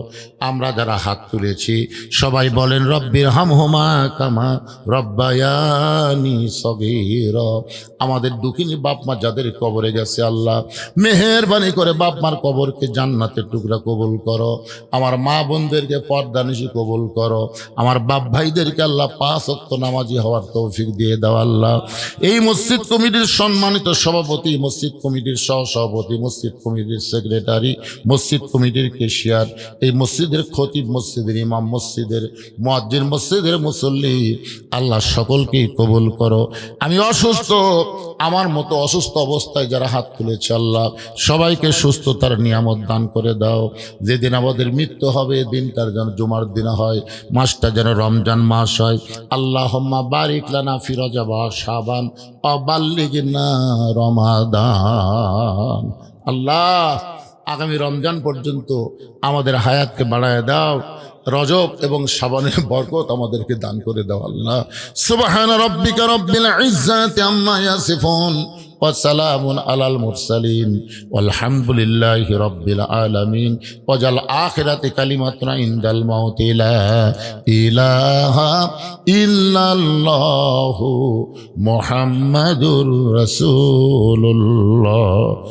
আমরা যারা হাত তুলেছি সবাই বলেন রব্বির হামহুমা কামা রব্বায়ানি সগীরা। আমাদের দুঃখিনী বাপ মা যাদের কবরে গেছে, আল্লাহ মেহেরবানি করে বাপ মার কবরকে জান্নাতের টুকরা কবুল করো। আমার মা বোনদেরকে পর্দানিশি কবুল করো। আমার বাপ ভাইদেরকে আল্লাহ 5 ওয়াক্ত নামাজি হওয়ার তৌফিক দিয়ে দাও আল্লাহ। এই মসজিদ কমিটির সম্মানিত সভাপতি, মসজিদ কমিটির সহসভাপতি, মসজিদ কমিটির সেক্রেটারি, মসজিদ কমিটির কেশিয়ার, এই মসজিদের খতিব, মসজিদের ইমাম, মসজিদের মুয়াজ্জিন, মসজিদের মুসল্লি, আল্লাহ সকলকেই কবুল করো। আমি অসুস্থ, আমার মতো অসুস্থ অবস্থায় যারা হাত তুলেছে, আল্লাহ সবাইকে সুস্থতার নিয়ামত দান করে দাও। যেদিন আমাদের মৃত্যু হবে, দিনটার যেন জুমার দিন হয়, মাসটা যেন রমজান মাস হয়। আল্লাহুম্মা বারিক লানা ফি রজব ওয়া শাবান ওয়া বাল্লিগনা রমাদান। আল্লাহ আগামী রমজান পর্যন্ত আমাদের হায়াতকে বাড়ায় দাও। রজব এবং শাবানের বরকত আমাদেরকে দান করে দাও আল্লাহ। সুবহান রাব্বিকা রাব্বিল ইজ্জাতি আম্মা ইয়াসিফুন ওয়া সালামুন আলাল মুরসালিন ওয়ালহামদুলিল্লাহি রাব্বিল আলামিন। ওয়াজাল আখিরাতি কালিমাতুনা ইনদাল মাউতি লা ইলাহা ইল্লাল্লাহু মুহাম্মাদুর রাসূলুল্লাহ।